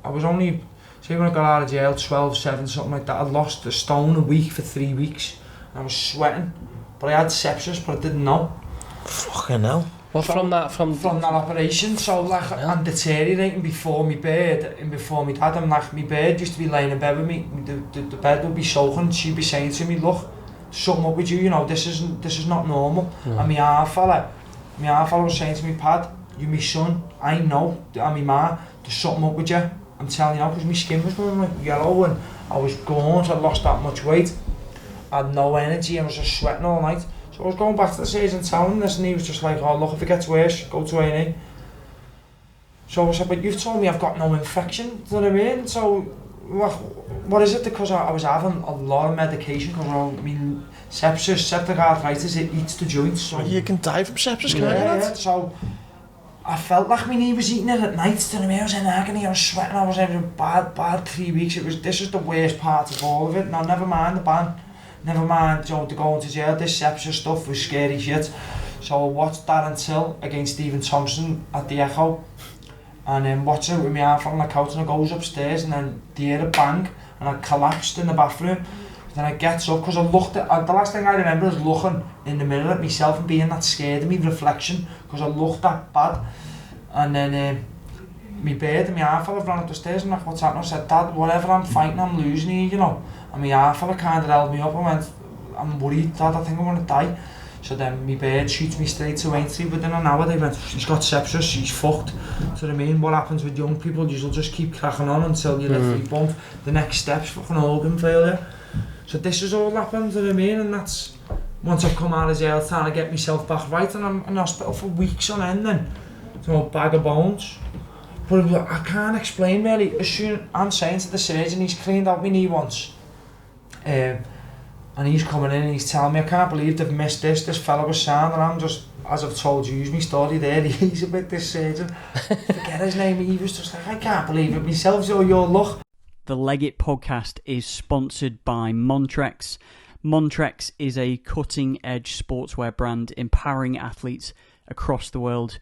I was only, say when I got out of jail, 12, 7, something like that, I lost a stone a week for 3 weeks. And I was sweating, but I had sepsis, but I didn't know. Fucking hell. Well, from that operation, so like I'm deteriorating before my bed and before my dad. I'm like, my bed used to be lying in bed with me. The bed would be soaking. She'd be saying to me, "Look, something up with you. You know, this is not normal." And my half fella was saying to me, "Pad, you my son. I know. And my ma, there's something up with you. I'm telling you now, because my skin was going like yellow and I was gaunt. I'd lost that much weight. I had no energy. I was just sweating all night." So I was going back to the surgeon telling him this, and he was just like, "Oh look, if it gets worse, go to A&E." So I was like, "But you've told me I've got no infection," do you know what I mean? So what is it? Because I was having a lot of medication, because I mean sepsis, septic arthritis, it eats the joints. So you can die from sepsis, can't you? Yeah, so I felt like my knee was eating it at night, do you know what I mean? I was in agony, I was sweating, I was having bad 3 weeks. This is the worst part of all of it. Now never mind the ban. Never mind, you know, to go into jail, this sepsis stuff was scary shit. So I watched Darren Till against Stephen Thompson at the Echo, and then watching it with my half on the couch, and I goes upstairs and then I hear a bang and I collapsed in the bathroom. Then I get up, because I looked at, the last thing I remember is looking in the mirror at myself and being that scared of me reflection, because I looked that bad. And then my bird and my half fella ran up the stairs and like, "What's happening?" I said, "Dad, whatever I'm fighting, I'm losing here, you know." And my half fella kind of held me up and went, "I'm worried, Dad, I think I'm going to die." So then my bird shoots me straight to Aintree within an hour. They went, "She's got sepsis, she's fucked." So I mean, what happens with young people, you'll just keep cracking on until you literally bump. The next step's fucking organ failure. So this has all happened, do you know what I mean? And that's, once I've come out of jail, trying to get myself back right, and I'm in hospital for weeks on end then. You know, bag of bones. But I can't explain really. As soon I'm saying to the surgeon, he's cleaned out my knee once. And he's coming in and he's telling me, "I can't believe they've missed this. This fella was sound." And I'm just, as I've told you, use my story there. He's a bit, this surgeon. Forget his name. He was just like, "I can't believe it myself. So your luck." The Leg It podcast is sponsored by Montrex. Montrex is a cutting-edge sportswear brand empowering athletes across the world,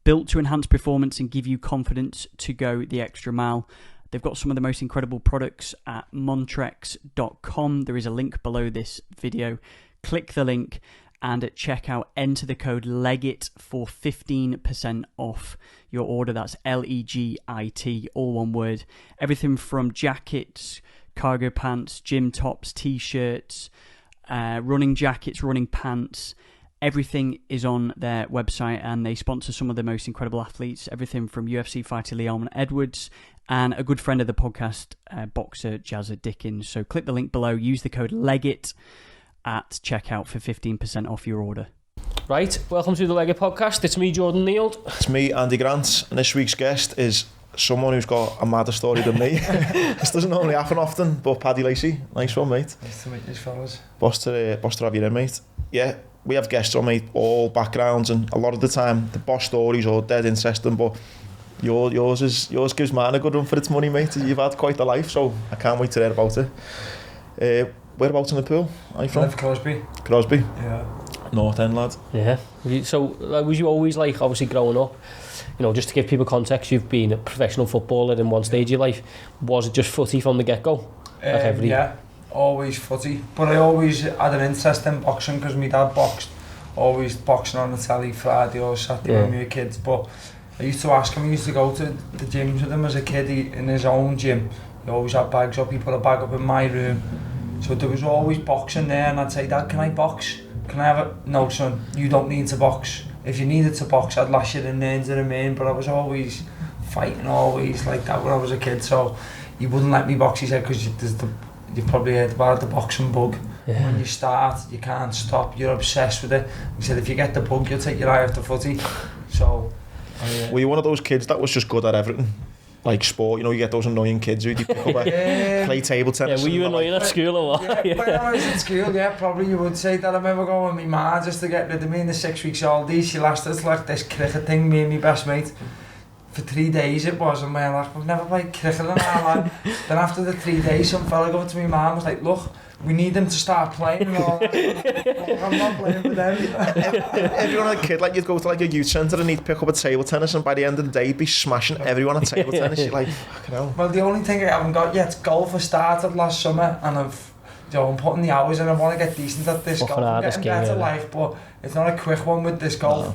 built to enhance performance and give you confidence to go the extra mile. They've got some of the most incredible products at montrex.com. There is a link below this video. Click the link and at checkout enter the code LEGIT for 15% off your order. That's LEGIT, all one word. Everything from jackets, cargo pants, gym tops, t-shirts, running jackets, running pants. Everything is on their website, and they sponsor some of the most incredible athletes. Everything from UFC fighter Leon Edwards and a good friend of the podcast, boxer Jazza Dickens. So click the link below, use the code LEGIT at checkout for 15% off your order. Right, welcome to the Leg It podcast. It's me, Jordan Neal. It's me, Andy Grant, and this week's guest is someone who's got a madder story than me. This doesn't normally happen often, but Paddy Lacey, nice one, mate. Nice to meet you, fellas. Boss to have you in, mate. Yeah, we have guests on, mate, all backgrounds, and a lot of the time the boss stories are dead interesting, but yours gives mine a good run for its money, mate. You've had quite a life, so I can't wait to hear about it. Whereabouts in the pool are you from? I live Crosby. Crosby? Yeah. North End, lad. Yeah. So, was you always like, obviously growing up, you know, just to give people context, you've been a professional footballer in one stage of your life. Was it just footy from the get-go? Yeah, always footy. But I always had an interest in boxing, because my dad boxed. Always boxing on the telly Friday or Saturday when we were kids. But I used to ask him, he used to go to the gyms with him as a kid, in his own gym. He always had bags up, he put a bag up in my room. So there was always boxing there, and I'd say, "Dad, can I box? Can I have it?" "No, son, you don't need to box. If you needed to box, I'd lash you in there into the main." But I was always fighting, always like that when I was a kid. So he wouldn't let me box, he said, because you've probably heard about the boxing bug. Yeah. When you start, you can't stop, you're obsessed with it. He said, if you get the bug, you'll take your eye off the footy. So... Were you one of those kids that was just good at everything? Like sport, you know, you get those annoying kids who pick up play table tennis. Yeah, were you annoying at school or what? Yeah, when I was at school, yeah, probably you would say that. I remember going with my ma just to get rid of me in the 6 weeks old. She lasted like this cricket thing, me and my best mate. for 3 days it was, and we're like, we've never played cricket in our life. Then after the 3 days, some fella go to my mum and was like, look, we need them to start playing and all that. I'm not playing with them. Everyone had a kid, like you'd go to like a youth centre and he'd pick up a table tennis, and by the end of the day he'd be smashing everyone at table tennis. You're like, fucking hell. Well, the only thing I haven't got yet is golf. I started last summer and I'm putting the hours in. I want to get decent at this golf. I'm getting better life, but it's not a quick one with this golf. No.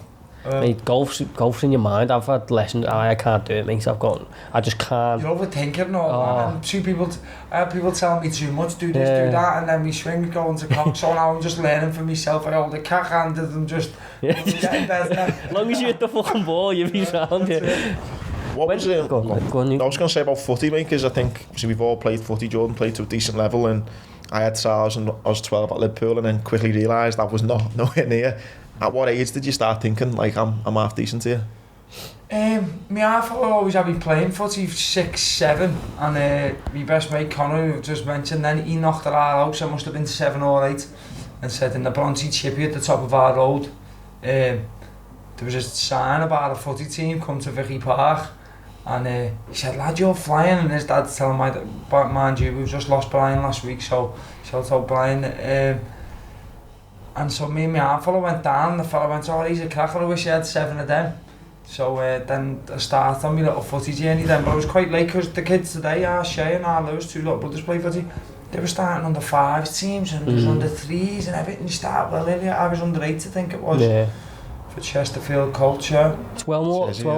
Mate, golf's in your mind. I've had lessons. I can't do it, mate. I just can't. You're overthinking and all that. And I have people telling me too much, do this, do that, and then my swing going to cock. So now I'm just learning for myself. I hold the cack-handed and just getting better. As long as you hit the fucking ball, you'll be sound. What was it? Go on, I was going to say about footy, mate, because I think we've all played footy. Jordan played to a decent level, and I had SARS and I was 12 at Liverpool, and then quickly realised that was nowhere near. At what age did you start thinking, like, I'm half decent here? My half always had been playing footy 6, 7, and my best mate Connor, who just mentioned, then he knocked it all out, so I must have been 7 or 8, and said in the Bronte chippy at the top of our road, there was a sign about a footy team come to Vicky Park, and he said, lad, you're flying, and his dad's telling me that, mind you, we've just lost Brian last week, so shout out Brian. And so me and my arm fella went down, and the fella went, oh, he's a cracker, I wish he had 7 of them. So then I started on my little footy journey then, but I was quite late because the kids today, Shay and Lewis, 2 little brothers play footy, they were starting under 5s teams and there was under 3s and everything started well earlier. I was under 8, I think it was, for Chesterfield culture. It's well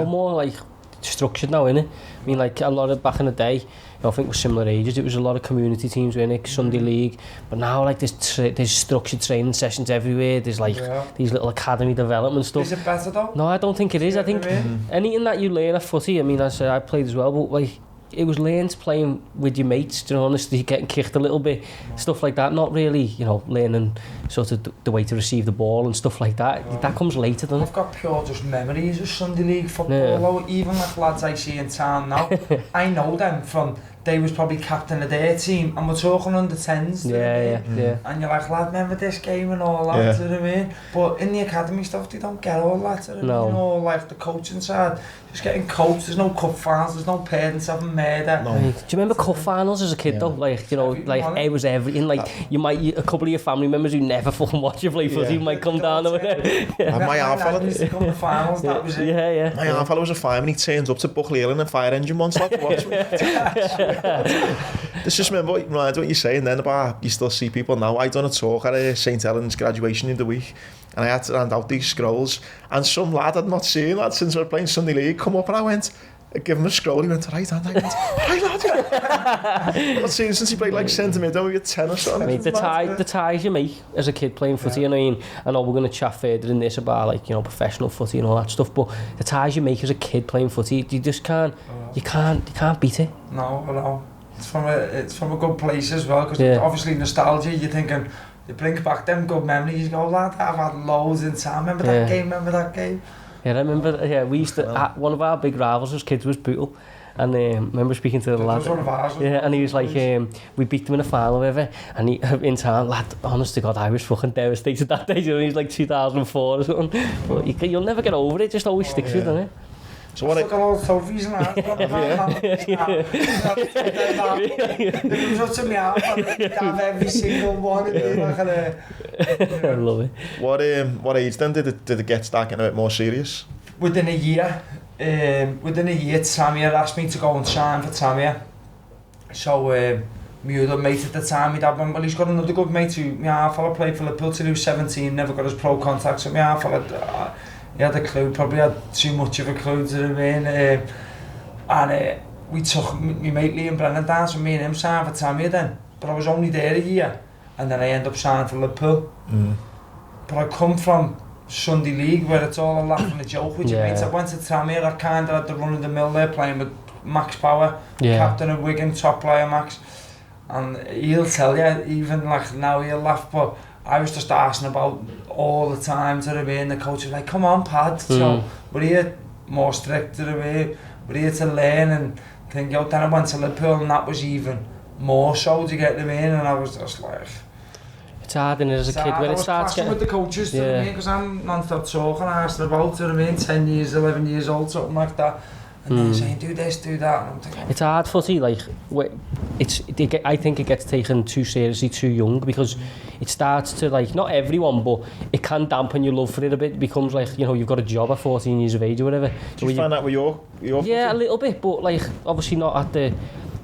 more like structured now, innit? I mean, like a lot of back in the day, I think it was similar ages, it was a lot of community teams in it, Sunday league, but now like there's structured training sessions everywhere, there's like these little academy development stuff. Is it better though? No, I don't think it is. I think anything that you learn at footy, I mean, I played as well, but like it was learned playing with your mates, to be honest, getting kicked a little bit, stuff like that, not really, learning sort of the way to receive the ball and stuff like that. That comes later, doesn't it? I've got pure just memories of Sunday league football, though, even like lads I see in town now, I know them from, they was probably captain of their team, and we're talking under 10s, yeah. And you're like, lad, remember this game and all that, do you know what I mean? But in the academy stuff, they don't get all that, do you know what I mean? Or like the coaching side, just getting coached, there's no cup finals, there's no parents having murder. No. Do you remember cup finals as a kid though? Like, it was everything, like, a couple of your family members who never fucking watch you play footy might come down over there. My half fella used to come to finals, that was it. My half fella was a fireman, he turns up to Buckley Hill in a fire engine once, like, to watch me. Just remember what you're saying then about, you still see people now. I done a talk at St Helens graduation in the week, and I had to hand out these scrolls, and some lad I'd not seen since we were playing Sunday League come up, and I went, give him a scroll, he went to right hand, I went, hi lad. I've not seen him since he played like centre mid, maybe at 10 or something. Mate, the ties you make as a kid playing footy, I know we're going to chat further in this about like, professional footy and all that stuff, but the ties you make as a kid playing footy, you just can't, you can't beat it. No. It's from a good place as well, because obviously nostalgia, you're thinking, you bring back them good memories, you go, lad, I've had loads in time, remember that game? Yeah, I remember, we used to, one of our big rivals as kids was Bootle, and I remember speaking to the lad, and he was like, we beat them in a final or whatever, and he, in time, lad, honest to God, I was fucking devastated that day, he was like 2004 or something, but you'll never get over it, it just always sticks with you, doesn't it? So what look at all the trophies and that. It was up to me out, I'd have every single one. I love it. What age then did it get start getting a bit more serious? Within a year, Tamia asked me to go and sign for Tamia. So my other mate at the time, my dad went, well, he's got another good mate who, my half fella played for Liverpool till he was 17, never got his pro contact, so my half fella, he had a clue, probably had too much of a clue, to the mean. And we took my mate Liam Brennan down, so me and him signed for Tamia then. But I was only there a year, and then I ended up signing for Liverpool. But I come from Sunday League, where it's all a laugh and a joke with your mates. I went to Tamia, I kind of had the run of the mill there, playing with Max Power, captain of Wigan, top player Max. And he'll tell you, even like now he'll laugh, but I was just asking about all the time, to the way, and the coach was like, come on, Pad, so we're here more strict, to the way, we're here to learn and think, then I went to Liverpool and that was even more so, to get them in, and I was just like... It's hard, and as a kid, when it starts getting... with the coaches, to the mean, because I'm non-stop talking, asking about, to the mean, 10 years, 11 years old, something like that, and then saying do this, do that. And I'm thinking, it's hard footy, like I think it gets taken too seriously too young, because it starts to, like, not everyone, but it can dampen your love for it a bit. It becomes like, you know, you've got a job at 14 years of age or whatever. Do you find that with your yeah, footy? A little bit, but like obviously not at the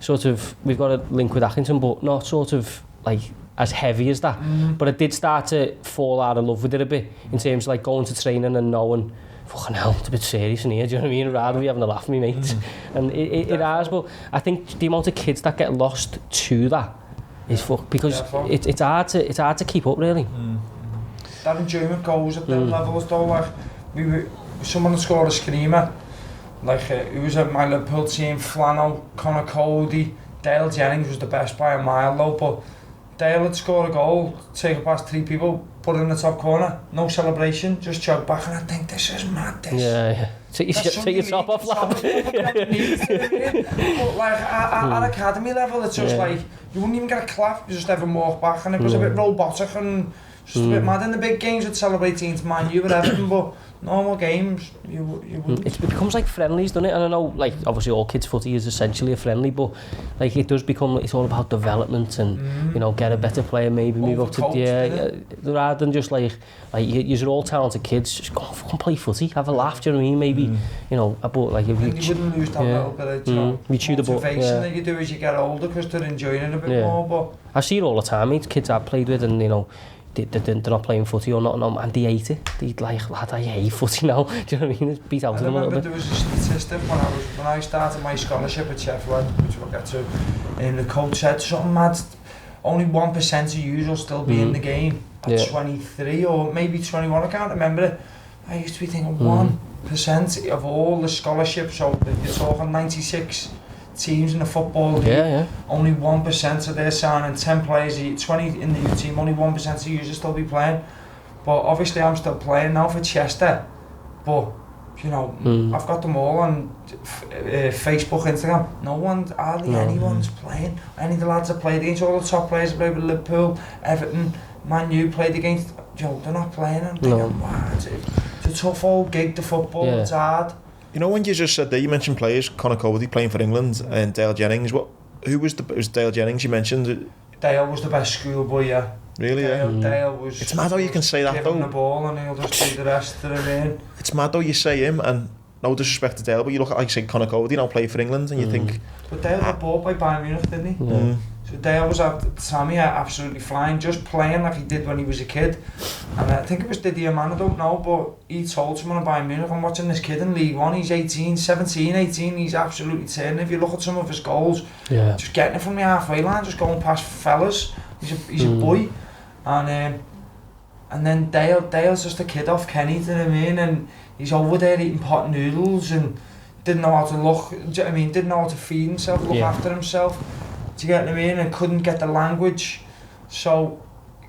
sort of, we've got a link with Accrington, but not sort of like as heavy as that. But I did start to fall out of love with it a bit, in terms of like going to training and knowing, fucking hell, it's a bit serious in here, do you know what I mean? I'd rather be having a laugh with me mates. And it has, but I think the amount of kids that get lost to that is because it's hard to keep up, really. That enjoyment goes at them levels though. Like someone scored a screamer, like who was at my Liverpool team, Flannel, Connor Cody, Dale Jennings was the best by a mile though, but Dale had scored a goal, take it past 3 people, put it in the top corner, no celebration, just chug back, and I think this is mad, this. Yeah. Take your top off, lad. But like at academy level, it's just like, you wouldn't even get a clap, you just have them walk back, and it was a bit robotic and just a bit mad. In the big games, would celebrate teams, Man U and everything, but normal games, you wouldn't. It becomes like friendlies, doesn't it? And I know, like, obviously all kids footy is essentially a friendly, but like it does become, it's all about development and you know, get a better player, maybe move up to rather than just like you're all talented kids, just go fucking play footy, have a laugh, do you know what I mean? Maybe you know, but like if you wouldn't lose that little bit of, you know, motivation that you do as you get older, because they're enjoying it a bit more. But I see it all the time, it's kids I've played with, and you know, they're not playing footy or not, and they hate it. They're like, lad, I hate footy now. Do you know what I mean? It's beat out of them a little bit. There was a statistic when I started my scholarship at Sheffield, which we'll get to, and the coach said something mad. Only 1% of you will still be in the game at 23 or maybe 21. I can't remember it. I used to be thinking 1% of all the scholarships. So you're talking 96 teams in the football league, only 1% of their signing 10 players, 20 in the youth team, only 1% of you still be playing. But obviously I'm still playing now for Chester, but you know, I've got them all on Facebook, Instagram. Hardly anyone's playing. Any of the lads have played against, all the top players have played with Liverpool, Everton, Man U played against, they're not playing. I'm thinking, wow, it's a tough old gig, the football, it's hard. You know, when you just said there, you mentioned players, Connor Cody playing for England and Dale Jennings. Who was it was Dale Jennings you mentioned? Dale was the best schoolboy, yeah. Really, Dale was... It's mad how you can say that, though. Give him the ball and he'll just do the rest of the game. It's mad how you say him, and no disrespect to Dale, but you look at, like, say, Connor Cody now play for England, and you think... But Dale got bought by Bayern Munich, didn't he? So Dale was at the time, absolutely flying, just playing like he did when he was a kid. And I think it was Didier Man, I don't know, but he told someone at Bayern Munich, I'm watching this kid in League One, he's 17, 18, he's absolutely turning. If you look at some of his goals, just getting it from the halfway line, just going past fellas, he's a boy. And then Dale's just a kid off Kenny, do you know what I mean? And he's over there eating pot noodles and didn't know how to look, do you know what I mean? Didn't know how to feed himself, look after himself. Do you get what I mean? And couldn't get the language, so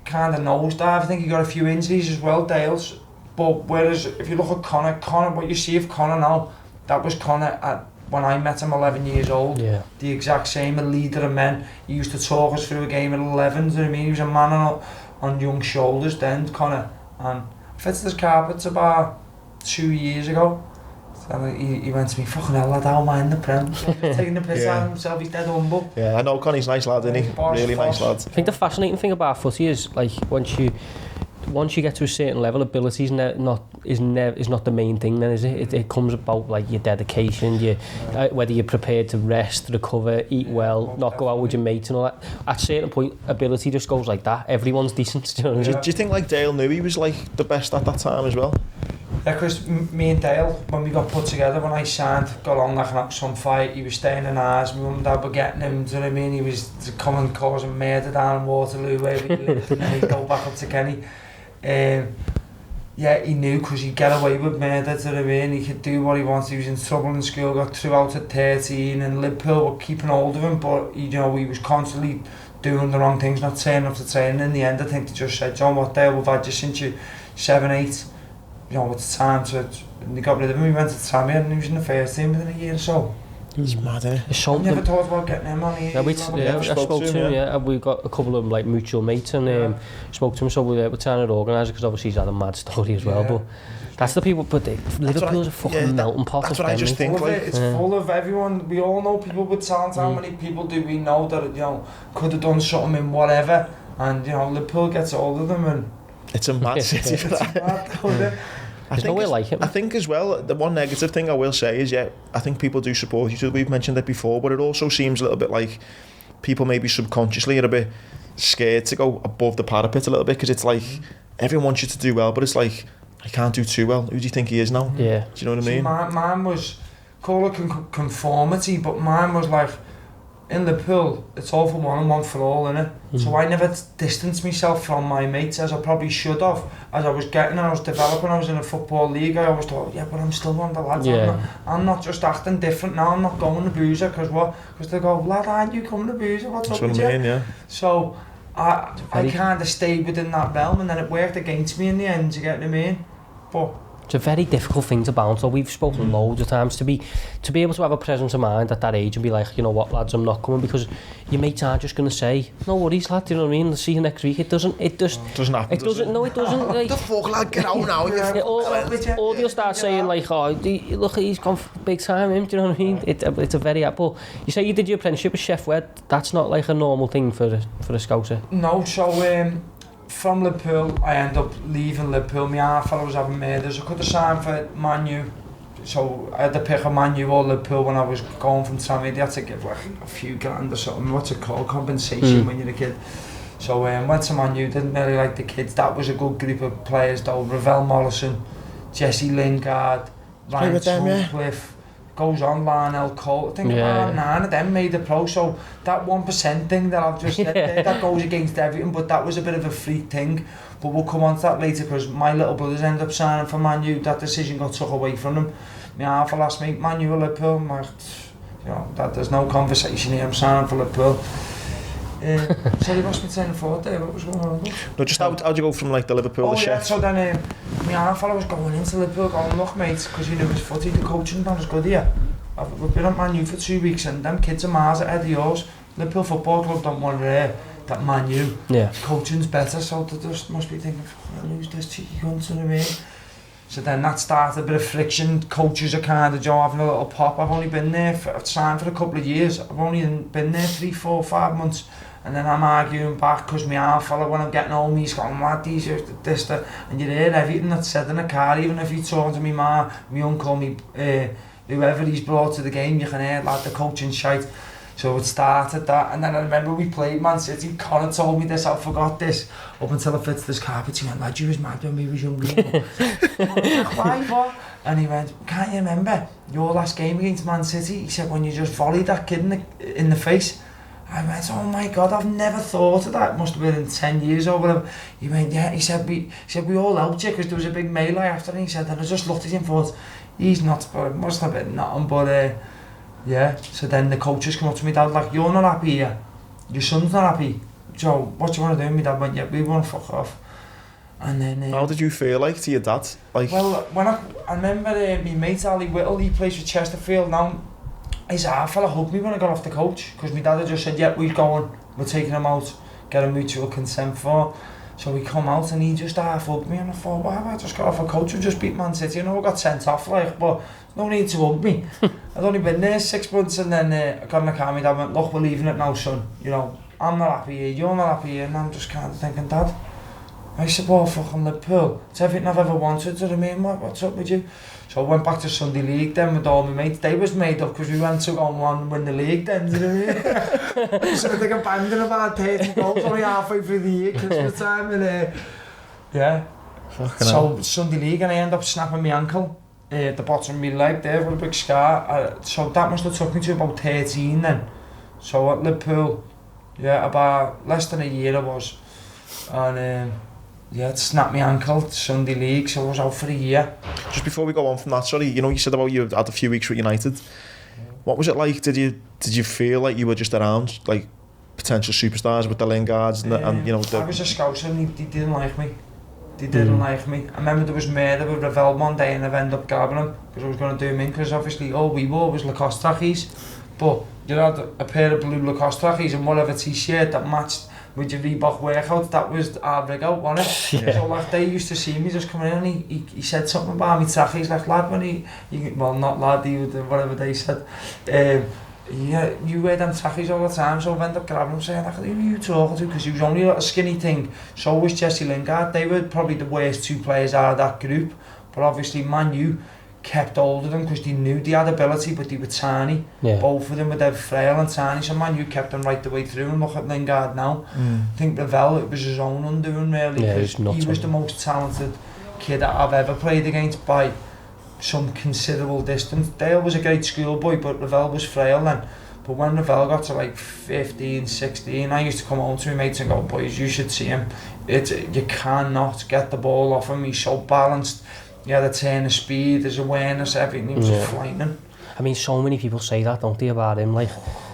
kind of nosedive. I think he got a few injuries as well, Dale's. But whereas if you look at Connor, what you see of Connor now, that was Connor when I met him 11 years old. The exact same, a leader of men. He used to talk us through a game at 11, do you know what I mean? He was a man on young shoulders then, Connor. And I fitted his carpets about 2 years ago. And he went to me, fucking hell lad, how am I in the Prem? Taking the piss out of himself, he's dead humble. Yeah, I know Connie's nice lad, isn't he? Really nice lad. I think the fascinating thing about footy is, like, once you get to a certain level, ability is not the main thing then, is it? It comes about, like, your dedication, whether you're prepared to rest, recover, eat well, not go out with your mates and all that. At a certain point, ability just goes like that. Everyone's decent, do you know what I mean? Do you think, like, Dale knew he was, like, the best at that time as well? Yeah, because me and Dale, when we got put together, when I signed, got on like an some fight, he was staying in ours, my mum and dad were getting him, do you know what I mean? He was coming causing murder down in Waterloo where we lived, and then he'd go back up to Kenny. Yeah, he knew because he'd get away with murder, do you know what I mean? He could do what he wanted, he was in trouble in school, got through out at 13, and Liverpool were keeping hold of him, but he was constantly doing the wrong things, not turning up to training. In the end, I think they just said, John, what Dale, we've had you since you're 7, 8. It's time to... And they got rid of him, he went to Tranmere and he was in the first team within a year or so. He's mad, isn't he? You never thought about getting him on the... I spoke to him, and we've got a couple of like mutual mates and spoke to him, so we're trying to organise it because obviously he's had a mad story as well, but That's the people, but Liverpool's a fucking melting pot. That's what I just think. It's full of everyone. We all know people with talent. How many people do we know that could have done something in whatever? And Liverpool gets all of them, and it's a mad city for that. There's nowhere like it. I think as well, the one negative thing I will say is, I think people do support each other. We've mentioned it before, but it also seems a little bit like people maybe subconsciously are a bit scared to go above the parapet a little bit, because it's like everyone wants you to do well, but it's like, I can't do too well. Who do you think he is now? Yeah. Do you know what I mean? Mine was, call it conformity, but mine was like, in Liverpool, it's all for one and one for all, innit? So I never distanced myself from my mates as I probably should have. As I was getting, I was developing, I was in a football league, I always thought, yeah, but I'm still one of the lads. Yeah. I'm not just acting different now, I'm not going to Boozer, because what? Because they go, lad, aren't you coming to Boozer? What's up with you? Yeah. So I kind of stayed within that realm, and then it worked against me in the end, you get what I mean? But it's a very difficult thing to balance. So we've spoken loads of times to be able to have a presence of mind at that age and be like, you know what, lads, I'm not coming, because your mates aren't just going to say, no worries, lad, you know what I mean? Let's see you next week. It doesn't happen. It doesn't. No, it doesn't. Like, the fuck, lad, get out now. Or they'll start saying like, oh, look, he's gone big time, him. Do you know what I mean? It's a very apple. You say you did your apprenticeship with Chef Wed. That's not like a normal thing for a Scouser. No, so from Liverpool, I ended up leaving Liverpool. My half fellow was having murders. I could have signed for Man U. So I had to pick a Man U or Liverpool when I was going from Tranmere. They had to give like a few grand or something. What's it called? Compensation when you're a kid. So went to Man U, didn't really like the kids. That was a good group of players though. Ravel Mollison, Jesse Lingard, Ryan Sutcliffe. Goes on, Lionel Cole. I think about 9 of them made the pro, so that 1% thing that I've just said there, that goes against everything, but that was a bit of a freak thing. But we'll come on to that later, because my little brothers ended up signing for Man U. That decision got took away from them. My half a last mate, Man U or Liverpool, there's no conversation here, I'm signing for Liverpool. Sorry, what's my turn forward there? What was going on? No, just how'd you go from like the Liverpool to Chef? So then my half fellow was going into Liverpool, going, look mate, because he knew his footy, the coaching done was good here. We've been at Man U for 2 weeks, and them kids are miles ahead of yours. Liverpool Football Club don't want that Man U. Yeah. Coaching's better, so they just must be thinking, I'll lose this cheeky cunt, you know what I mean? So then that started a bit of friction. Coaches are kind of having a little pop. I've only been there, I've signed for a couple of years. I've only been there 3, 4, 5 months. And then I'm arguing back, because my half fella, when I'm getting home, he's going, lad, these are this, that. And you hear everything that's said in the car, even if you talk to me ma, my uncle, whoever he's brought to the game, you can hear, lad, the coaching shite. So it started that, and then I remember we played Man City. Connor told me this, I forgot this, up until I fitted this carpet. He went, lad, you was mad when we was younger. Why, what? And he went, can't you remember your last game against Man City? He said, when you just volleyed that kid in the face. I went, oh my God, I've never thought of that. It must have been in 10 years or whatever. He went, yeah. He said, we all helped you, because there was a big melee after. And he said, and I just looked at him and thought, he's not, but it must have been nothing. But yeah. So then the coaches come up to me, dad, like, you're not happy here. Your son's not happy. So what do you want to do? My dad went, yeah, we want to fuck off. And then how did you feel like to your dad? Like, well, when I remember my mate Ali Whittle, he plays for Chesterfield now. His half fella hugged me when I got off the coach, because my dad had just said, we're going, we're taking him out, get a mutual consent for. So we come out and he just half hugged me, and I thought, wow, I just got off a coach and just beat Man City. I know I got sent off, like, but no need to hug me. I'd only been there 6 months, and then I got in the car, my dad went, look, we're leaving it now, son. You know, I'm not happy here, you're not happy here, and I'm just kind of thinking, Dad, I support fucking Liverpool. It's everything I've ever wanted, do you know what I mean? What's up with you? So I went back to Sunday League then with all my mates. They was made up because we went to go and win the league then, do you know what I mean? So I think I banged in about 30 goals only halfway through the year, Christmas time, and yeah. Fucking so hell. Sunday League, and I ended up snapping my ankle at the bottom of my leg there with a big scar. So that must have took me to about 13 then. So at Liverpool, yeah, about less than a year I was. And yeah, it snapped my ankle, Sunday League, so I was out for a year. Just before we go on from that, sorry, you know, you said about you had a few weeks with United. What was it like? Did you feel like you were just around, like, potential superstars with the Lingards and you know... I was a scouser and they didn't like me. They didn't like me. I remember there was murder with Ravel one day and I ended up grabbing him because I was going to do him in, because obviously all we wore was Lacoste trackies. But you had a pair of blue Lacoste trackies and whatever t-shirt that matched with your Reebok workouts, that was our rig out, wasn't it? Yeah. So like they used to see me just coming in and he said something about me trackies, like lad when well not lad, he would, whatever they said, yeah, you wear them trackies all the time, so I ended up grabbing him saying, like, who are you talking to? Because he was only a little skinny thing, so was Jesse Lingard. They were probably the worst 2 players out of that group, but obviously Man U kept hold of them because they knew they had ability, but they were tiny. Both of them were dead frail and tiny, so Man U kept them right the way through. And look at Lingard now. I think Ravel, it was his own undoing really, because he was the most talented kid that I've ever played against by some considerable distance. Dale was a great schoolboy, but Ravel was frail then. But when Ravel got to like 15, 16, I used to come home to my mates and go, boys, you should see him. You cannot get the ball off him. He's so balanced. He had a turn of speed, his awareness, everything. He was just frightening. I mean, so many people say that, don't they, about him? Like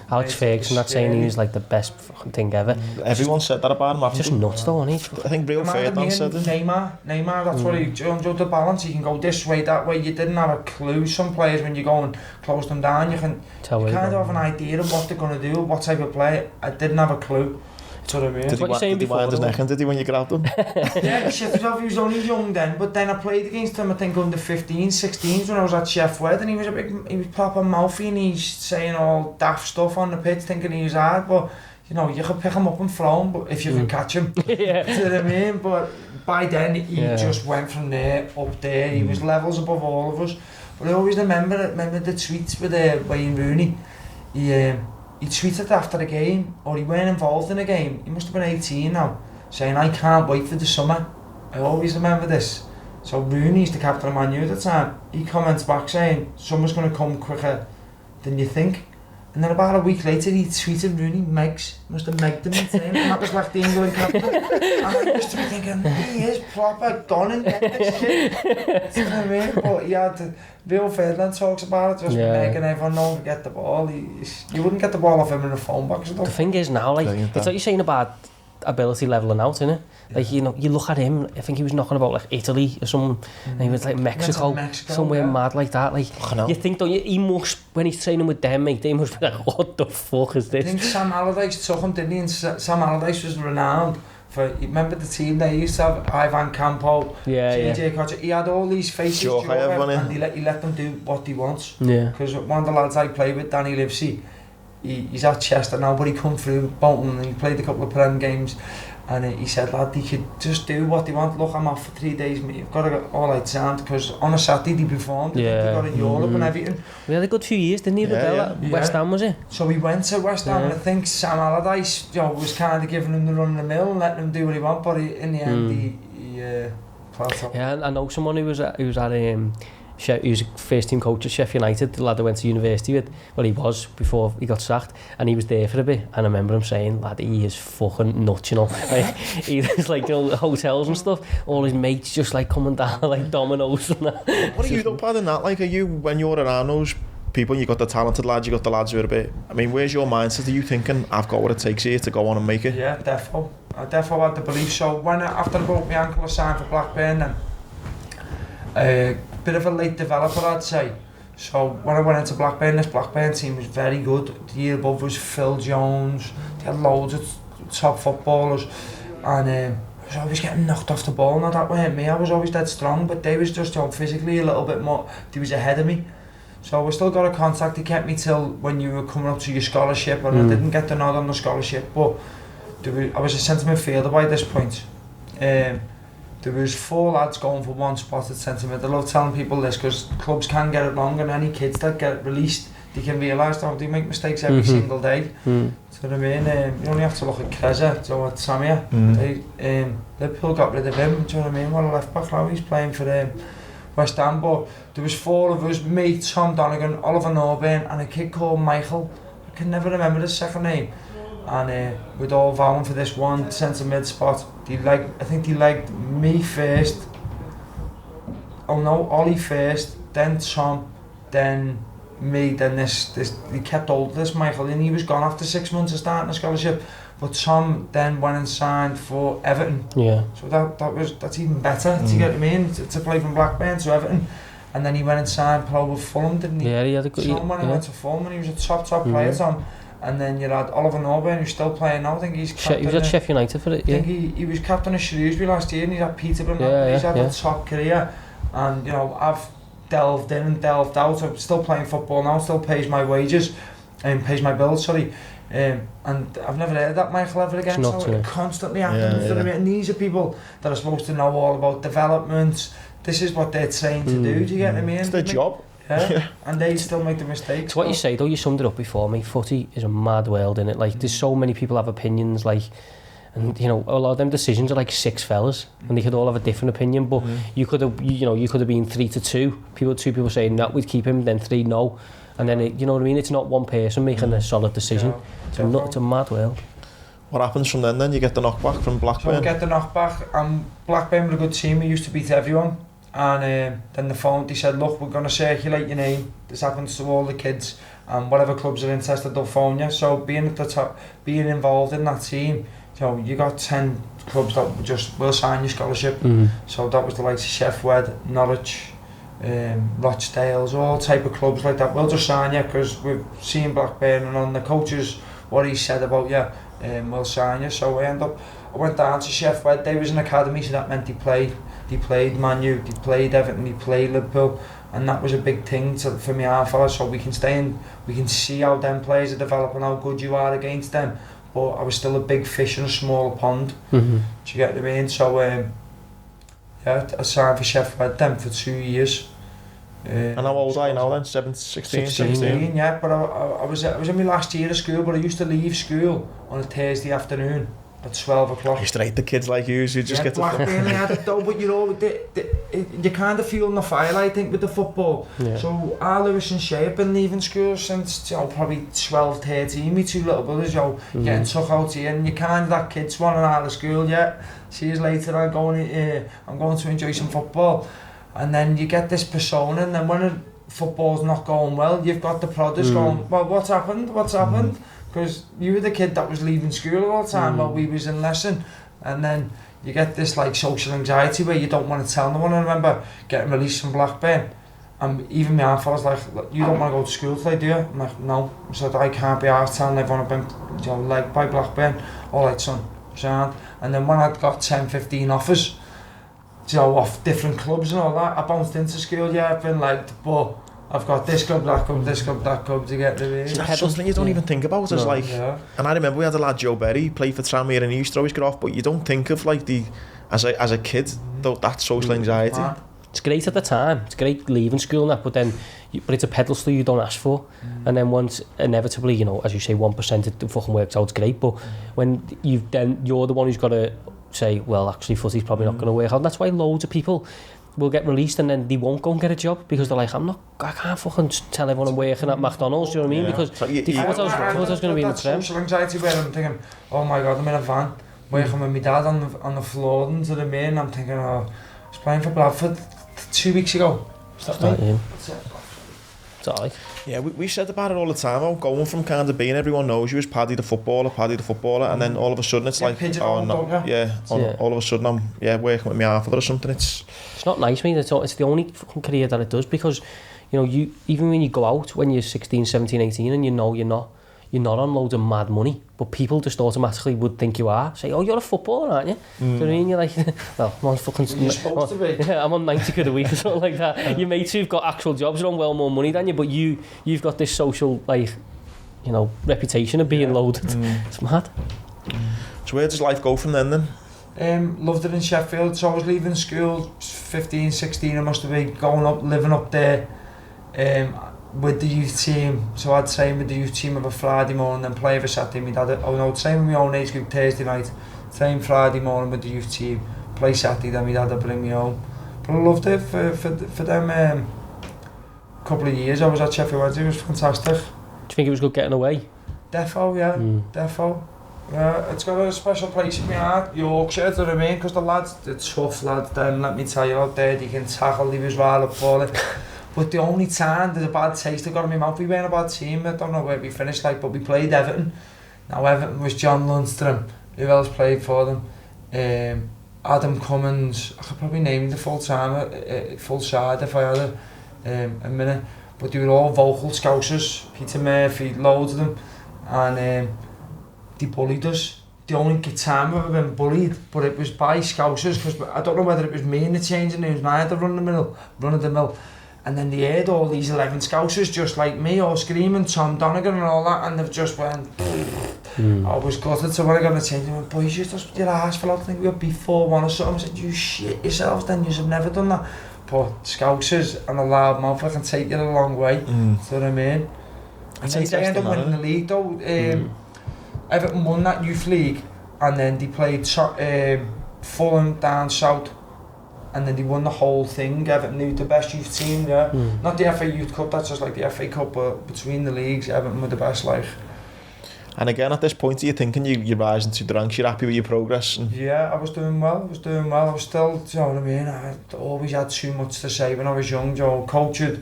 Alex Ferguson, that's saying he was like the best fucking thing ever. Everyone said that about him. Just nuts though, isn't he? I think Real Ferdinand said it. Neymar, that's what he under the balance. You can go this way, that way. You didn't have a clue. Some players, when you go and close them down, you kind of have an idea of what they're going to do, what type of play. I didn't have a clue. That's what I mean. Did he wind his neck in, did he, when you grabbed him? Yeah, he shit himself. He was only young then, but then I played against him, I think, under 15, 16s when I was at Chef Wed, and he was proper mouthy and he's saying all daft stuff on the pitch, thinking he was hard, but you know, you could pick him up and throw him, but if you can catch him. Yeah. Do you know what I mean? But by then, he just went from there, up there. He was levels above all of us. But I always remember the tweets with Wayne Rooney. He tweeted after the game, or he weren't involved in a game, he must have been 18 now, saying, I can't wait for the summer. I always remember this. So Rooney's the captain of Man U at the time. He comments back saying, summer's going to come quicker than you think. And then about a week later, he tweeted Rooney, Megs, must have megged him and that was like the England captain. And I used to be thinking, he is proper gone and get this shit. You know what I mean? But he had Real Ferdinand talks about it, just making everyone know to get the ball. You wouldn't get the ball off him in a phone box. The thing is now, like, it's like you're saying about ability leveling out, isn't it? Like, you know, you look at him, I think he was knocking about like Italy or something, and he was like Mexico somewhere mad like that. Like, you think, don't you, he must, when he's training with them, mate, they must be like, what the fuck is this? I think Sam Allardyce took him, didn't he? And Sam Allardyce was renowned for, remember the team they used to have, Ivan Campo, JJ Kocher, he had all these faces, and he let them do what he wants. Because one of the lads I played with, Danny Livesey, he's at Chester now, but he come through Bolton and he played a couple of Prem games, and he said, lad, he could just do what they want. Look, I'm off for 3 days, mate. You've got to get all right sound, because on a Saturday they performed. They got in Europe and everything. We had a good 2 years, didn't he? At West Ham, was it? So he went to West Ham, and I think Sam Allardyce, you know, was kind of giving him the run of the mill and letting him do what he want, but in the end he plateaued. Yeah, I know someone who was at he was a first team coach at Sheffield United, the lad I went to university with. Well, he was before he got sacked, and he was there for a bit, and I remember him saying, lad, he is fucking nuts, you know. Like, he was like, you know, hotels and stuff, all his mates just like coming down like dominoes and that. What are you though, Paddy, than that? Like, are you, when you're around those people, you got the talented lads, you got the lads who are a bit, I mean, where's your mindset? Are you thinking, I've got what it takes here to go on and make it? Yeah, definitely. I definitely had the belief. So when after I broke my ankle, I signed for Blackburn, and bit of a late developer, I'd say. So when I went into Blackburn, this Blackburn team was very good. The year above was Phil Jones. They had loads of top footballers, and I was always getting knocked off the ball. Now that weren't me. I was always dead strong, but they was just, you know, physically a little bit more. They was ahead of me. So I still got a contact. They kept me till when you were coming up to your scholarship, and I didn't get the nod on the scholarship. But I was a centre midfielder by this point. There was 4 lads going for one spot at centre mid. I love telling people this because clubs can get it wrong, and any kids that get released, they can realise that they make mistakes every single day. Do you know what I mean? You only have to look at Kreza, so at Samia. Liverpool got rid of him, do you know what I mean? What a left back now, he's playing for West Ham. But there was 4 of us, me, Tom Donegan, Oliver Norburn, and a kid called Michael. I can never remember his second name. And we'd all vowing for this one centre mid spot. I think they liked me first. Oh no, Ollie first, then Tom, then me, then this. He kept hold of this Michael, and he was gone after 6 months of starting a scholarship. But Tom then went and signed for Everton. Yeah. So that's even better. Do you get what I mean? To play from Blackburn to Everton. And then he went and signed pro with Fulham, didn't he? Yeah, he had a good... Tom, when he went to Fulham, and he was a top player, Tom. And then you had Oliver Norburn, who's still playing now. I think he's captain. He was at Sheffield United for it, yeah. I think he was captain of Shrewsbury last year, and he's at Peterborough. He's had a top career. And, you know, I've delved in and delved out. I'm still playing football now, still pays my wages, and pays my bills, sorry. And I've never heard that Michael ever again, so it constantly happens. And these are people that are supposed to know all about development. This is what they're trained to do, do you get what I mean? It's their job. Yeah, and they still make the mistakes. So what you say though, you summed it up before me, footy is a mad world, innit? Like, there's so many people have opinions, like, and you know, a lot of them decisions are like 6 fellas, and they could all have a different opinion, but you could have been 3-2, two people saying that we'd keep him, then 3 no, and then you know what I mean, it's not one person making a solid decision. It's a mad world. What happens from then? You get the knockback from Blackburn? So we get the knockback, and Blackburn were a good team, we used to beat everyone. And then the phone, they said, look, we're going to circulate your name. This happens to all the kids, and whatever clubs are interested, they'll phone you. So being at the top, being involved in that team, so you got 10 clubs that will sign your scholarship. So that was the likes of Sheffield, Norwich, Rochdale's, all type of clubs like that. We'll just sign you because we've seen Blackburn, and on the coaches, what he said about you, we'll sign you. So I went down to Sheffield. They was an academy, so that meant they played Man U, they played Everton, they played Liverpool, and that was a big thing for me, so we can stay in, we can see how them players are developing, how good you are against them. But I was still a big fish in a smaller pond. Do you get what I mean? So I signed for Sheffield then for 2 years. And how old are you now then? 16? Yeah, but I was in my last year of school, but I used to leave school on a Thursday afternoon at 12 o'clock. I used to hate the kids like you just get to... Blackburn had it though, but you know, you kind of feel in the fire, I think, with the football. Yeah. So Lewis and Shay have been leaving school since, you know, probably 12, 13. Me 2 little brothers, you know, getting took out here, and you kind of that kid's wanting out of school, see you later, I'm going to enjoy some football. And then you get this persona, and then when football's not going well, you've got the prodders going, well, what's happened? Because you were the kid that was leaving school all the time while we was in lesson, and then you get this like social anxiety where you don't want to tell no one. I remember getting released from Blackburn, and even my uncle was like, you don't want to go to school today, do you? I'm like, no. I said, I can't be out telling everyone I've been legged by Blackburn. All right, son, sound. And then when I'd got 10, 15 offers, off different clubs and all that, I bounced into school, I've been legged, but I've got this club, that club to get the way. That's something you don't even think about. It's like, and I remember we had a lad, Joe Berry, played for Tranmere, and he used to always get off, but you don't think of like as a kid, though, that social anxiety. It's great at the time. It's great leaving school and that, but then, but it's a pedal steel you don't ask for, and then once inevitably, you know, as you say, 1% it fucking works out. It's great, but when you're the one who's got to say, well, actually, footy's probably not going to work out. And that's why loads of people will get released and then they won't go and get a job because they're like, I can't fucking tell everyone I'm working at McDonald's, do you know what I mean? Because they thought I was going to be in the tram. Social anxiety where I'm thinking, oh my God, I'm in a van working with my dad on the floor into the main. I'm thinking, I was playing for Bradford 2 weeks ago. That's it. It's alright. Yeah, we said about it all the time, going from kind of being everyone knows you as Paddy the footballer, and then all of a sudden it's like, oh no, all of a sudden I'm working with my half or something. It's not nice, mate. It's the only fucking career that it does, because you know, you even when you go out when you're 16, 17, 18 and you know you're not on loads of mad money, but people just automatically would think you are. Say, oh, you're a footballer, aren't you? Do you know what I mean? You're like, well, I'm on fucking... You're supposed to be. Yeah, I'm on 90 quid a week or something like that. Your mates who've got actual jobs are on well more money than you, but you've got this social, like, you know, reputation of being loaded. It's mad. So where does life go from then? Loved it in Sheffield, so I was leaving school 15, 16, I must have been going up, living up there. With the youth team, so I'd train with the youth team of a Friday morning, then play every Saturday. My dad, train with my own age group Thursday night, train Friday morning with the youth team, play Saturday, then my dad would bring me home. But I loved it for them couple of years I was at Sheffield Wednesday. It was fantastic. Do you think it was good getting away? Defo, yeah, defo. Yeah, it's got a special place in my heart, Yorkshire, do you know what I mean? Because the lads, the tough lads, then let me tell you out there, they can tackle, they was right up for it. But the only time there's a bad taste I got in my mouth, we weren't a bad team, I don't know where we finished like, but we played Everton. Now Everton was John Lundstrom, who else played for them? Adam Cummins, I could probably name the full side if I had a minute. But they were all vocal Scousers, Peter Murphy, loads of them. and they bullied us. The only time we've ever been bullied, but it was by Scousers, because I don't know whether it was me in the changing rooms, and I had to run of the mill. And then they heard all these 11 Scousers just like me, all screaming, Tom Donegan and all that, and they've just went, I was gutted. So when I got in the changing room, boys, you just put your arse for out, I think we were beat 4-1 or something. I said, you shit yourselves then, you've never done that. But Scousers and a loud mouth, I can take you a long way, do you know what I mean? And they ended up winning the league though. Everton won that youth league, and then they played Fulham down south, and then they won the whole thing. Everton knew the best youth team there. Not the FA Youth Cup, that's just like the FA Cup, but between the leagues, Everton were the best, like. And again, at this point, are you thinking you're rising through the ranks, you're happy with your progress? Yeah, I was doing well, I was still, do you know what I mean, I always had too much to say when I was young. Coach would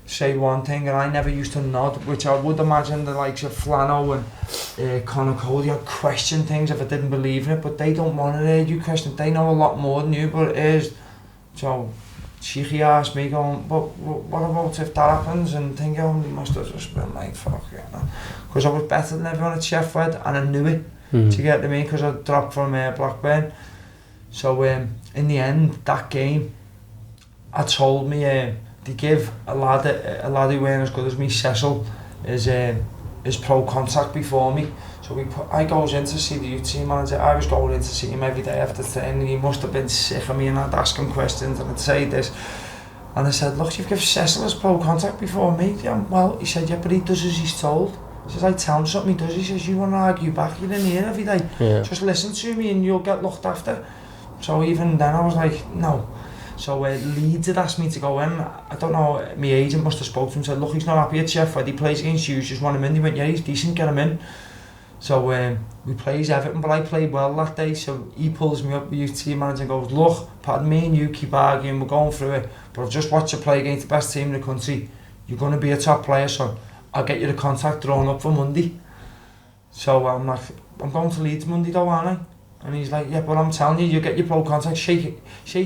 say one thing and I never used to nod, which I would imagine the likes of Flano and Conor Cody would question things if I didn't believe in it, but they don't want to hear you question. They know a lot more than you, but it is. So Sheikhy asked me going, but what about if that happens, and thinking, oh, you must have just been like, fuck yeah, because I was better than everyone at Sheffield and I knew it, to get to me, because I dropped from Blackburn. So in the end, that game, I told me they give a lad who weren't as good as me, Cecil, his pro contact before me. So I goes in to see the youth team manager. I was going in to see him every day after training. He must have been sick of me, and I'd ask him questions and I'd say this. And I said, look, you've given Cecil his pro contact before me. Yeah, well, he said, yeah, but he does as he's told. He says, I tell him something, he does. He says, you want to argue back, you're in here every day. Yeah. Just listen to me and you'll get looked after. So even then I was like, no. So Leeds had asked me to go in. I don't know, my agent must have spoken to him and said, look, he's not happy at Sheffield, he plays against you, just want him in. He went, yeah, he's decent, get him in. So we plays Everton, but I played well that day, so he pulls me up with youth team manager and goes, look, Paddy, me and you keep arguing, we're going through it, but I've just watched you play against the best team in the country. You're going to be a top player, so I'll get you the contract drawn up for Monday. So I'm like, I'm going to Leeds Monday though, aren't I? And he's like, yeah, but I'm telling you, you get your pro contract, shake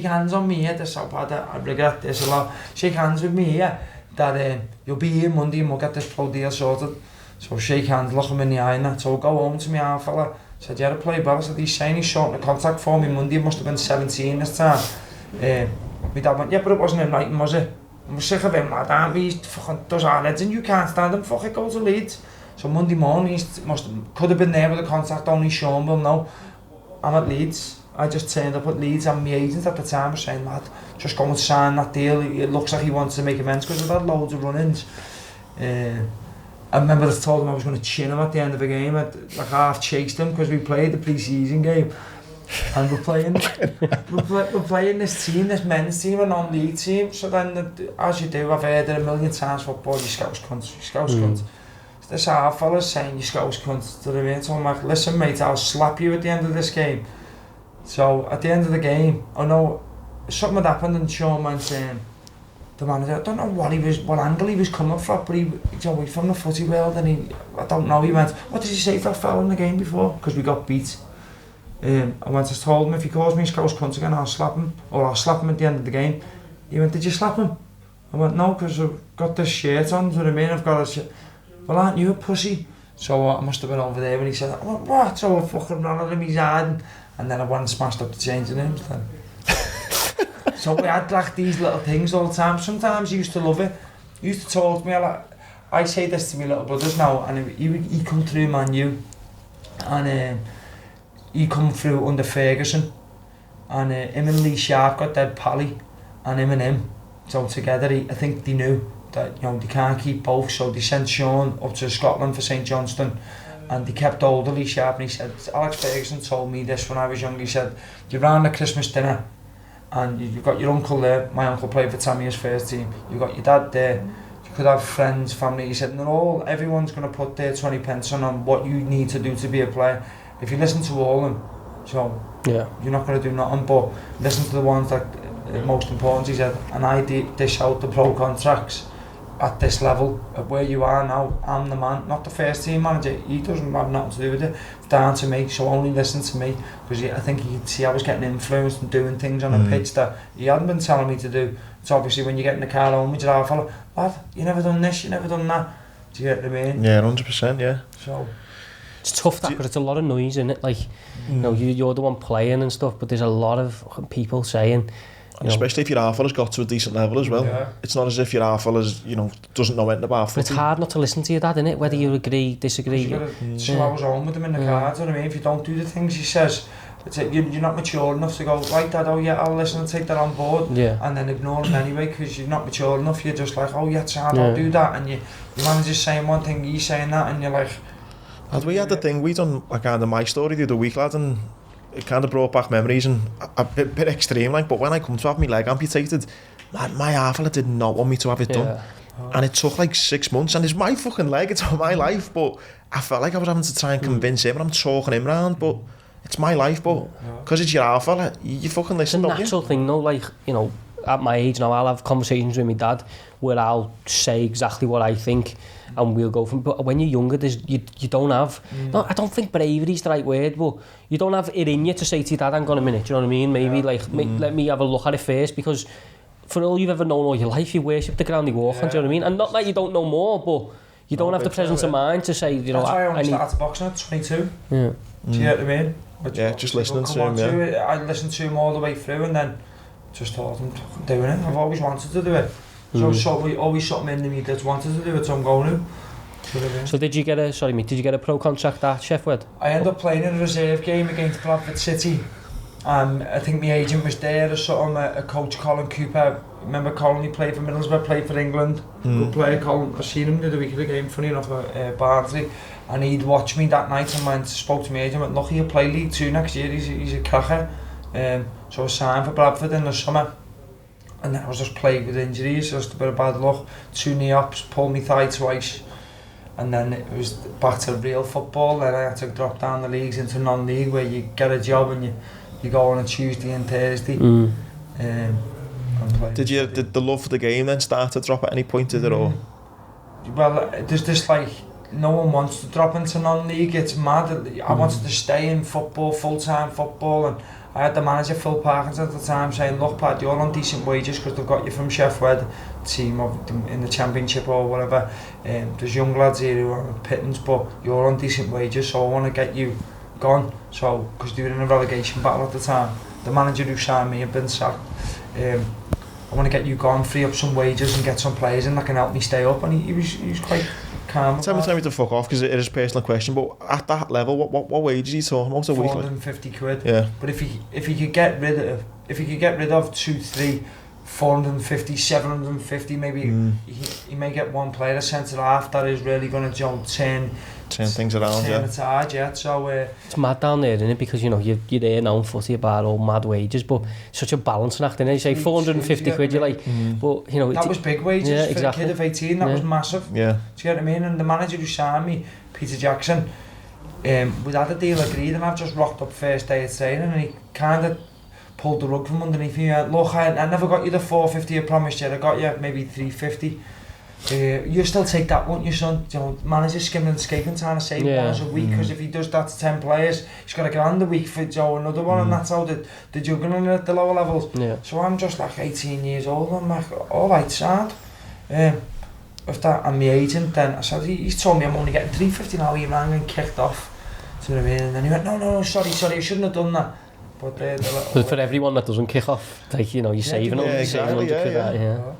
hands on me here, this is so bad, I regret this a lot. Shake hands with me here, that you'll be here Monday and we'll get this pro deal sorted. So shake hands, look him in the eye and that. So I go home to my half fella, said, yeah, I played well. I said, he's saying he's sorting the contract for me Monday, it must have been 17 this time. My dad went, yeah, but it wasn't in writing, was it? I'm sick of him, lad, aren't we? He fucking does our heads and you can't stand him, fuck it, go to Leeds. So Monday morning, could have been there with the contract, only Sean will know. I'm at Leeds. I just turned up at Leeds, and my agent at the time was saying, lad, just go and sign that deal. It looks like he wants to make amends, because I've had loads of run-ins. I remember I told him I was going to chin him at the end of the game. I'd like half chased him because we played the pre-season game, and we're playing this team, this men's team, a non-league team. So then, as you do, I've heard it a million times, football, you scouse cunt, you scouse cunt. So this half fella's saying you scouse cunt to the mate. So I'm like, listen mate, I'll slap you at the end of this game. So at the end of the game, I know something had happened, and Sean went the manager, I don't know what angle he was coming from, but he's from the footy world, and I don't know, he went, what did he say to that fella in the game before? Because we got beat. I went and told him, if he calls me scouse cunt again, I'll slap him, or I'll slap him at the end of the game. He went, did you slap him? I went, no, because I've got this shirt on, do you know what I mean? I've got a shirt. Well, aren't you a pussy? So I must have been over there when he said that. I went, what? So I fucking ran at him, he's hard, and then I went and smashed up the changing rooms then. So we had like these little things all the time. Sometimes he used to love it. He used to talk to me like, I say this to my little brothers now, and he come through Man U, and he come through under Ferguson, and him and Lee Sharp got dead pally, and him. So together, I think they knew that they can't keep both, so they sent Sean up to Scotland for St Johnstone, and they kept hold of Lee Sharp, and he said, Alex Ferguson told me this when I was young. He said, you're around the Christmas dinner, and you've got your uncle there. My uncle played for Tammy's first team. You've got your dad there. You could have friends, family. He said, and everyone's going to put their 20 pence on what you need to do to be a player. If you listen to all of them, so you're not going to do nothing, but listen to the ones that are most important, he said. And I dish out the pro contracts at this level, at where you are now. I'm the man, not the first team manager. He doesn't have nothing to do with it. It's down to me, so only listen to me, because I think he could see I was getting influenced and doing things on a pitch that he hadn't been telling me to do. It's obviously when you get in the car home with your half fella, lad, you never done this, you never done that. Do you get what I mean? Yeah, 100%, yeah. So it's tough that, because it's a lot of noise in it. Like, you know, you're the one playing and stuff, but there's a lot of people saying. And especially if your half fella's got to a decent level as well. Yeah. It's not as if your half fella's, you know, doesn't know anything about footy. It's hard not to listen to your dad, isn't it? Whether you agree, disagree. You've got to slow on with him in the car, do you know what I mean? If you don't do the things he says, it's like you're not mature enough to go, right dad, oh yeah, I'll listen and take that on board, and then ignore him anyway, because you're not mature enough. You're just like, oh yeah, Sam, I'll do that, and your manager's saying one thing, he's saying that, and you're like... And we had the thing, we done a kind of my story the other week, lad, and it kind of brought back memories, and a bit extreme, like, but when I come to have my leg amputated, my half fella did not want me to have it done. And it took like 6 months, and it's my fucking leg, it's my life, but I felt like I was having to try and convince him, and I'm talking him round, but it's my life, but because it's your half fella, you fucking listen, don't you? It's a natural thing, though, like, you know, at my age now, I'll have conversations with my dad where I'll say exactly what I think, and we'll go from. But when you're younger, you don't have. No, I don't think bravery is the right word, but you don't have it in you to say to your dad, "Hang on a minute," do you know what I mean? Maybe let me have a look at it first, because for all you've ever known all your life, you worship the ground you walk on. Do you know what I mean? And not that you don't know more, but you don't have the presence of mind to say, you know. That's why I only started boxing at 22. Yeah. Do you get what I mean? Just listening to him. Yeah. I listened to him all the way through, and then just thought I'm doing it. I've always wanted to do it. So always something in me that's wanted to do it, so I'm going to. So did you get a pro contract at Sheffield? I ended up playing in a reserve game against Bradford City. I think my agent was there or something, a coach, Colin Cooper. Remember Colin, he played for Middlesbrough, played for England. Good player, Colin. I seen him the other week of the game, funny enough, at Barnsley. And he'd watched me that night and spoke to my agent, went, look, he'll play League 2 next year, he's a cracker. So I signed for Bradford in the summer. And then I was just plagued with injuries, just a bit of bad luck. 2 knee ups, pulled me thigh twice. And then it was back to real football. Then I had to drop down the leagues into non-league, where you get a job and you go on a Tuesday and Thursday. And play. Did the love for the game then start to drop at any point, did it, or? Well, there's this like, no one wants to drop into non-league, it's mad. I wanted to stay in football, full-time football, and I had the manager Phil Parkins at the time saying, look Pad, you're on decent wages because they've got you from Sheffield team in the championship or whatever. There's young lads here who are pittance, but you're on decent wages, so I want to get you gone. So, because they were in a relegation battle at the time, the manager who signed me had been sacked. I want to get you gone, free up some wages and get some players in that can help me stay up. And he was quite calm. Tell me to fuck off, because it is a personal question, but at that level, what wages are you talking about a week? 450 quid. Yeah. But if he could get rid of 2, 3, 450, 750, maybe he may get one player, a centre half that is really going to turn things around. Turn the tide, yeah. So it's mad down there, isn't it? Because you know you're there now in footy about all mad wages, but such a balancing act. And you say 450 quid, you're like, but you know that was big wages for exactly. a kid of 18. That was massive. Yeah. Do you get what I mean? And the manager who signed me, Peter Jackson, we'd had a deal agreed, and I've just rocked up first day of training, and he kind of pulled the rug from underneath me. Look, I never got you the 450 I promised you. I got you maybe 350. You still take that, won't you, son? You know, manager skimming and scraping, trying to save £1 a week, because if he does that to 10 players, he's got £1,000 a week for Joe another one, and that's how the juggling at the lower levels. Yeah. So I'm just like 18 years old, and I'm like, all right, sad. With that, and my agent then, I said, he's told me I'm only getting 350 now. He rang and kicked off. Do you know what I mean? And then he went, no, sorry, I shouldn't have done that. But for everyone that doesn't kick off, like, you know, you're saving them. Exactly, yeah.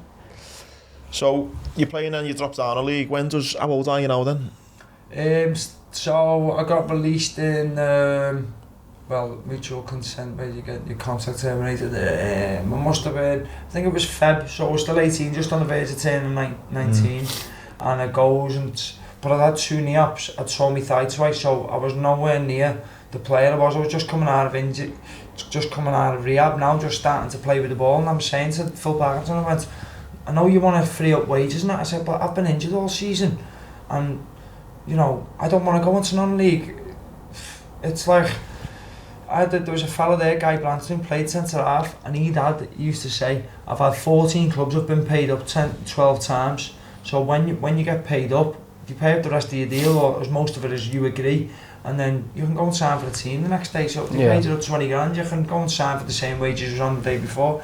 So you're playing and you drop down a league. How old are you now then? So I got released in mutual consent, where you get your contract terminated. I must have been, I think it was Feb, so I was still 18, just on the verge of turning 19. And it goes, but I had 2 knee ups. I'd torn my thigh twice, so I was nowhere near the player I was just coming out of injury, just coming out of rehab now, just starting to play with the ball. And I'm saying to Phil Parkinson, I went, I know you want to free up wages and that. I said, but I've been injured all season, and you know, I don't want to go into non-league. It's like, there was a fella there, Guy Blanton, played centre half, and he used to say, I've had 14 clubs, I've been paid up 12 times. So when you get paid up, you pay up the rest of your deal, or as most of it is you agree, and then you can go and sign for the team the next day. So if you paid you up 20 grand, you can go and sign for the same wages as on the day before.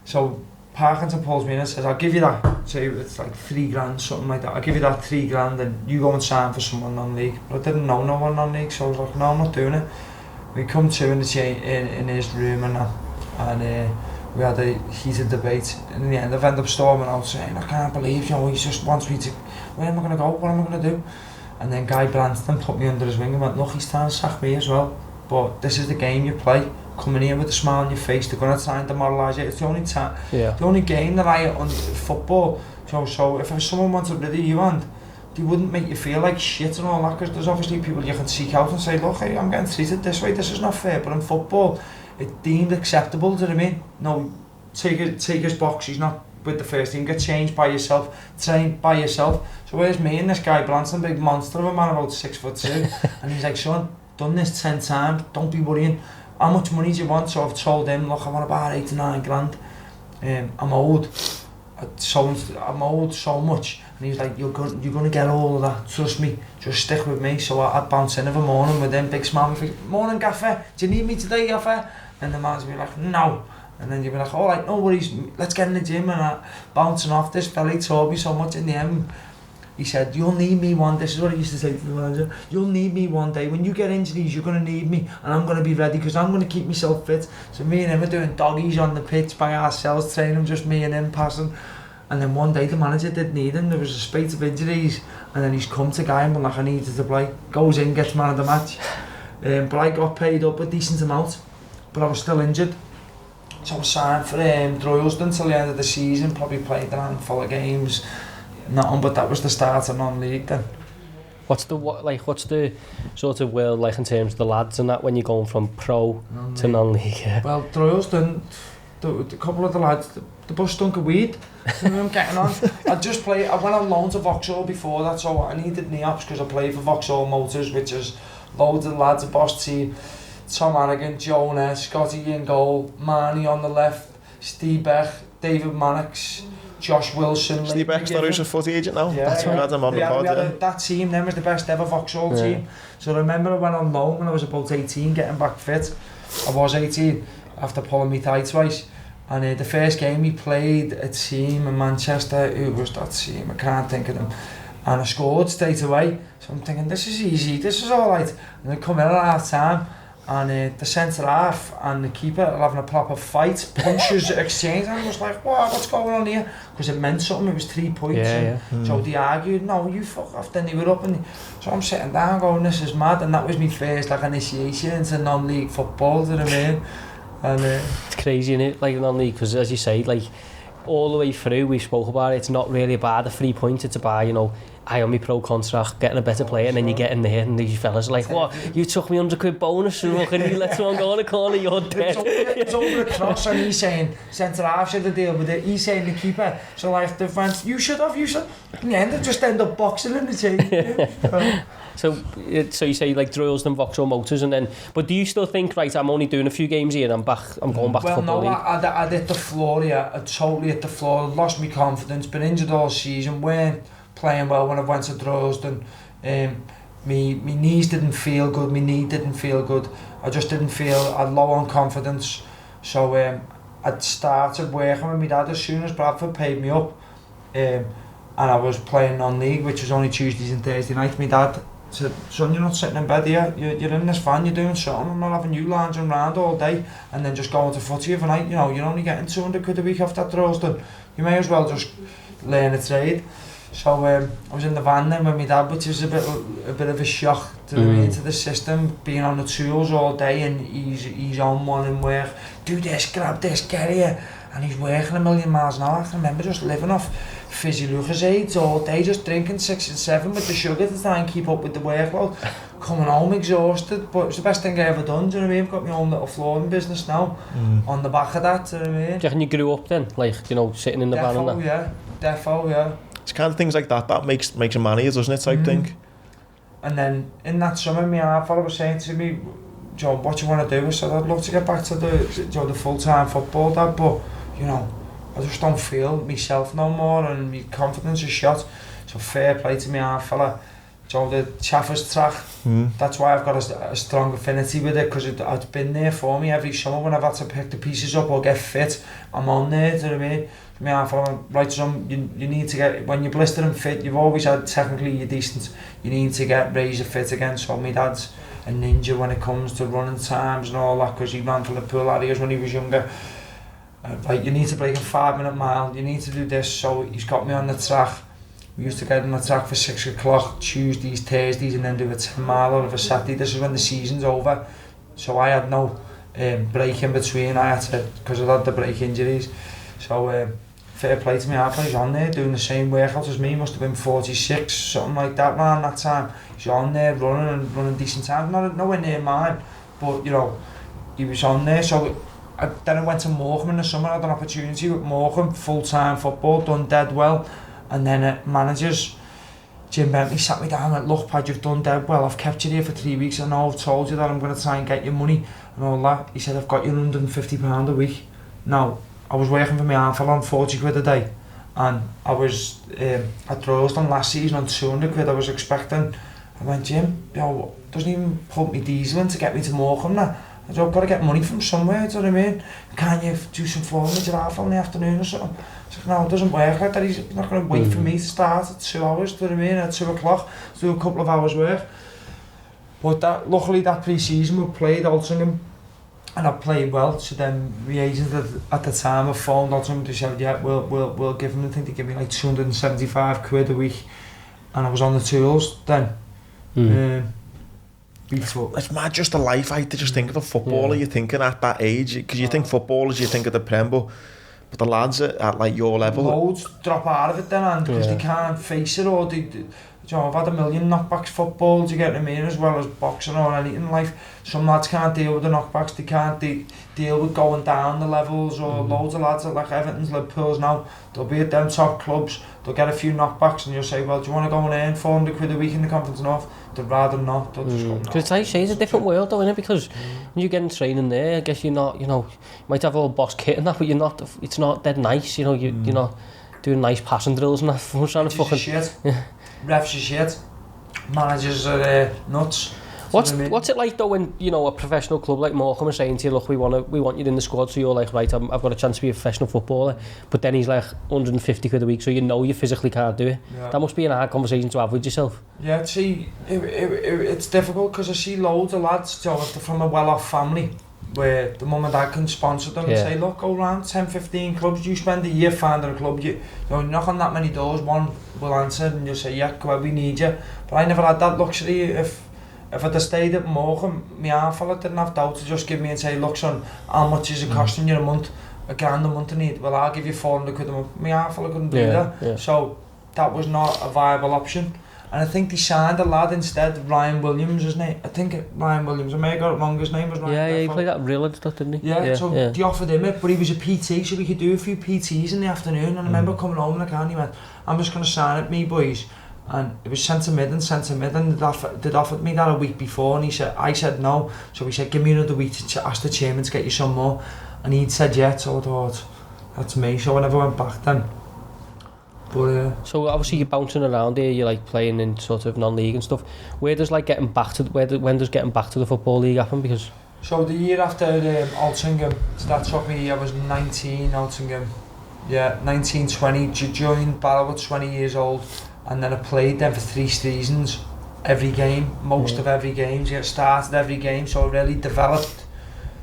So Parkinson pulls me in and says, I'll give you that, say it's like $3,000, something like that, I'll give you that $3,000 and you go and sign for someone non-league. But I didn't know no one non-league, so I was like, no, I'm not doing it. We come to in his room and that, and we had a heated debate. In the end, I've ended up storming out saying, I can't believe, he just wants me to, where am I going to go, what am I going to do? And then Guy Branston put me under his wing and went, look, he's trying to sack me as well, but this is the game you play. Coming here with a smile on your face, they're going to try and demoralise you. It's the only time, the only game that I on football. So if someone wanted rid of you, and they wouldn't make you feel like shit and all that, because there's obviously people you can seek out and say, look, hey, I'm getting treated this way, this is not fair. But in football, it's deemed acceptable. Do you know what I mean? No, take his box. He's not with the first team. Get changed by yourself, trained by yourself. So where's me and this guy Branson, big monster of a man, about 6'2", and he's like, son, done this 10 times. Don't be worrying. How much money do you want? So I've told him, look, I want about 8 to 9 grand. I'm old. I'm old so much. And he's like, you're going to get all of that. Trust me. Just stick with me. So I'd bounce in every morning with him, big smile on my face. Morning, Gaffer. Do you need me today, Gaffer? And the man's be like, no. And then you'd be like, all right, no worries. Let's get in the gym. And bouncing off this fella, he taught me so much in the end. He said, you'll need me one, this is what he used to say to the manager, you'll need me one day, when you get injuries you're going to need me, and I'm going to be ready because I'm going to keep myself fit. So me and him are doing doggies on the pitch by ourselves, training, just me and him passing. And then one day the manager didn't need him, there was a spate of injuries, and then he's come to Guy and been like, I needed to play, goes in, gets man of the match. But I got paid up a decent amount, but I was still injured. So I signed for Droylsden till the end of the season, probably played a handful of games. Nothing, but that was the start of non-league then. What's the sort of world like in terms of the lads and that when you're going from pro to non-league? Yeah. Well, Droylsden, the couple of the lads, the bus stunk of weed. You know what I'm getting on? I went on loan to Vauxhall before that, so I needed knee-ups because I played for Vauxhall Motors, which is loads of lads, a boss team. Tom Hannigan, Jonah, Scotty in goal, Marnie on the left, Steve Beck, David Mannix, Josh Wilson. Steve Beck's not who's a footy agent now? Yeah, that's what had him on the pod, that team then was the best ever Vauxhall team. So I remember I went on loan when I was about 18, getting back fit. I was 18 after pulling me thigh twice. And the first game we played a team in Manchester, who was that team? I can't think of them. And I scored straight away. So I'm thinking, this is easy, this is alright. And I come in at half time. And the centre half and the keeper are having a proper fight, punches exchange, and I was like, what's going on here? Because it meant something, it was 3 points. So they argued, no, you fuck off, then they were up, and so I'm sitting down going, this is mad, and that was my first like initiation into non-league football, do you know what I mean? And it's crazy, innit, like non-league, because as you say, like all the way through we spoke about it, it's not really about the 3 points, it's about, you know, I on my pro contract, getting a better player, and then you get in there and these fellas are like, what, you took me £100 bonus and look, and you let someone go in the corner, you're dead. It's over the cross and he's saying, centre half should have deal with it, he's saying the keeper, so like the fans, you should have, in the end they just end up boxing in the team. So you say like Droylsden and Vauxhall Motors, and then, but do you still think, right, I'm only doing a few games here, I'm going back to Football League? Well, no, I'd hit the floor here, I totally hit the floor, lost my confidence, been injured all season, weren't playing well when I went to Droylsden. My knees didn't feel good, my knee didn't feel good, I just didn't feel, I had low on confidence. So I'd started working with my dad as soon as Bradford paid me up, and I was playing non-league, which was only Tuesdays and Thursday nights. My dad said, son, you're not sitting in bed here, you're in this van, you're doing something, I'm not having you lounging around all day and then just going to footy overnight, you know, you're only getting 200 quid a week off that Droylsden, you may as well just learn a trade. So I was in the van then with my dad, which was a bit of a shock to me into the system, being on the tools all day, and he's on one in work, do this, grab this, get here, and he's working a million miles an hour. I can remember just living off fizzy Lucozades all day, just drinking 6 and 7 with the sugar to try and keep up with the workload, coming home exhausted, but it's the best thing I ever done, do you know what I mean? I've got my own little flooring business now, on the back of that, do you know what I mean? Do you reckon you grew up then, like, you know, sitting in the van and that? Defo, yeah. It's kind of things like that makes a man of you, doesn't it, type thing? And then in that summer, my half father was saying to me, Joe, what do you want to do? I said, I'd love to get back to the full-time football, Dad, but, you know, I just don't feel myself no more and my confidence is shot. So fair play to my half fella. the Chaffers track. That's why I've got a strong affinity with it, because it's been there for me every summer when I've had to pick the pieces up or get fit. I'm on there, do you know what I mean? Right, you need to get, when you're blistered and fit, you've always had, technically you're decent, you need to get razor fit again. So my dad's a ninja when it comes to running times and all that, because he ran for Liverpool areas when he was younger. Like, you need to break a 5-minute mile, you need to do this, so he's got me on the track. We used to get on the track for 6 o'clock, Tuesdays, Thursdays, and then do a 10 mile out of a Saturday. This is when the season's over, so I had no break in between. I had to, because I had the break injuries. So fair play to me, he's on there doing the same workout as me. He must have been 46, something like that around that time. He's on there running decent times, nowhere near mine, but you know, he was on there. So then I went to Morecambe in the summer. I had an opportunity with Morecambe, full-time football, done dead well. And then managers, Jim Bentley sat me down and went, look Pad, you've done dead well, I've kept you here for 3 weeks, I know I've told you that I'm going to try and get your money and all that. He said, I've got you £150 a week. Now, I was working for my uncle on 40 quid a day, and I was at Droylsden last season on 200 quid. I was expecting, I went, Jim, you know, doesn't even pump me diesel in to get me to Morecambe now. I said, I've got to get money from somewhere, do you know what I mean? Can you do some form with your half in the afternoon or something? I said, no, it doesn't work like that. He's not going to wait for me to start at 2 hours, do you know what I mean? At 2 o'clock, to do a couple of hours work. But luckily that pre-season we played Altrincham, and I played well. So then the agent at the time, I phoned Altrincham, they said, yeah, we'll give him, I think they give me like 275 quid a week, and I was on the tools then. It's mad, just a life. I had to just think of a footballer you're thinking at that age, because you think footballers, you think of the Prem, but the lads at like your level, loads drop out of it then, because they can't face it, or they you know, I've had a million knockbacks football, do you get what I mean, as well as boxing or anything in life. Some lads can't deal with the knockbacks, they can't deal with going down the levels, or loads of lads at like Everton's, Liverpool's now, they'll be at them top clubs, they'll get a few knockbacks and you'll say, well, do you want to go and earn 400 quid a week in the Conference North? They'd rather not, they'll just go, no. Because it's like, it's a different world though, isn't it? Because when you get in training there, I guess you're not, you know, you might have all boss kit and that, but you're not, it's not dead nice, you know, you're not doing nice passing drills and that, trying to fucking... Shit. Refs are shit, managers are nuts. What's it like though when, you know, a professional club like Morecambe is saying to you, look, we want you in the squad, so you're like, right, I've got a chance to be a professional footballer, but then he's like 150 quid a week, so you know you physically can't do it. Yeah. That must be an hard conversation to have with yourself. Yeah, see, it's difficult because I see loads of lads, you know, from a well-off family, where the mum and dad can sponsor them and say, look, go around 10-15 clubs, you spend a year finding a club, you know, knock on that many doors, one will answer and you'll say, yeah, come on, we need you. But I never had that luxury. If I'd have stayed at Morecambe, my half fella didn't have doubt to just give me and say, look son, how much is it costing you a month? £1,000 a month I need. Well, I'll give you 400 quid a month. My half fella couldn't do that. Yeah. So that was not a viable option. And I think they signed a lad instead, Ryan Williams, isn't it? I think Ryan Williams, I may have got it wrong, his name was Ryan. Yeah, he played that real and stuff, didn't he? Yeah, so they offered him it, but he was a PT, so we could do a few PTs in the afternoon. And I remember coming home in the car and he went, I'm just going to sign it, me boys. And it was centre mid, and they'd offered me that a week before, and I said no. So he said, give me another week to ask the chairman to get you some more. And he'd said yeah, so I thought, that's me. So I never went back then. But, so obviously you're bouncing around here, you're like playing in sort of non-league and stuff. Where does like getting back to when does getting back to the Football League happen? Because so the year after Altrincham, so that took me, I was 19, Altrincham, 19, 20, joined Barrow at 20 years old, and then I played them for 3 seasons, every game, most of every game, started every game, so I really developed,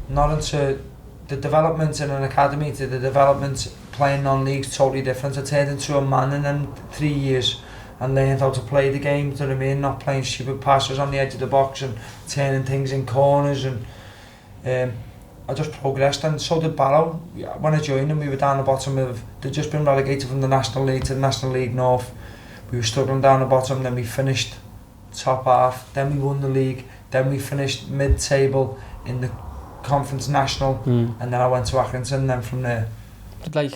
not into the development in an academy to the development playing non-leagues, totally different. I turned into a man in them 3 years and learned how to play the game, do you know what I mean? Not playing stupid passes on the edge of the box and turning things in corners, and I just progressed, and so did Barrow. When I joined them, we were down the bottom of, they'd just been relegated from the National League to the National League North. We were struggling down the bottom, then we finished top half, then we won the league, then we finished mid-table in the Conference National, and then I went to Accrington, and then from there. Like,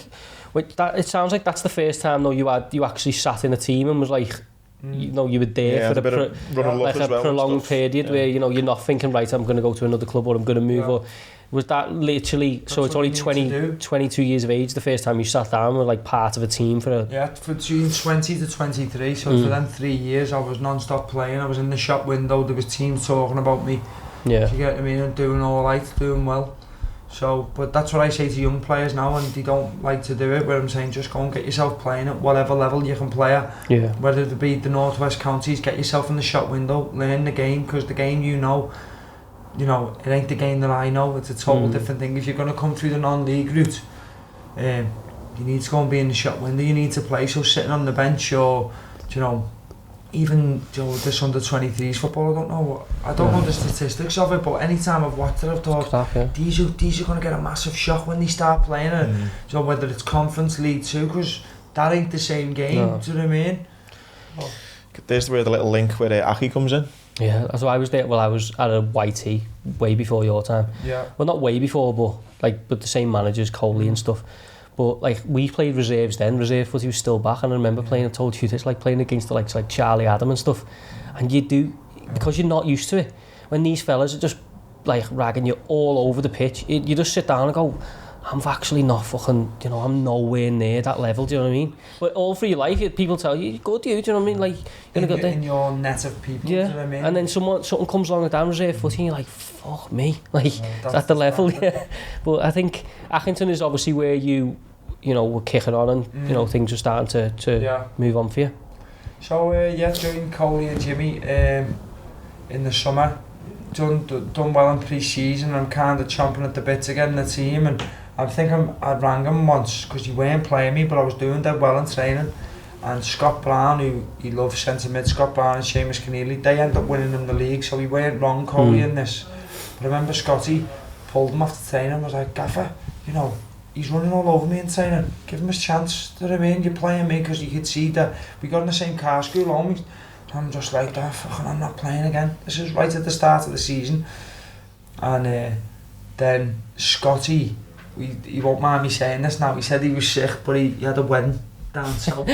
it sounds like that's the first time though you actually sat in a team and was like, you know, you were there for a prolonged period where, you know, you're not thinking, right, I'm going to go to another club or I'm going to move, or Was that literally, That's so it's only 22 years of age the first time you sat down with like part of a team for a... Yeah, for between 20 to 23, so for them 3 years I was non-stop playing. I was in the shop window, there was teams talking about me. Yeah. You get what I mean? And doing all right, doing well. So, but that's what I say to young players now, and they don't like to do it, where I'm saying just go and get yourself playing at whatever level you can play at. Yeah. Whether it be the North West Counties, get yourself in the shop window, learn the game, because the game you know, it ain't the game that I know. It's a total different thing. If you're going to come through the non-league route, you need to go and be in the shop window, you need to play. So sitting on the bench, or, even this under-23s football, I don't know the statistics of it, but any time I've watched it, I've thought, these are going to get a massive shock when they start playing it. So whether it's Conference, League 2, because that ain't the same game, do you know what I mean? There's where the little link where Aki comes in. Yeah, so I was there, I was at a YT way before your time. Yeah. Well, not way before, but the same managers, Coley and stuff. But like we played reserves then, reserve footy was still back, and I remember playing, I told you this, like playing against the likes like Charlie Adam and stuff, and you do, because you're not used to it, when these fellas are just like ragging you all over the pitch, you just sit down and go, I'm actually not fucking, I'm nowhere near that level, do you know what I mean? But all through your life, people tell you, go do you know what I mean? Like, in your net of people, yeah. Do you know what I mean? And then something comes along with that reserve footy and you're like, fuck me, like, that's the level, yeah. But I think Accrington is obviously where you were kicking on and, things were starting to move on for you. So, joined Coley and Jimmy in the summer. Done well in pre-season, and I'm kind of chomping at the bit to get in the team, and I think I rang him once because he weren't playing me, but I was doing dead well in training. And Scott Brown, he loves centre mid, Scott Brown and Seamus Keneally, they ended up winning in the league, so he weren't wrong, Coley, in this. But I remember Scotty pulled him off the training and was like, Gaffer, he's running all over me in training, give him his chance, do you know what I mean? You're playing me, because you could see that we got in the same car school home. I'm just like that, fucking I'm not playing again. This is right at the start of the season. And then Scotty, he won't mind me saying this now, he said he was sick, but he had a wedding down south.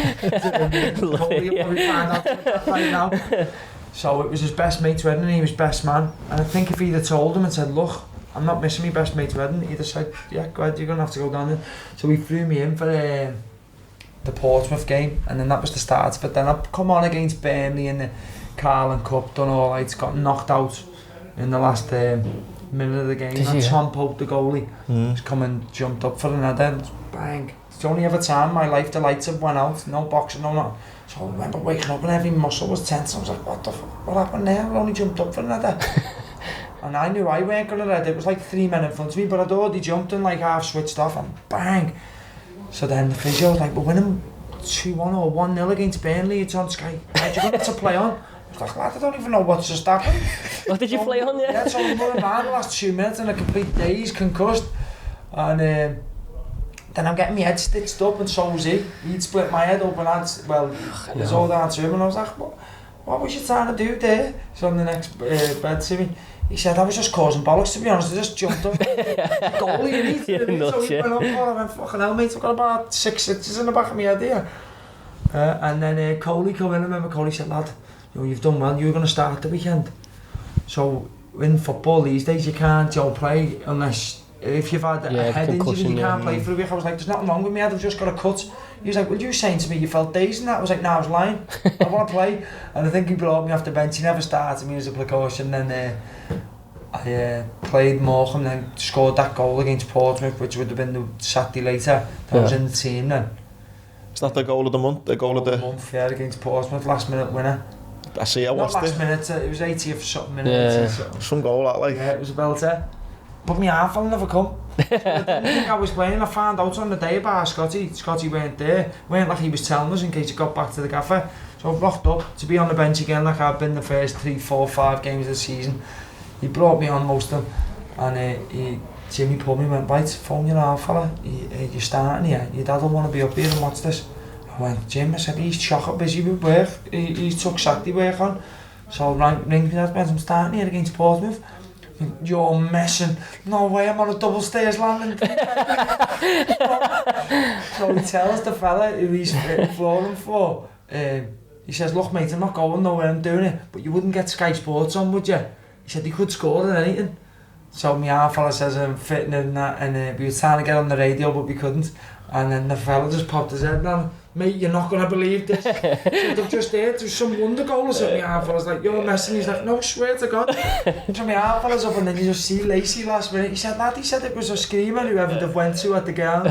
So it was his best mate's wedding and he was best man. And I think if he'd have told him and said, look, I'm not missing my best mate's wedding, he'd have said, yeah, go ahead, you're going to have to go down there. So he threw me in for the Portsmouth game, and then that was the start of it. Then I've come on against Burnley in the Carling Cup, done all right, got knocked out in the last minute of the game. And Tom Pope, the goalie, has come and jumped up for an header, bang. It's the only ever time in my life the lights have went out, no boxing, no nothing. So I remember waking up and every muscle was tense. I was like, what the fuck, what happened there? I only jumped up for an header. And I knew I weren't going to head. It was like 3 men in front of me, but I'd already jumped and like half switched off and bang. So then the physio was like, we're winning 2-1 or 1-0 against Burnley, it's on Sky. You're going to play on. I was like, lad, I don't even know what's just happened. What did you play on, yeah? Yeah, so I'm running around the last 2 minutes in a complete daze, concussed. And then I'm getting my head stitched up, and so was he. He'd split my head open, it was all down to him, and I was like, what was you trying to do there? So on the next bed to me, he said, I was just causing bollocks, to be honest. I just jumped up. Goalie, and so he went up, I went, fucking hell, mate, I've got about 6 stitches in the back of my head here. And then Coley come in, I remember Coley said, lad, you've done well, you're going to start the weekend. So in football these days, you can't play unless, if you've had a head injury, you can't play for a week. I was like, there's nothing wrong with me, I've just got a cut. He was like, well, you were saying to me you felt dazed and that? I was like, no, I was lying. I want to play. And I think he brought me off the bench. He never started me as a precaution. Then I played Morecambe, then scored that goal against Portsmouth, which would have been the Saturday later. I was in the team then. Is that the goal of the month? The goal of the month, yeah, against Portsmouth, last minute winner. I see, I watched it. Not last minute, it was 80th something minutes. Yeah, some goal that like. Yeah, it was a belter. But my half will never come. I didn't think I was playing. I found out on the day about Scotty. Scotty weren't there. Weren't like he was telling us in case he got back to the gaffer. So I rocked up to be on the bench again like I've been the first 3, 4, 5 games of the season. He brought me on most of them. And Jimmy pulled me and went, right, phone your half fella. You're starting here. Your dad will want to be up here and watch this. I went, Jim, I said, he's chocker busy with work. He took Saturday work on. So I rang me dad, I'm starting here against Portsmouth. You're messing. No way, I'm on a double stairs landing. So he tells the fella who he's flooring for, he says, look mate, I'm not going nowhere, I'm doing it, but you wouldn't get Sky Sports on, would you? He said he could score in anything. So my half fella says I'm fitting in that, and we were trying to get on the radio but we couldn't, and then the fella just popped his head down. Mate, you're not going to believe this. So they've just heard there's some wonder goals at my half fella's like, you're messing. He's like, no, swear to God. So my half fella's up, and then you just see Lacey last minute. He said, lad, he said it was a screamer whoever they've went to at the ground.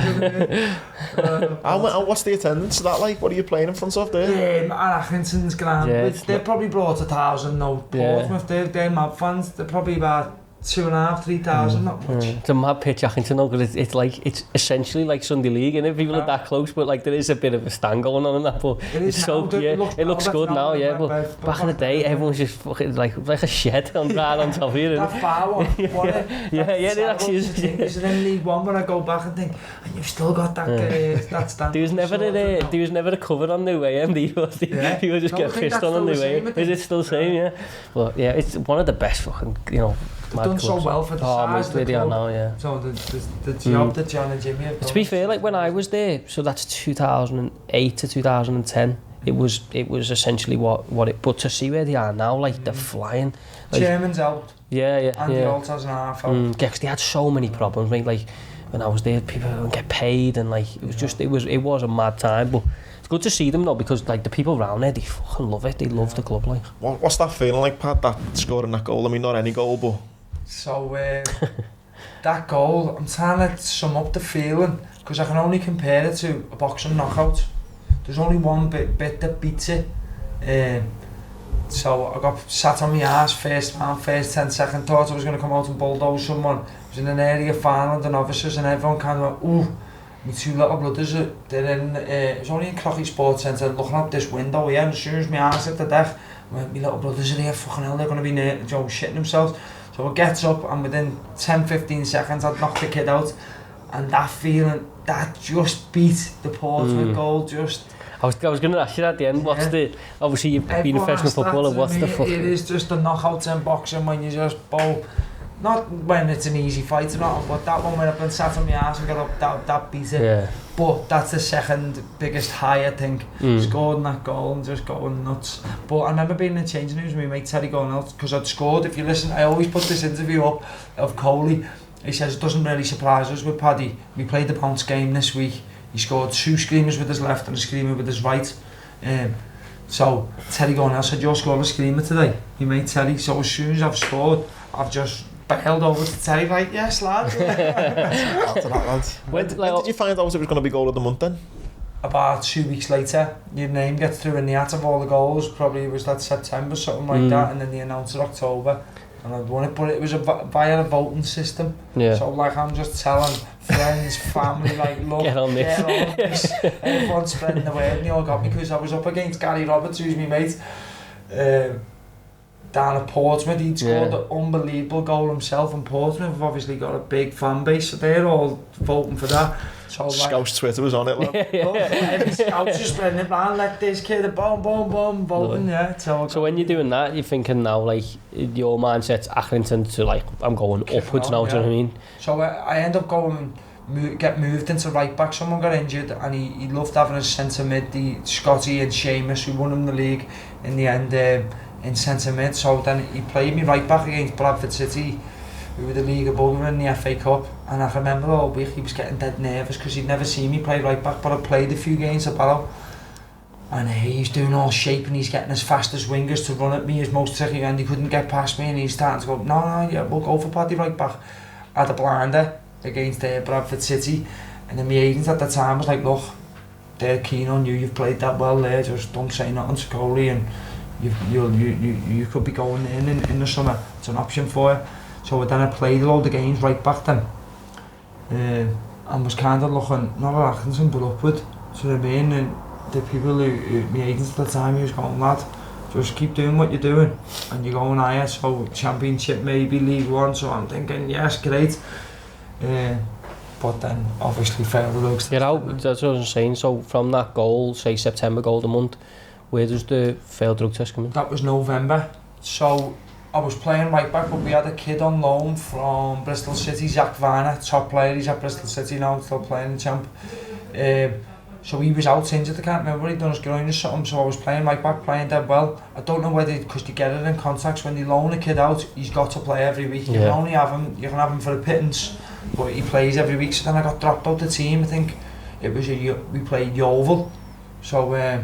What's the attendance to that like? What are you playing in front of there? At Accrington's ground. Yeah, They've probably brought 1,000 now. Portsmouth, they're mad fans. They're probably about 2,500, 3,000, not much. It's a mad pitch, Accrington, though, because it's essentially like Sunday League, and people are that close, but like there is a bit of a stand going on in that. But it's so it looks good now, yeah. But back in the day, everyone was just fucking like a shed on top of you. That far one, yeah, it actually is. It's in League One when I go back and think, and you've still got that that stand. There was never a cover on New AM. People just get pissed on New AM. Is it still the same? Yeah. Well, yeah, it's one of the best fucking They've done so well for the size of the club. Now, yeah. So the job that John and Jimmy have done. To be fair, like when I was there, so that's 2008 to 2010. It was essentially what it. But to see where they are now, like they're flying. Like, Chairman's out. Yeah. Andy Holt has an half out. Yeah, because they had so many problems. Like when I was there, people didn't get paid, and like it was just it was a mad time. But it's good to see them though, because like the people around there, they fucking love it. They love the club. Like, what's that feeling like, Pat? That scoring that goal. I mean, not any goal, but. So that goal, I'm trying to sum up the feeling, because I can only compare it to a boxing knockout. There's only one bit that beats it. So I got sat on my ass first 10 seconds, thought I was going to come out and bulldoze someone. It was in an area final, the novices, and everyone kind of went, ooh. My two little brothers, they're in, it was only in Crocky Sports Centre, looking out this window here, and as soon as my ass hit the deck, my little brothers are here, fucking hell, they're going to be shitting themselves. So I gets up, and within 10-15 seconds I'd knocked the kid out, and that feeling, that just beat the Portsmouth goal, just... I was going to ask you at the end, what's the... Obviously you've been a professional footballer, what's the fuck... It is just the knockouts in boxing when you just bowl. Not when it's an easy fight or not, but that one when I've been sat on my ass and got up, that beat it. Yeah. But that's the second biggest high, I think. Scoring that goal and just going nuts. But I remember being in the changing rooms with my mate Teddy going out, because I'd scored. If you listen, I always put this interview up of Coley. He says it doesn't really surprise us with Paddy. We played the bounce game this week. He scored 2 screamers with his left and a screamer with his right. So Teddy going out said, you're scoring a screamer today. He made Teddy. So as soon as I've scored, I've just bailed over to Teddy like, yes lad. When did you find out it was going to be goal of the month then? About 2 weeks later, your name gets through in the hat of all the goals. Probably it was that September, something like that, and then they announced it October, and I'd won it. But it was via a voting system. Yeah. So like I'm just telling friends, family, like look, get on this. Everyone's spreading the word, and they all got me because I was up against Gary Roberts, who's my mate. Down at Portsmouth, he'd scored an unbelievable goal himself, and Portsmouth have obviously got a big fan base, so they're all voting for that. So Scouse Twitter was on it, lad. Every Scouse just spreading it round like this kid, boom, voting, yeah. So when you're doing that, you're thinking now, like, your mindset's Accrington to, like, I'm going upwards now, do you know what I mean? So I end up get moved into right back. Someone got injured, and he loved having a centre mid, the Scotty and Seamus, who won him the league in the end. In centre mid, so then he played me right back against Bradford City, who were the league above him in the FA Cup, and I remember all week he was getting dead nervous because he'd never seen me play right back, but I played a few games at Barrow, and he's doing all shape and he's getting as fast as wingers to run at me as most tricky, and he couldn't get past me, and he's starting to go, no, yeah, we'll go for Paddy right back. I had a blinder against Bradford City, and then my agent at the time was like, look, they're keen on you, you've played that well there, just don't say nothing to Coley, and you could be going in the summer. It's an option for you. So then I played a load of games right back then, and was kind of looking not at Accrington but upward. So I mean, and the people who my agents at the time, he was going, lad, just keep doing what you're doing, and you're going higher. So Championship, maybe League One. So I'm thinking, yes, great. But then obviously failed the looks. That's what I was saying. So from that goal, say September goal of the month, where does the failed drug test come in? That was November. So I was playing right back, but we had a kid on loan from Bristol City, Zach Varner, top player. He's at Bristol City now, still playing in Champ. So he was out injured, I can't remember what he'd done his groin or something, so I was playing right back, playing dead well. I don't know whether, because they get it in contacts, when they loan a kid out, he's got to play every week. You can only have him, you can have him for a pittance, but he plays every week. So then I got dropped out the team. I think it was we played Yeovil. So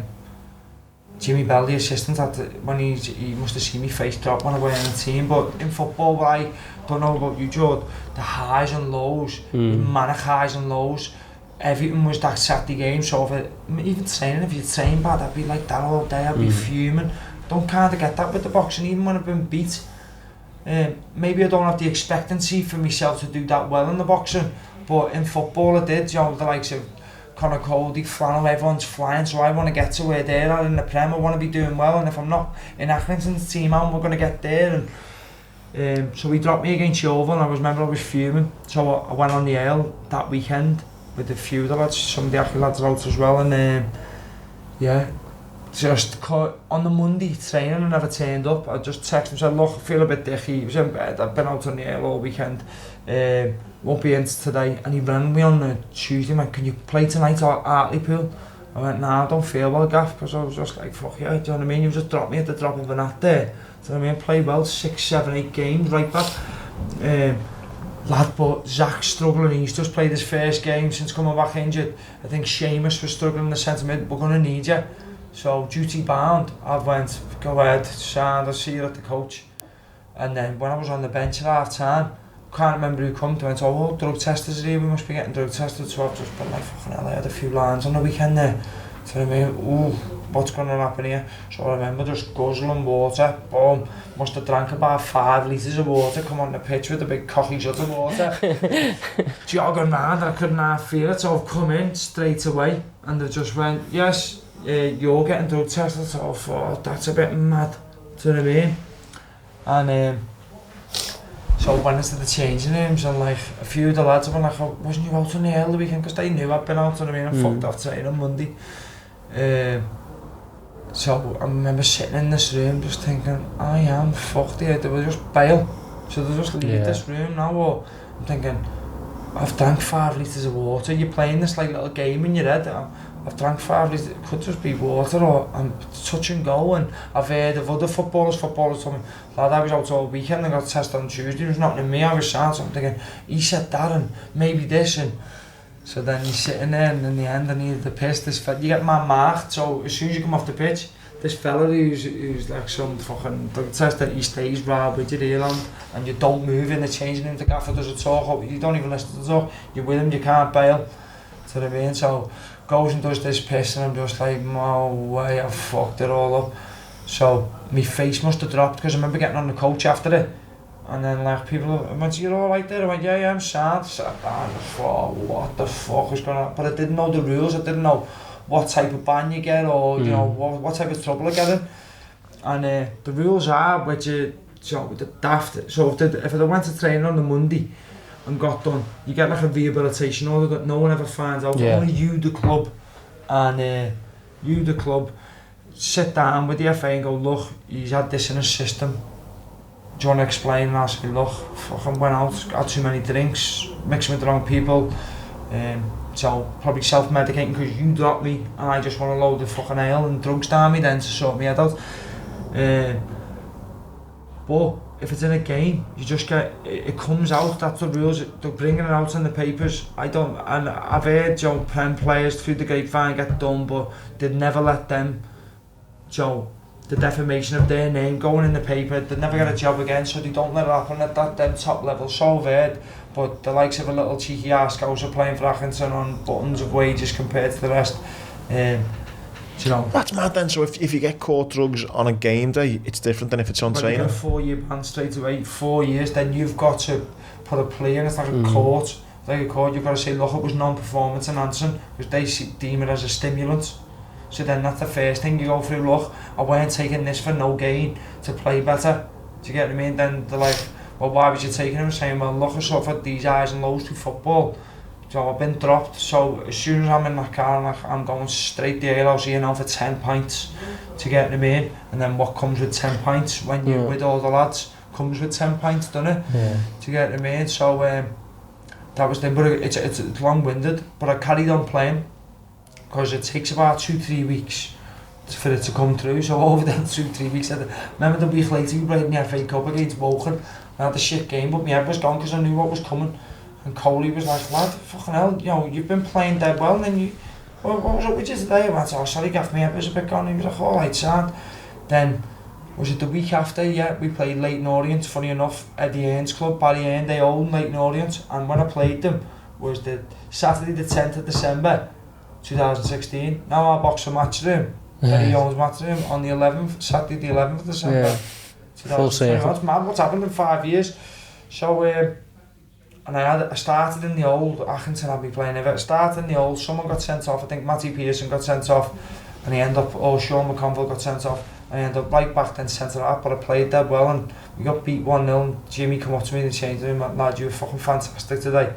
Jimmy Bell, the assistant, when he must have seen me face drop when I went in the team. But in football, I don't know about you, Jord, the highs and lows, manic highs and lows, everything was that Saturday game. So even training, if you train bad, I'd be like that all day, I'd be fuming. Don't kind of get that with the boxing, even when I've been beat. Maybe I don't have the expectancy for myself to do that well in the boxing, but in football I did. You know, the likes of Conor Cody, Flannel, everyone's flying, so I want to get to where they are in the Prem. I want to be doing well, and if I'm not in Accrington's team, we're going to get there. And so he dropped me against Yeovil, and I was fuming. So I went on the ale that weekend with a few of the lads, some of the Accrington lads out as well, and just on the Monday training, I never turned up. I just texted him and said, look, I feel a bit dicky. He was in bed, I've been out on the ale all weekend, won't be in today. And he rang me on the Tuesday, man, can you play tonight at Hartlepool? I went, nah, I don't feel well, gaff, because I was just like, fuck yeah, do you know what I mean? You just dropped me at the drop of a hat there. Do you know what I mean? Played well, 6, 7, 8 games, right back. Lad, but Zach's struggling, he's just played his first game since coming back injured. I think Seamus was struggling in the centre mid, we're going to need you. So, duty bound, I went, go ahead, I'll see you at the coach. And then when I was on the bench at half time, can't remember who come to, I went, oh, drug testers are here, we must be getting drug tested. So I've just been like, fucking hell, I had a few lines on the weekend there. So I mean, ooh, what's going to happen here? So I remember just guzzling water, boom, must have drank about 5 litres of water, come on the pitch with a big cocky shot of water. Jogging round, I couldn't half feel it, so I've come in straight away, and they just went, yes, you're getting drug tested. So I thought, that's a bit mad, do you know what I mean? And so when I did the changing rooms, and like a few of the lads were like, oh, wasn't you out on the air the weekend? Because they knew I'd been out, you know what I mean? I fucked off training on Monday. So I remember sitting in this room just thinking, I am fucked here, they will just bail. So they just leave this room now, or I'm thinking, I've drank 5 litres of water, you're playing this like little game in your head. I've drank 5 litres, it could just be water, or I'm touch and go. And I've heard of other footballers told me, lad, I was out all weekend and got tested on Tuesday, there was nothing in me, I was sad. So I'm thinking, he said that and maybe this, and so then he's sitting there, and in the end I needed the piss. This fella, you get man marked, so as soon as you come off the pitch, this fella who's like some fucking drug tester, he stays right with you here and you don't move in the changing room. The gaffer does a talk, you don't even listen to the talk, you're with him, you can't bail. Do you know what I mean? So goes and does this piss, and I'm just like, no way, I've fucked it all up. So my face must have dropped, because I remember getting on the coach after it, and then like people went, you're alright there? I went, yeah, I'm sad. So I thought, what the fuck was going on? But I didn't know the rules, I didn't know what type of ban you get, or you know what type of trouble I get in. And the rules are, which the daft. So if I went to training on the Monday and got done, you get like a rehabilitation order that no one ever finds out. Only you, the club, and you, the club, sit down with the FA and go, look, he's had this in his system. Do you want to explain? And I'll say, look, fucking went out, had too many drinks, mixing with the wrong people. So probably self-medicating because you dropped me and I just want to load the fucking ale and drugs down me then to sort me head out. But if it's in a game, you just get, it comes out, that's the rules, they're bringing it out in the papers. And I've heard Prem players through the grapevine get done, but they'd never let them, the defamation of their name going in the paper, they'd never get a job again, so they don't let it happen at them top level. So I've heard, but the likes of a little cheeky ass scouser playing for Accrington on buttons of wages compared to the rest, That's mad then, so if you get caught drugs on a game day, it's different than if it's on training? You get a 4-year ban straight away, 4 years, then you've got to put a plea in, it's like a court. It's like a court, you've got to say, look, it was non-performance enhancing, because they deem it as a stimulant. So then that's the first thing you go through, look, I weren't taking this for no gain, to play better. Do you get what I mean? Then they're like, well, why was you taking him? Saying, well, look, I suffered these highs and lows through football. So I've been dropped, so as soon as I'm in my car, I'm going straight to the alehouse here now for 10 pints. Do you get what I mean? And then what comes with 10 pints when you're with all the lads comes with 10 pints, doesn't it? Yeah. Do you get what I mean? So that was the, but it's long-winded, but I carried on playing. because it takes about 2-3 weeks for it to come through. So over them 2-3 weeks, remember the week later we played in the FA Cup against Woking. I had a shit game, but my head was gone because I knew what was coming. And Coley was like, lad, fucking hell, you know, you've been playing dead well, and then what was up with you today? I went, oh sorry Gaff, my head was a bit gone. He was like, alright sad. Then, was it the week after? Yeah, we played Leyton Orient, funny enough, at the Ern's club, Paddy Ern, they own Leyton Orient, and when I played them was the Saturday the 10th of December 2016. Now our box for Matchroom, Paddy owns Matchroom, on the 11th, Saturday the 11th of December 2021. It's mad what's happened in 5 years. So, and I started in the old, Accrington had me playing it, I started in the old, someone got sent off, I think Matty Pearson got sent off, and he ended up, Sean McConville got sent off, and I ended up right back then centre half, but I played dead well, and we got beat 1-0, and Jimmy come up to me in the changing room, lad, you were fucking fantastic today.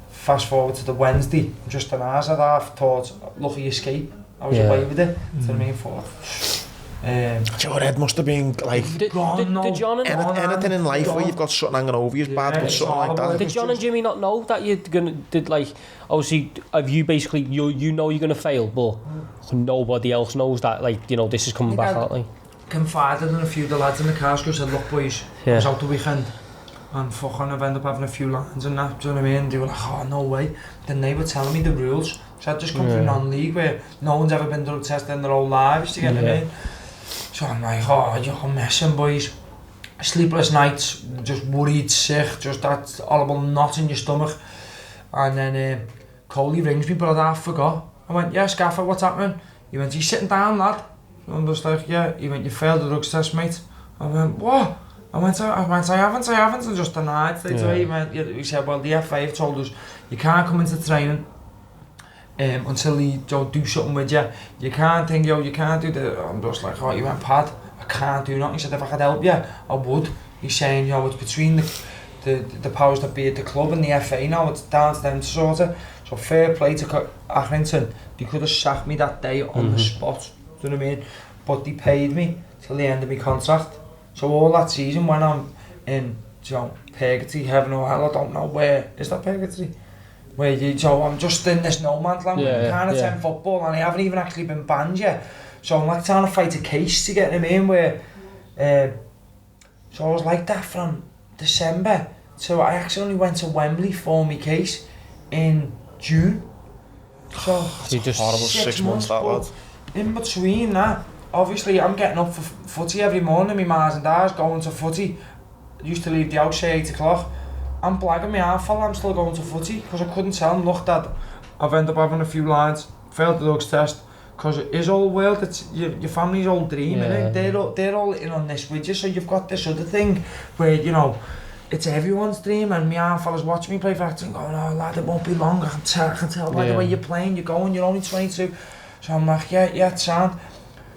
Fast forward to the Wednesday, just an hours at half, thought, lucky escape, I was away with it, to the main fourth. Your head must have been like did John and anything in life where you've got something hanging over you is bad, but something like that. Did John and Jimmy not know that you're gonna obviously have you basically you know you're gonna fail, but nobody else knows that, like, you know, this is coming back out, like confided in a few of the lads in the car, because I said, look boys, I was out the weekend and fucking I've ended up having a few lines and that, do you know what I mean? They were like, oh no way. Then they were telling me the rules, so I'd just come from non-league where no one's ever been drug tested in their whole lives, do you get what I mean? So I'm like, oh, you're messing, boys. Sleepless nights, just worried, sick, just that horrible knot in your stomach. And then Coley rings me, but I forgot. I went, yeah, Scaffer, what's happening? He went, you sitting down, lad? And I was like, yeah. He went, you failed the drugs test, mate. I went, what? I went, I haven't, and just denied straight away. He said, well, the FA have told us you can't come into training until they do something with you. You can't think, you can't do the... I'm just like, oh, you went, Pad, I can't do nothing. He said, if I could help you, I would. He's saying, it's between the powers that be at the club and the FA now, it's down to them to sort it. So fair play to Accrington. They could have sacked me that day on the spot, do you know what I mean? But they paid me till the end of my contract. So all that season when I'm in, purgatory, heaven or hell, I don't know where is that purgatory? Where I'm just in this no man's land, can't attend football, and I haven't even actually been banned yet. So I'm like trying to fight a case to get him in where, so I was like that from December. So I actually only went to Wembley for my case in June. So it's just horrible 6 months that lad. In between that, obviously I'm getting up for footy every morning, my mas and dads going to footy. I used to leave the house at 8 o'clock. I'm blagging my half I'm still going to footy, because I couldn't tell them, look dad, I've ended up having a few lines, failed the drugs test, because it is all world, it's your family's old dream, they're all in on this with you, so you've got this other thing where, it's everyone's dream, and my half fellas watching me play for acting, oh no lad, it won't be long, I can tell by the way you're playing, you're only 22, so I'm like, yeah, it's sound.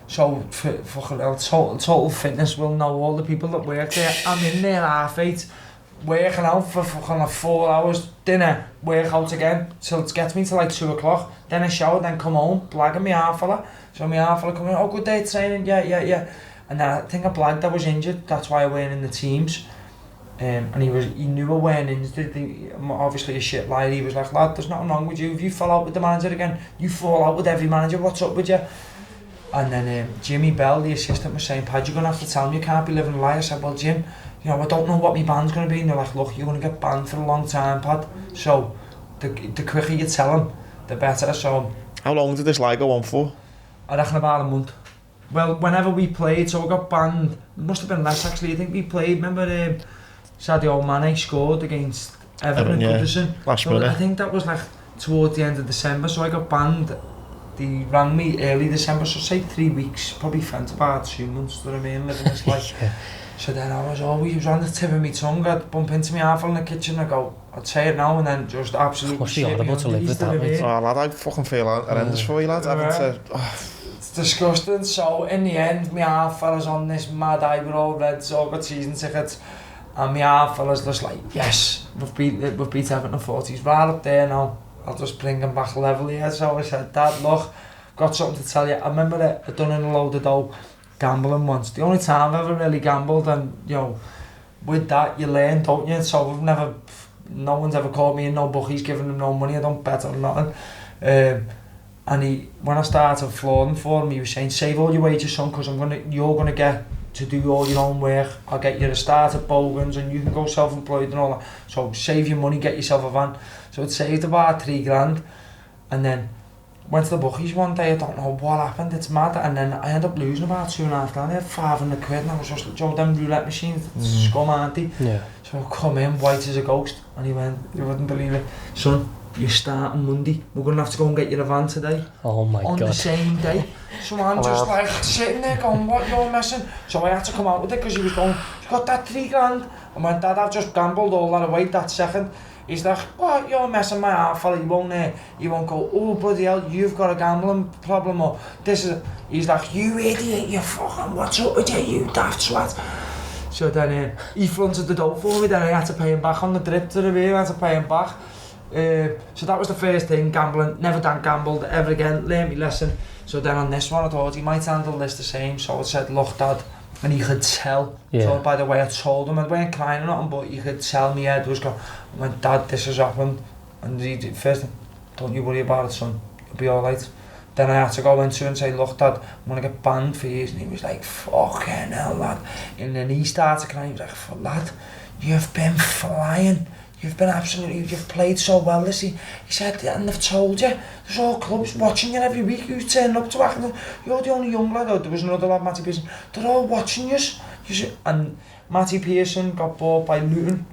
So for total fitness will know all the people that work there. I'm in there 8:30, working out for fucking 4 hours, dinner, work out again, till it gets me to like 2 o'clock, then I shower, then come home, blagging my half fella. So my half fella come in, oh good day training, yeah. And then I think I blagged I was injured, that's why I weren't in the teams. And he knew I weren't injured, obviously a shit liar, he was like, lad, there's nothing wrong with you, if you fall out with the manager again, you fall out with every manager, what's up with you? And then Jimmy Bell, the assistant, was saying, Pad, you're going to have to tell me you can't be living a lie. I said, well Jim, I don't know what my ban's going to be. And they're like, look, you're going to get banned for a long time, Pad. So the quicker you tell him, the better. So how long did this lie go on for? I reckon about a month. Well, whenever we played, so I got banned. It must have been less actually. I think we played, remember Sadio Mane scored against Everton and Ferguson. Last minute. I think that was like towards the end of December, so I got banned. They rang me early December, so say 3 weeks, probably spent about 2 months, do you know what I mean, living this life. So then I was always on the tip of my tongue, I'd bump into my half in the kitchen, I'd say it now and then just absolutely shit. Must be horrible to live with that, mate. Oh lad, I fucking feel horrendous for you lads, It's disgusting, so in the end, my half fella's on this mad eye, we're all red, so I've got season tickets, and my half fella's just like, yes, we've beat Everton 40s, right up there now. I'll just bring him back level here. So I said, Dad, look, Got something to tell you. I remember I'd done in a load of dough gambling once. The only time I've ever really gambled, and you know, with that you learn, don't you? So no one's ever caught me in no bookies, giving them no money. I don't bet on nothing. And when I started flooring for him, he was saying, save all your wages, son, because you're gonna get to do all your own work. I'll get you a start at Bogans and you can go self-employed and all that. So save your money, get yourself a van. So it saved about $3,000, and then went to the bookies one day. I don't know what happened, it's mad. And then I ended up losing about $2,500. I had 500 quid, and I was just like, Joe, them roulette machines, scum, aren't they? Yeah. So I come in, white as a ghost, and he went, you wouldn't believe it, son, you're starting Monday, we're going to have to go and get you a van today. Oh my God. On the same day. So I'm just like sitting there going, what, you're messing? So I had to come out with it because he was going, you got that $3,000? And my dad, I've just gambled all that away that second. He's like, what, you're messing my half fella, he won't go, oh bloody hell, you've got a gambling problem, or this is, he's like, you idiot, you fucking, what's up with you, you daft swat. So then he fronted the dough for me, then I had to pay him back on the drip to the rear, I had to pay him back. So that was the first thing, gambling, never done gambled ever again, learned my lesson. So then on this one I thought he might handle this the same, so I said, look Dad, and he could tell, so by the way I told him, I weren't crying or nothing, but he could tell me head was going, I went, Dad, this has happened, and he did, first, don't you worry about it, son, you'll be alright. Then I had to go into and say, look Dad, I'm going to get banned for years, and he was like, fucking hell lad, and then he started crying, he was like, lad, you've been flying. You've been absolutely, you've played so well, Lacey. He said, and they've told you, there's all clubs watching you every week who's turning up to Accrington. You're the only young lad, there was another lad, Matty Pearson, they're all watching you. And Matty Pearson got bought by Luton,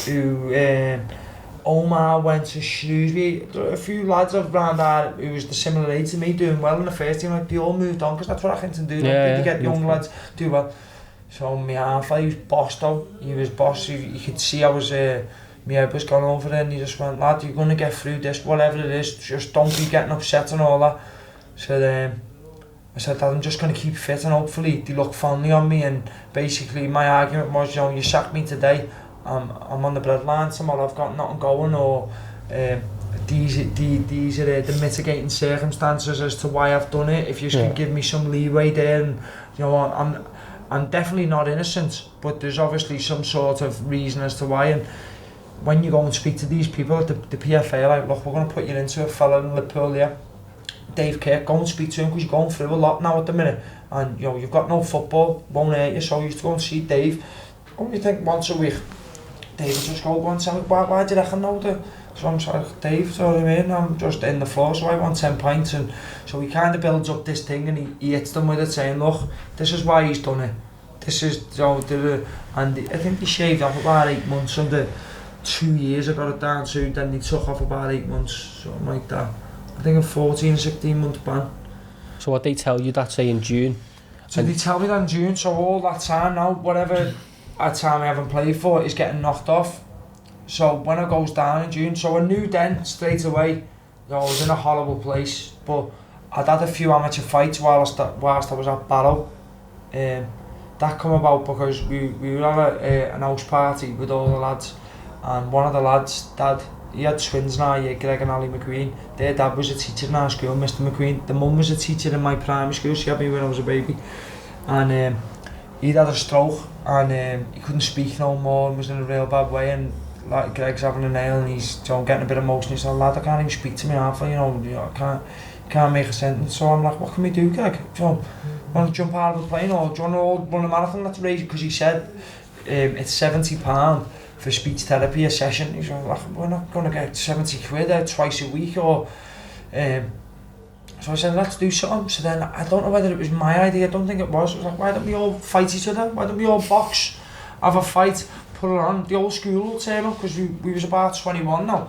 who, Omar went to Shrewsbury. A few lads of round there who was the similar age to me doing well in the first team, like they all moved on, because that's what Accrington do, they get young lads do well. So my half, he was bossed out, he was boss, you could see I was, my head was gone over it, and he just went, lad, you're going to get through this, whatever it is, just don't be getting upset and all that. So I said, Dad, I'm just going to keep fit, and hopefully they look fondly on me. And basically my argument was, you know, you sack me today, I'm on the breadline, tomorrow I've got nothing going, or these are the mitigating circumstances as to why I've done it. If you can give me some leeway there, and you know, I'm definitely not innocent, but there's obviously some sort of reason as to why. And when you go and speak to these people at the PFA, like, look, we're going to put you into a fella in Liverpool, Dave Kirk, go and speak to him, because you're going through a lot now at the minute, and you know, you've got no football, won't hurt you, so you used to go and see Dave, only think once a week. Dave would just go and tell me, why do you reckon know that? So I'm like, Dave, so I mean, I'm just in the floor, so I want 10 pints, and so he kind of builds up this thing, and he hits them with it, saying, look, this is why he's done it, this is, you know, and I think he shaved off about 8 months under 2 years I got it down to, then they took off about 8 months, something like that. I think a 14, 16 month ban. So what they tell you that, say in June? So they tell me that in June, so all that time now, whatever time I haven't played for is getting knocked off. So when it goes down in June, so I knew then straight away, you know, I was in a horrible place, but I'd had a few amateur fights whilst I was at Barrow. That come about because we were at an house party with all the lads, and one of the lads' dad, he had twins now, Greg and Ali McQueen. Their dad was a teacher in our school, Mr McQueen. The mum was a teacher in my primary school, she had me when I was a baby. And he'd had a stroke, and he couldn't speak no more, and was in a real bad way, and like Greg's having a nail, and he's getting a bit emotional. He said, lad, I can't even speak to me half, you know, I can't make a sentence. So I'm like, what can we do, Greg? Do you want to jump out of the plane, or do you want to run a marathon? Let's raise it, because he said it's £70 for speech therapy a session. He's like, we're not going to get 70 quid twice a week, or so I said, let's do something. So then I don't know whether it was my idea, I don't think it was. I was like, why don't we all fight each other? Why don't we all box, have a fight, put it on, the old school will turn up, because we was about 21 now.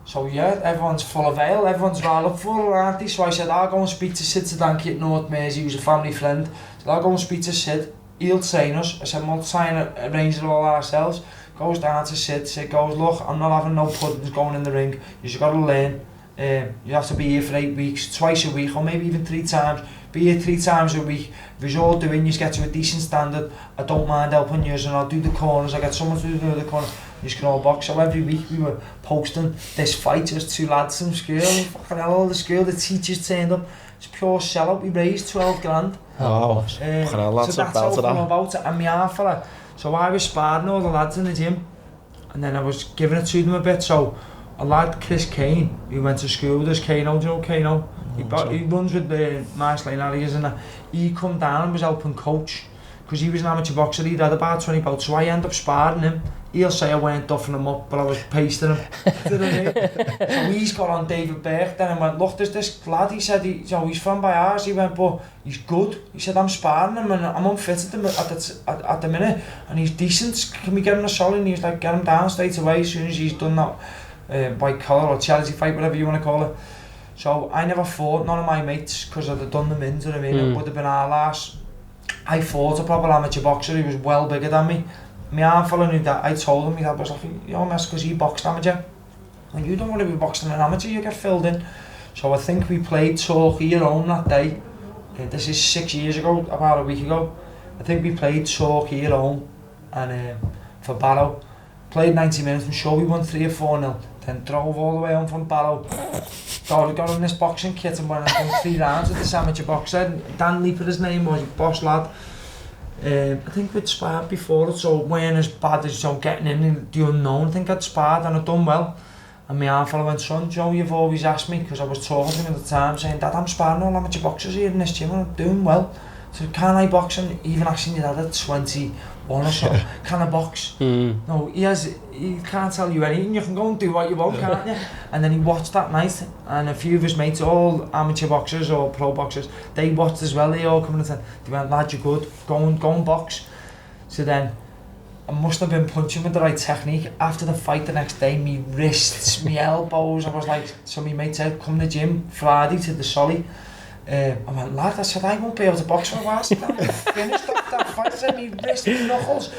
So yeah, everyone's full of ale, everyone's well up for it, aren't they? So I said, I'll go and speak to Sid Sedanki at North Mersey, who's a family friend. So I'll go and speak to Sid, he'll train us. I said, we'll try and arrange it all ourselves. Goes down to Sid goes, look, I'm not having no puddings going in the ring, you just got to learn. You have to be here for 8 weeks, twice a week, or maybe even 3 times. Be here 3 times a week. If you're all doing, you get to a decent standard, I don't mind helping you, and I'll do the corners, I get someone to do the corner, you can all box. So every week we were posting this fight, there's 2 lads from school, fucking hell, all the school, the teachers turned up, it's pure sellout, we raised 12 grand. Oh, fucking hell, that's so that's how it come about, and me half fella. So I was sparring all the lads in the gym, and then I was giving it to them a bit, so a lad, Chris Kane, he went to school with us, Kano, do you know Kano? He runs with the Marsh Lane areas and he come down and was helping coach because he was an amateur boxer, he'd had about 20 bouts, so I ended up sparring him. He'll say I weren't duffing him up, but I was pasting him. Do you know what I mean? So he's got on David Burke then and went, look, there's this lad, he said, he's from by ours, he went, but he's good. He said, I'm sparring him and I'm unfit at the minute and he's decent, can we get him a solid? And he was like, get him down straight away as soon as he's done that white collar or charity fight, whatever you want to call it. So I never fought none of my mates because I'd have done them in, do you know what I mean? It would have been our last. I fought a proper amateur boxer who was well bigger than me. My arm fella knew that. I told him, my dad was like, yo mess, because he boxed amateur. And you don't want to be boxing an amateur, you get filled in. So I think we played Torquay alone that day. This is 6 years ago, about a week ago. I think we played Torquay alone and for Barrow. Played 90 minutes, I'm sure we won 3 or 4-0. Then drove all the way home from Barrow. Got in this boxing kit and went and done 3 rounds with this amateur boxer. Dan Leaper his name was, boss lad. I think we'd sparred before it, so it weren't as bad as getting in the unknown. I think I'd sparred and I'd done well. And my arm fella went, son, Joe, you've always asked me, because I was talking to him at the time, saying, Dad, I'm sparring all amateur boxers here in this gym and I'm doing well. So can I box? And even asking your dad at 21 or something, can I box? No, he can't tell you anything, you can go and do what you want, can't you? And then he watched that night, and a few of his mates, all amateur boxers or pro boxers, they watched as well, they all come and said, they went, lad, you're good, go and box. So then, I must have been punching with the right technique. After the fight the next day, me wrists, me elbows, I was like, so my mate said, come to the gym Friday to the Solly. I went, lad, I said, I won't be able to box for a while. I said, I'm finished that fight. I said, me wrist, me knuckles.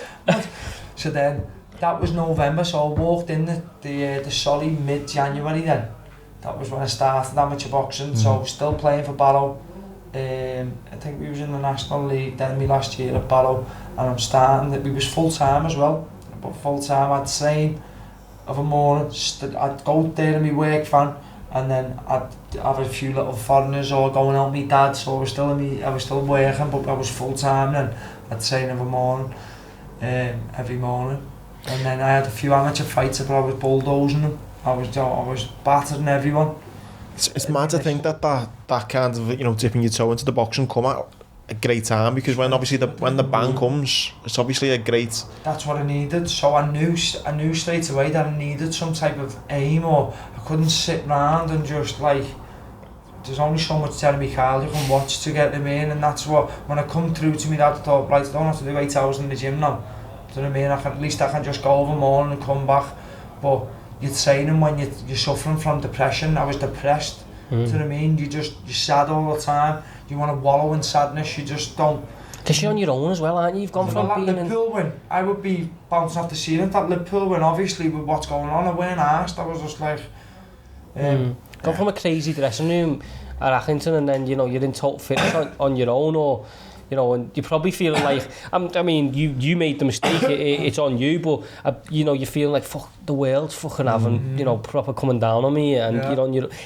So then, that was November, so I walked in the Solly mid-January then. That was when I started amateur boxing, so still playing for Barrow. I think we was in the National League then my last year at Barrow, and I'm starting, we was full-time as well. But full-time, I'd train of a morning, I'd go there in my work van, and then I'd have a few little foreigners or going out with my dad, so I was still working, but I was full time and I'd train every morning, every morning. And then I had a few amateur fights, but I was bulldozing them. I was battering everyone. It's mad to think that kind of, dipping your toe into the boxing come at a great time, because when the ban comes, it's obviously a great... That's what I needed, so I knew straight away that I needed some type of aim, or I couldn't sit round and just like, there's only so much Jeremy Kyle you can watch to get them in, and that's what, when I come through to me, that I thought, right, I don't have to do 8 hours in the gym now, do you know what I mean? At least I can just go over morning and come back. But you're training when you're suffering from depression. I was depressed, do you know what I mean? You're sad all the time. You want to wallow in sadness, you just don't. Because you're on your own as well, aren't you? You've gone from being in... Liverpool win, I would be bouncing off the ceiling. That Liverpool win, obviously, with what's going on, I weren't asked. I was just like... Gone from a crazy dressing room at Accrington, and then, you're in total fitness on your own, or... and you're probably feeling like, I mean, you made the mistake, it's on you, but, you're feeling like, fuck, the world's fucking having, proper coming down on me, and,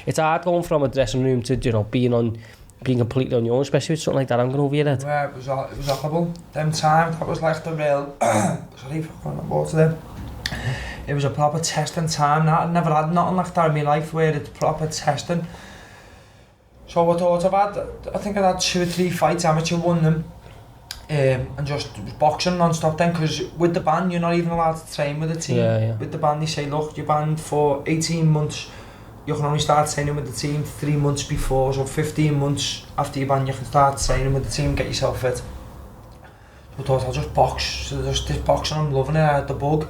it's hard going from a dressing room to, being completely on your own, especially with something like that, I'm going over your head. Yeah, it was horrible. Them time, that was like the real, sorry for going water there. It was a proper testing time, I'd never had nothing like that in my life where it's proper testing. So I thought I think I'd had 2 or 3 fights, amateur, won them, and just boxing non-stop then, because with the ban you're not even allowed to train with the team. Yeah. With the ban they say, look, you're banned for 18 months, you can only start training with the team 3 months before, so 15 months after your ban you can start training with the team, get yourself fit. So I thought I'll just box, so just this boxing, I'm loving it, I had the bug.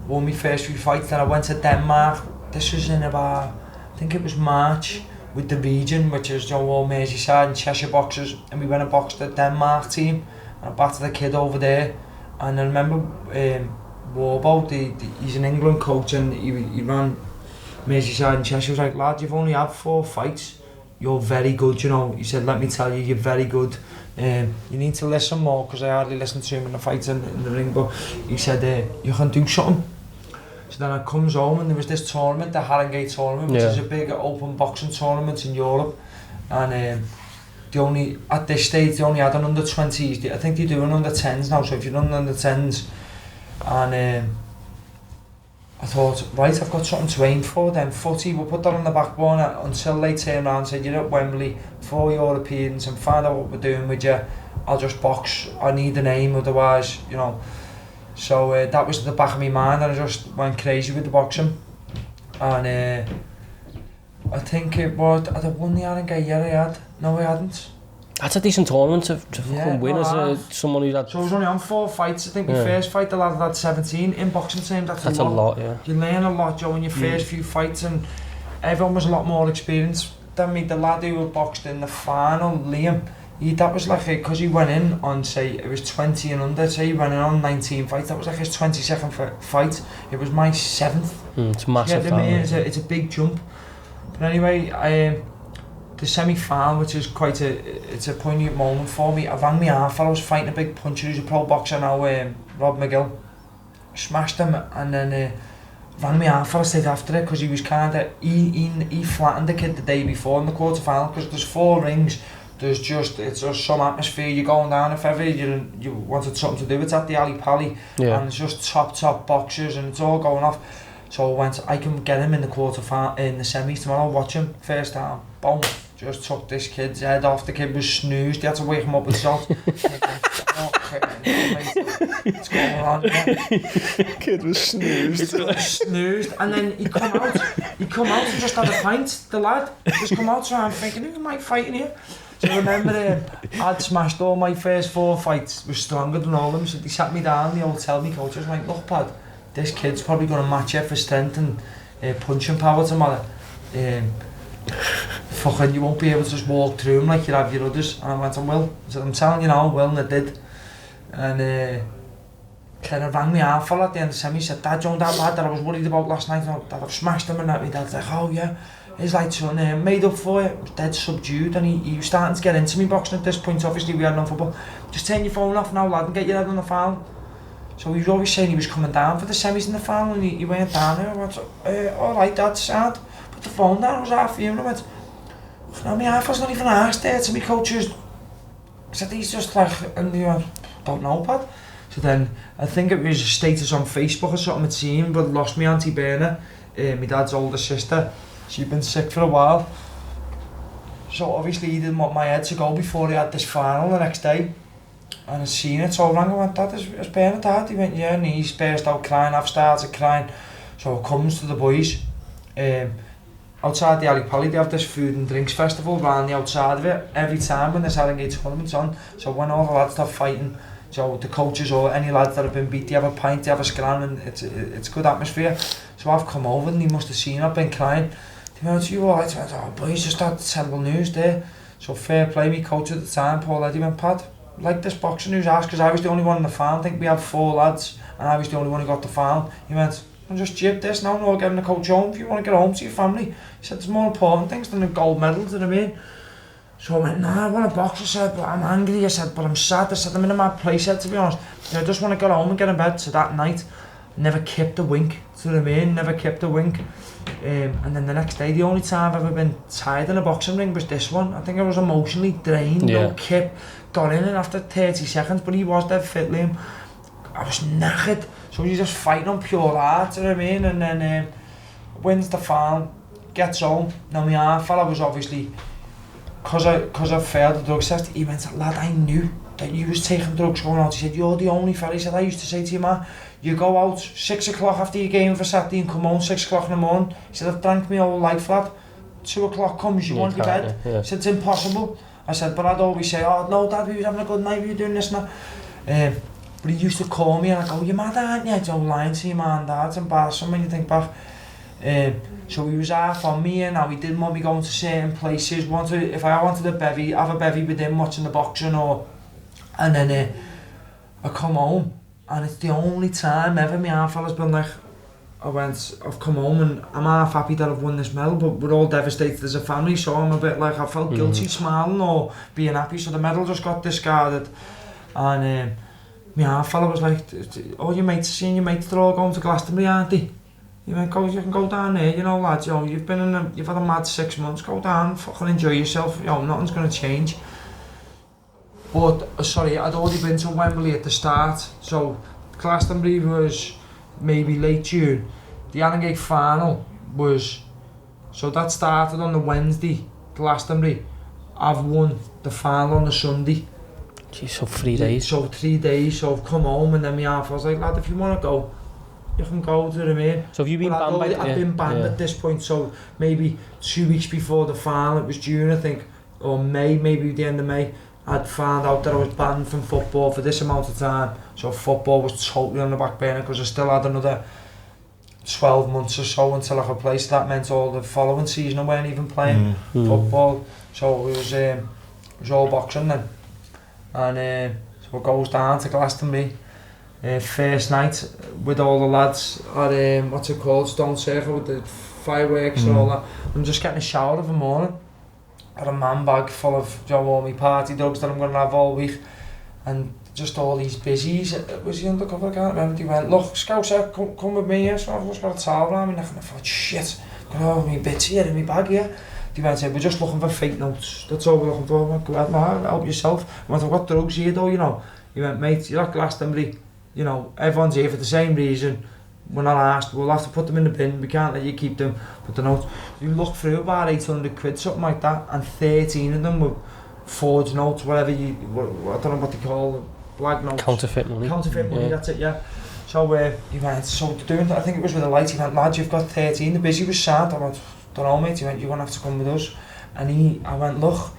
Won my first few fights, then I went to Denmark, this was in about, I think it was March, with the region, which is all Merseyside and Cheshire boxers, and we went and boxed the Denmark team, and I battered the kid over there, and I remember Warbo, he's an England coach, and he ran Merseyside and Cheshire, he was like, lad, you've only had 4 fights, you're very good, he said, let me tell you, you're very good, you need to listen more, because I hardly listened to him in the fights in the ring, but he said, you can do something. So then I comes home and there was this tournament, the Haringey tournament, which is a big open boxing tournament in Europe, and at this stage they only had an under 20s, I think they do an under 10s now, so if you're under 10s, and I thought, right, I've got something to aim for. Then footy, we'll put that on the back burner until they turn around and say, you're at Wembley for Europeans and find out what we're doing with you. I'll just box. I need a name, otherwise, you know. So that was at the back of my mind, and I just went crazy with the boxing. And I think it was, I'd have won the Haringey, yeah I had. No, I hadn't. That's a decent tournament to fucking win as someone who's had... So I was only on 4 fights. I think my first fight, the lad had 17 in boxing terms. That's a lot, yeah. You learn a lot, Joe, in your first few fights, and everyone was a lot more experienced than me. The lad who boxed in the final, Liam, that was like, because he went in on, say, it was 20 and under, say he went in on 19 fights, that was like his 22nd fight. It was my 7th. It's massive. It's a big jump. But anyway, the semi-final, which is it's a poignant moment for me. I rang my half, I was fighting a big puncher who's a pro boxer now, Rob McGill. Smashed him, and then rang my half, I stayed after it, because he was he flattened the kid the day before in the quarter-final, because there's 4 rings, it's just some atmosphere, you're going down, if ever you wanted something to do, it's at the Ali Pally, and it's just top boxers, and it's all going off. So I can get him in the quarter-final, in the semis tomorrow, watch him, first time, boom. Just took this kid's head off. The kid was snoozed. He had to wake him up with salt. What's going on? The kid was snoozed. And then he come out and just had a pint. The lad just come out, so I'm thinking, who am I fighting here? So I remember I'd smashed all my first 4 fights, was stronger than all of them. So they sat me down, the old tell me coach was like, look, Pad, this kid's probably going to match you for strength and punching power tomorrow. Fucking, you won't be able to just walk through them like you have your others. And I went, I will. I said, I'm telling you now, I will, and I did. And kind of rang me half fella at the end of the semi. He said, Dad, John, that lad that I was worried about last night, that I've smashed him, and that. My dad's like, oh yeah. He's like, son, made up for it. I was dead subdued, and he was starting to get into me boxing at this point. Obviously, we had no football. Just turn your phone off now, lad, and get your head on the final. So he was always saying he was coming down for the semis in the final, and he went down there. I went, alright, Dad, sad. Put the phone down, I was half fuming. I went, no, my half was not even asked there to me coaches. I said, he's just like, and he went, don't know, Pad. So then, I think it was a status on Facebook or something I'd seen, but lost my Auntie Berna, my dad's older sister. She'd been sick for a while. So obviously he didn't want my head to go before he had this final the next day. And I'd seen it, so I rang and went, Dad, is Berna Dad? He went, yeah, and he burst out crying, I've started crying. So it comes to the boys. Outside the Ali Pally, they have this food and drinks festival around the outside of it every time when there's Haringey tournaments on. So when all the lads start fighting, so the coaches or any lads that have been beat, they have a pint, they have a scran, and it's good atmosphere. So I've come over and he must have seen I've been crying. They went, you alright? I went, oh boys, just had terrible news there. So fair play, me coach at the time, Paul Eddy, went, Pad, like this boxing news asked, because I was the only one in the final. I think we had 4 lads and I was the only one who got the final. He went, I'm just jib this now, no getting the coach home. If you want to get home to your family, he said, there's more important things than a gold medal, do you know what I mean? So I went, nah, I want to box. I said, but I'm angry. I said, but I'm sad. I said, I'm in a mad place, to be honest. I just want to get home and get in bed. So that night, never kept a wink, do you know what I mean? Never kept a wink. And then the next day, the only time I've ever been tired in a boxing ring was this one. I think I was emotionally drained, no kip. Got in after 30 seconds, but he was dead fit, Liam. I was knackered. So you're just fighting on pure heart, you know what I mean? And then wins the final, gets home. Now my half fella was obviously, because I failed the drug test, he went, lad, I knew that you was taking drugs going out. He said, you're the only fella. He said, I used to say to you, man, you go out 6 o'clock after your game for Saturday and come home 6 o'clock in the morning. He said, I've drank my whole life, lad. 2 o'clock comes, you want your bed. He said, it's impossible. I said, but I'd always say, oh no, Dad, we was having a good night, we were doing this and that. But he used to call me and I'd go, you're mad, aren't you? Joe, lying to your man and dad, it's embarrassing when you think back. So he was half on me and now he didn't want me going to certain places. If I wanted a bevy, have a bevy with him watching the boxing and then I come home and it's the only time ever my half fella's been like, I've come home and I'm half happy that I've won this medal, but we're all devastated as a family, so I'm a bit like, I felt guilty smiling or being happy, so the medal just got discarded. And my half fella was like, all your mates, seeing your mates, they're all going to Glastonbury, aren't they? He went, you can go down there, you know, lads, you know, you've had a mad 6 months, go down, fucking enjoy yourself, you know, nothing's going to change. But, sorry, I'd already been to Wembley at the start, so Glastonbury was maybe late June. the Annegate final was, so that started on the Wednesday, Glastonbury. I've won the final on the Sunday. Jeez, so 3 days. So 3 days, so I've come home and then my half, I was like, lad, if you want to go, you can go, do you know what I mean? So have you been banned by... I've been banned at this point, so maybe 2 weeks before the final, it was June I think, or May, maybe the end of May, I'd found out that I was banned from football for this amount of time. So football was totally on the back burner because I still had another 12 months or so until I could play. So that meant all the following season I weren't even playing football. So it was all boxing then. And so it goes down to Glastonbury. First night with all the lads at what's it called, Stone Circle with the fireworks and all that. I'm just getting a shower of a morning. Got a man bag full of all my party drugs that I'm going to have all week, and just all these busies. It was the undercover, I can't remember. He went, look, Scouser, come with me here. So I've just got a towel around me neck, and I thought, shit, I've got all my bits here in my bag here. He went, we're just looking for fake notes. That's all we're looking for. I went, go ahead, man, help yourself. I went, I've got drugs here though, you know. He went, mate, you're at Glastonbury, you know, everyone's here for the same reason. We're not asked, we'll have to put them in the bin, we can't let you keep them. But the notes, you look through about 800 quid, something like that, and 13 of them were forged notes, whatever you, I don't know what they call them, black notes. Counterfeit money. Counterfeit money, that's it, yeah. So he went, so doing that, I think it was with the light, he went, lad, you've got 13, the busy was sad. I went, don't know mate, he went, you're going to have to come with us. And I went, look,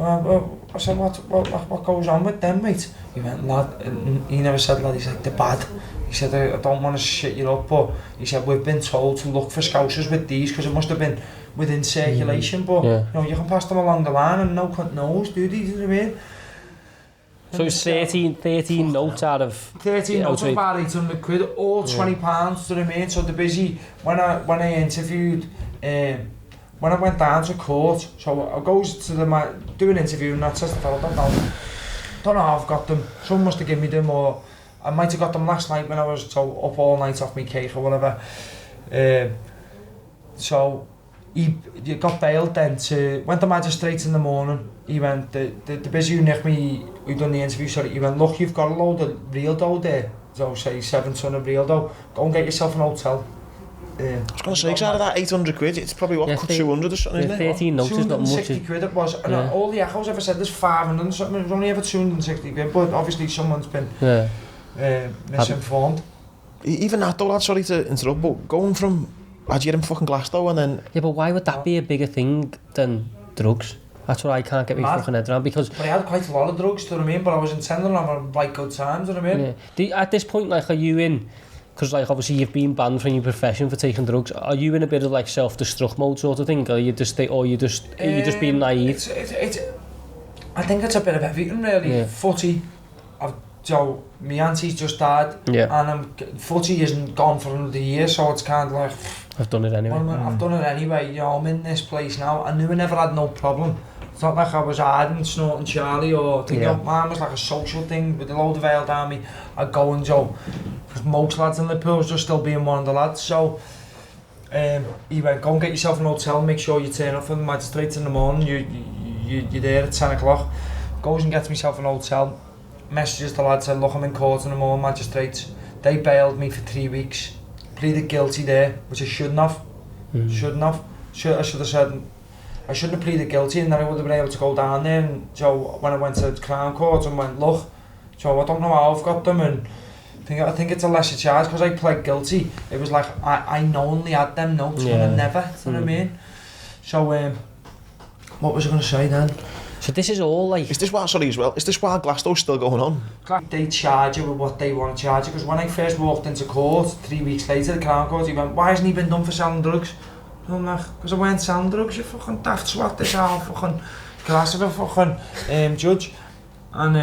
I said, what goes on with them, mate? He went, lad, and he never said lad, he's like, they're bad. He said, I don't want to shit you up, but he said, we've been told to look for Scousers with these, because it must have been within circulation, but you know, you can pass them along the line and no cunt knows, do they, you know what I mean? So it's 13 notes out of... 13 notes of about 800 quid, all £20, do you know what I mean? So the busy, when I interviewed, when I went down to court, so I goes to do an interview and that says the fellow, don't know how I've got them, someone must have given me them, or I might have got them last night when I was up all night off my cake or whatever. So he got bailed then went to magistrates in the morning. He went, the busy who nicked me, who done the interview, sorry, he went, look, you've got a load of real dough there, so say 7 ton of real dough, go and get yourself an hotel. I was going to say, out of that 800 quid, it's probably what, 200 or something, isn't it? 13 notes is not much. 260 quid it was, and all the echoes ever said there's 500 and something, it was only ever 260 quid, but obviously someone's been misinformed. Even that though, lad, sorry to interrupt, but going from, you're in fucking Glasgow and then... Yeah, but why would that be a bigger thing than drugs? That's what I can't get my fucking head around, because... But I had quite a lot of drugs, do you know what I mean? But I was intending on having like good times, do you know what I mean? At this point, like, are you in... Because like obviously you've been banned from your profession for taking drugs. Are you in a bit of like self-destruct mode sort of thing? Or are you just being naive? I think it's a bit of everything really. Footy, my auntie's just died, and footy isn't gone for another year, so it's kind of like I've done it anyway. I've done it anyway. You know, I'm in this place now. I knew I never had no problem. It's not like I was hiding, snorting Charlie or thinking, mine was like a social thing with a load of ale down me. I'd go and because most lads in Liverpool was just still being one of the lads. So he went, go and get yourself an hotel, make sure you turn up for the magistrates in the morning. You're there at 10 o'clock. Goes and gets myself an hotel. Messages the lad, said, look, I'm in court in the morning, magistrates. They bailed me for 3 weeks. Pleaded guilty there, which I shouldn't have. I should have said, I shouldn't have pleaded guilty, and then I would have been able to go down there. And so when I went to Crown Court and went, look, so I don't know how I've got them, and I think it's a lesser charge because I pled guilty. It was like I knowingly had them notes when I never, you know what I mean? So what was I going to say then? So this is all like... Is this while Glasgow's still going on? They charge you with what they want to charge you, because when I first walked into court 3 weeks later, the Crown Court, he went, why hasn't he been done for selling drugs? I'm like, because I weren't selling drugs, you fucking daft swat, this all fucking glass of a fucking judge. And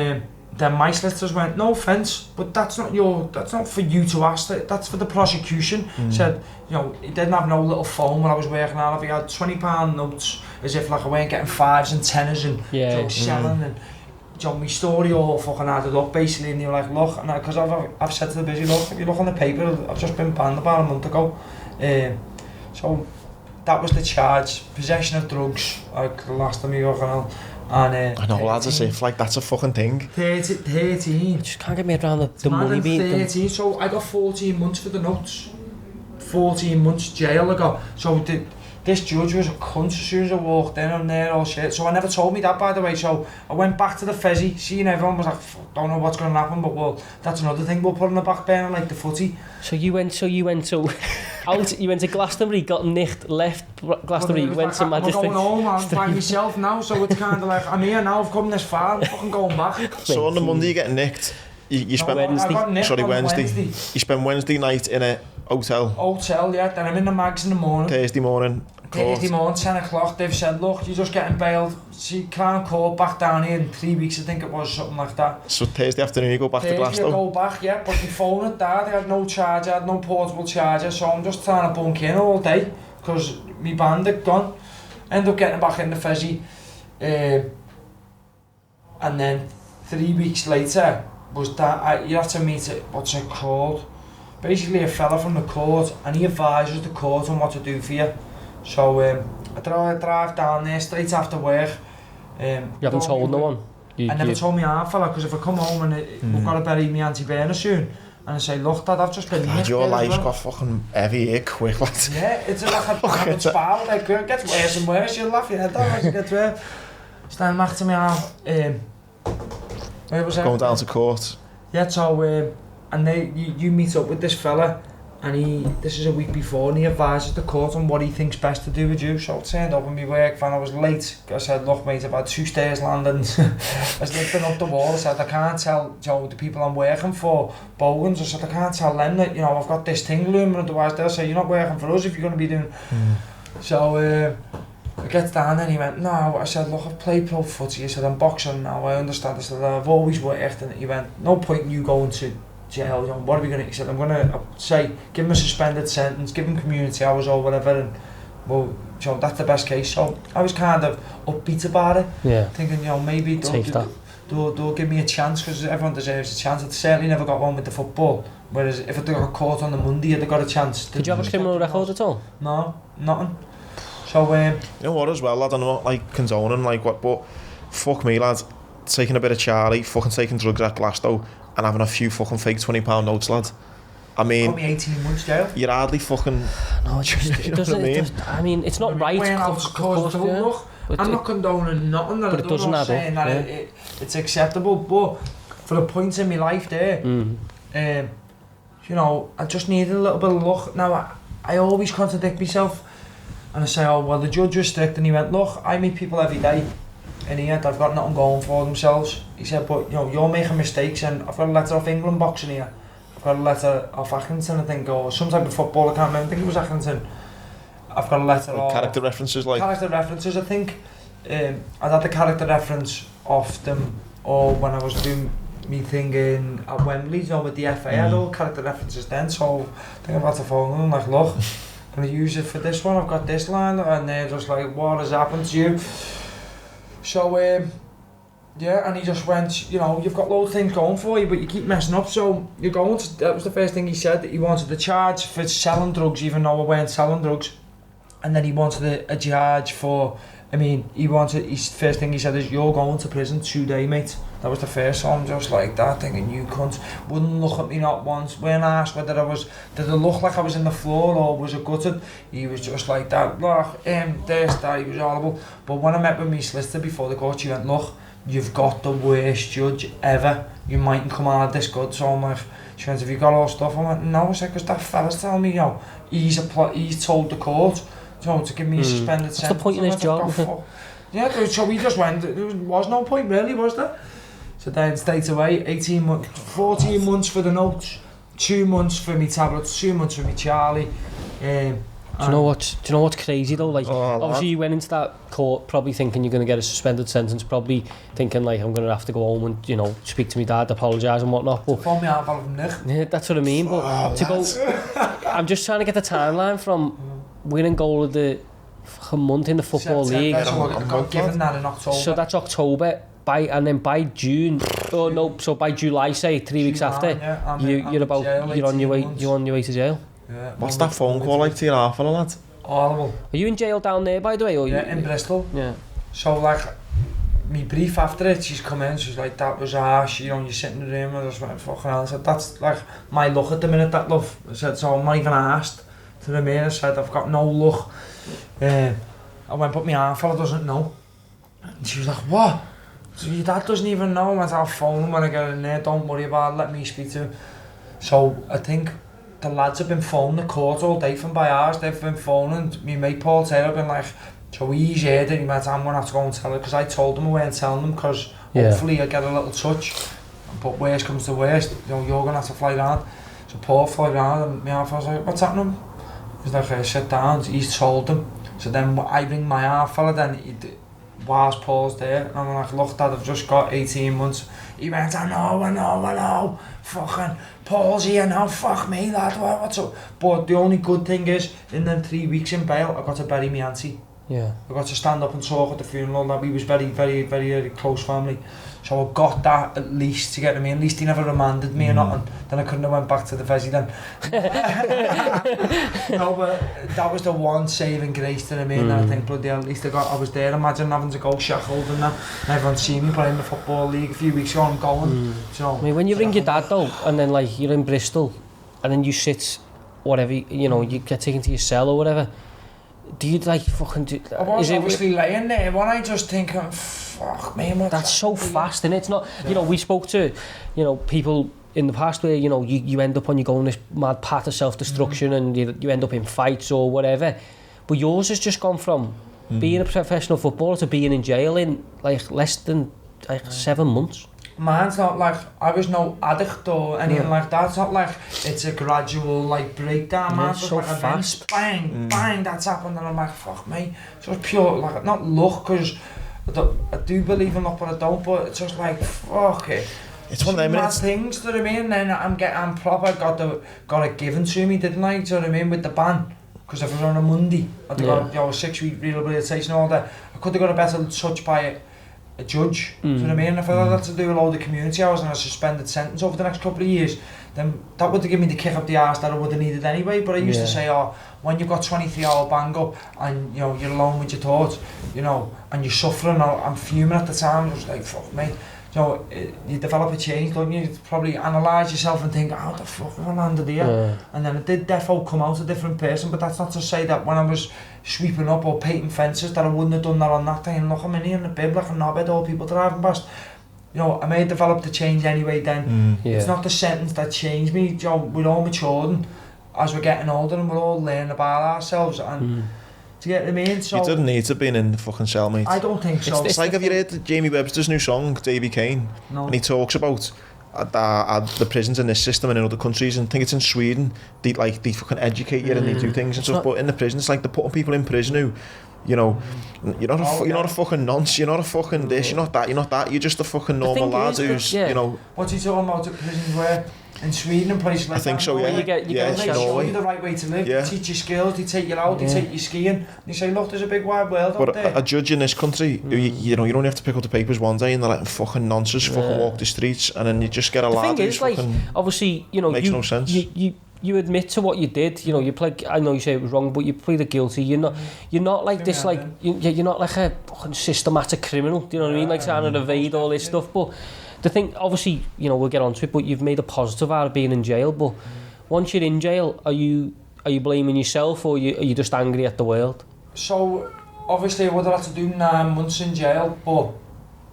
then my solicitors went, no offence, but that's not for you to ask, that's for the prosecution. Said, you know, he didn't have no little phone when I was working out, if he had £20 notes, as if like I weren't getting 5s and 10s and selling, and my story all fucking added up basically, and they were like, look, and because I've said to the busy, look, if you look on the paper, I've just been banned about a month ago. So that was the charge, possession of drugs, like the last time you were on. And I know, lads, as if like that's a fucking thing. 13. I just can't get me around the money being 13, so I got 14 months for the notes. 14 months jail I got. So this judge was a cunt as soon as I walked in on there, all shit. So I never told me that, by the way. So I went back to the Fezzy, seeing everyone was like, don't know what's going to happen, but well, that's another thing we'll put on the back burner, like the footy. So you went out, you went to Glastonbury, got nicked, left Glastonbury, went to Magistrate. I'm going home, I'm by myself now, so it's kind of like, I'm here now, I've come this far, I'm fucking going back. So on the Monday you get nicked, you spend Wednesday. You spend Wednesday night in a hotel, yeah, then I'm in the mags in the morning. Thursday morning, 10 o'clock, they've said, look, you're just getting bailed, so you can't call back down here in 3 weeks, I think it was, something like that. So Thursday afternoon you go back to Glasgow? Thursday I go back, yeah, but my phone had died, I had no charger, I had no portable charger, so I'm just trying to bunk in all day, because my band had gone. End up getting back in the Fezzy, and then 3 weeks later, was that, you have to meet, what's it called? Basically a fella from the court, and he advises the court on what to do for you. So I drive down there straight after work. You haven't told no one? I never told me half fella, because if I come home and we've got to bury me Auntie Berna soon, and I say, look Dad, I've just been God, your life's got fucking heavy here quick, lad. Yeah, it's like a habit spiral, like, it gets worse and worse, you'll laugh your head off as you get through. Stand back to me now, where was I? Going down to court. Yeah, so, and you meet up with this fella, and this is a week before, and he advises the court on what he thinks best to do with you. So I turned up in my work van, I was late. I said, look mate, I've had 2 stairs landings. I was lifting up the wall. I said, I can't tell the people I'm working for, Bogans, I said, I can't tell them that, I've got this thing looming, otherwise they'll say, you're not working for us if you're going to be doing... So, I get down and he went, no, I said, look, I've played pro footy. He said, I'm boxing now, I understand. I said, I've always worked. And he went, no point in you going to jail, what are we going to... He said, I'm going to say, give him a suspended sentence, give him community hours or whatever, and well, that's the best case. So I was kind of upbeat about it, thinking, maybe they'll give me a chance, because everyone deserves a chance. I certainly never got one with the football, whereas if I got caught on the Monday, I'd got a chance. Did you have a criminal record at all? No, nothing. So, you know what as well, lad, I'm not like condoning what, but fuck me, lad, taking a bit of Charlie, fucking taking drugs at Glasgow, and having a few fucking fake £20 notes, lad. I mean, probably 18 months jail. You're hardly fucking... No, it doesn't, I mean, it's not right. Of course, I'm not condoning nothing that it doesn't add saying up, that it's acceptable, but for the point in my life there, I just needed a little bit of luck. Now, I always contradict myself, and I say, oh, well, the judge was strict, and he went, look, I meet people every day in here that have got nothing going for themselves. He said, but, you're making mistakes, and I've got a letter off England boxing here. I've got a letter off Accrington, I think, or some type of football, I can't remember, I think it was Accrington. I've got a letter off... Character references, like? Character references, I think. I'd had the character reference off them, or when I was doing me thing at Wembley, with the FA, I had all character references then, so I think I've had to phone them, like, look, I'm going to use it for this one, I've got this line, and they're just like, what has happened to you? So, yeah, and he just went, you've got loads of things going for you, but you keep messing up, so you're going to, that was the first thing he said, that he wanted the charge for selling drugs, even though I weren't selling drugs, and then he wanted a charge for, his first thing he said is, you're going to prison today, mate. That was the first, so I'm just like that, thinking, you cunt, wouldn't look at me not once. When asked whether did it look like I was in the floor or was it gutted, he was just like that, look, that, he was horrible. But when I met with my solicitor before the court, she went, look, you've got the worst judge ever, you mightn't come out this good. So I'm like, she went, have you got all stuff? I went, no, I said, because that fella's telling me, he's told the court, to give me a suspended sentence. What's the point in his job? Yeah, so we just went, there was no point really, was there? So then straight away, 14 months for the notes, 2 months for me tablets, 2 months for me Charlie. Do you know what's crazy though? Like, obviously you went into that court probably thinking you're going to get a suspended sentence, probably thinking like, I'm going to have to go home and, speak to my dad, apologise and whatnot. But phone me out of him, Nick. Yeah, that's what I mean, but to go... I'm just trying to get the timeline from winning goal of the fucking month in the Football League. Given that in October. So that's October. And then by June, so by July, say 3 weeks after, you're on your way to jail. Yeah, what's that phone call like to your half fella, lad? Horrible. Are you in jail down there, by the way? Or in Bristol. Yeah. So like, me brief after it, she's come in, she's like, that was harsh, you sit in the room, and I just went, fucking hell. I said, that's like my luck at the minute, that love. I said, so I'm not even asked to the mayor, said, I've got no luck. I went, but my aunt fella doesn't know. And she was like, what? So your dad doesn't even know. I went, I'll phone him when I get in there, don't worry about it, let me speak to him. So I think the lads have been phoning the court all day from by ours, they've been phoning, my mate Paul Taylor been like, so he's heard it, he went, I'm going to have to go and tell her, because I told him I weren't telling them, because hopefully I get a little touch, but worst comes to worst, you know, you're going to have to fly down. So Paul flew down, and my half was like, what's happening? He's like, sit down, he's told them. So then I ring my half fella, then whilst Paul's there, and I'm like, look Dad, I've just got 18 months. He went, I know, fucking Paul's here now, fuck me lad, what's up? But the only good thing is, in them 3 weeks in bail, I got to bury my auntie. Yeah. I got to stand up and talk at the funeral, that we was very, very, very close family. So I got that at least, to get me. At least he never remanded me or nothing. Then I couldn't have went back to the Fezzy then. No, but that was the one saving grace to me. And I think, bloody hell, at least I was there. Imagine having to go shackled and that. And everyone seen me playing the Football League a few weeks ago and going. So, I mean, when you ring your dad though, and then like you're in Bristol, and then you sit, whatever, you know, you get taken to your cell or whatever. Do you like fucking do? I was obviously laying there, when I just thinking, fuck me, that's so fast, and it's not. You know, we spoke to, you know, people in the past where you know you end up on you going this mad path of self-destruction, and you end up in fights or whatever. But yours has just gone from being a professional footballer to being in jail in like less than like 7 months. Mine's not like, I was no addict or anything like that. It's not like it's a gradual like breakdown. Mine's just so like fast. Events, bang, that's happened, and I'm like, fuck me. So it's pure, like, not luck, because I do believe in luck, but I don't, but it's just like, fuck it. It's one of them minutes. Things, do you know what I mean? And then I'm proper, got it given to me, didn't I? Do you know what I mean? With the ban. Because if it was on a Monday, I'd got, you know, a 6-week rehabilitation and all that, I could have got a better touch by a judge, do you know what I mean? If I had to do a load of community hours and a suspended sentence over the next couple of years, then that would have given me the kick up the arse that I would have needed anyway. But I used to say, oh, when you've got 23-hour bang up and, you know, you're alone with your thoughts, you know, and you're suffering, I'm fuming at the time, I was like, fuck me. You know, you develop a change, don't you? You probably analyse yourself and think, how the fuck have I landed here? And then it did defo come out a different person, but that's not to say that when I was sweeping up or painting fences that I wouldn't have done that on that day, and look, I'm in here in the bib like a knobhead, all people driving past. You know, I may have developed a change anyway then. It's not the sentence that changed me. You know, we're all maturing as we're getting older, and we're all learning about ourselves, and do you get what I mean? So you didn't need to be in the fucking cell, mate. I don't think so. It's like, have you heard Jamie Webster's new song, Davy Kane? No. And he talks about the prisons in this system and in other countries, and I think it's in Sweden, they fucking educate you and they do things and stuff, but in the prison it's like they're putting people in prison who, you know, you're not a fucking nonce, you're not a fucking this, you're not that, you're just a fucking normal lad who's, you know. What's he talking about, at prisons where? In Sweden and places like that? I think so, yeah. You get they show you the right way to live, they teach you skills, they take you out, they take you skiing, they say, look, there's a big wide world out there. But a judge in this country, you know, you only have to pick up the papers one day and they're like fucking nonsense, fucking walk the streets, and then you just get a lad who's fucking, like, obviously, you know, makes no sense. You admit to what you did, you know, you play, I know you say it was wrong, but you pleaded guilty. You're not like this, like, you're not like a fucking systematic criminal, do you know what I mean? Like trying to evade all this stuff, but the thing, obviously, you know, we'll get onto it, but you've made a positive out of being in jail, but once you're in jail, are you blaming yourself, or are you just angry at the world? So, obviously I would have had to do 9 months in jail, but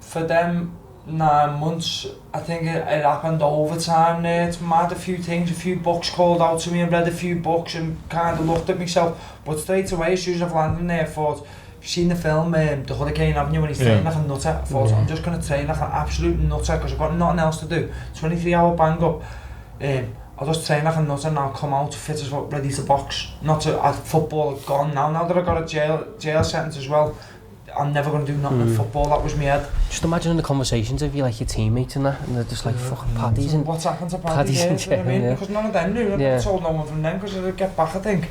for them 9 months, I think it happened over time there. It's mad, a few things, a few books called out to me, and read a few books and kind of looked at myself, but straight away, as soon as I've landed there, I thought, you've seen the film, the Hurricane Avenue, when he's training like a nutter. I thought, I'm just going to train like an absolute nutter because I've got nothing else to do. 23-hour bang up. I'll just train like a nutter and I'll come out fit as well, ready to box. Not to, football gone now. Now that I've got a jail sentence as well, I'm never going to do nothing in football. That was my head. Just imagine the conversations of you, like your teammates and that, and they're just like, fucking Paddy's and what's happened to Paddy? Yeah, you know what I mean? Because none of them knew. I told no one from them because they'd get back, I think.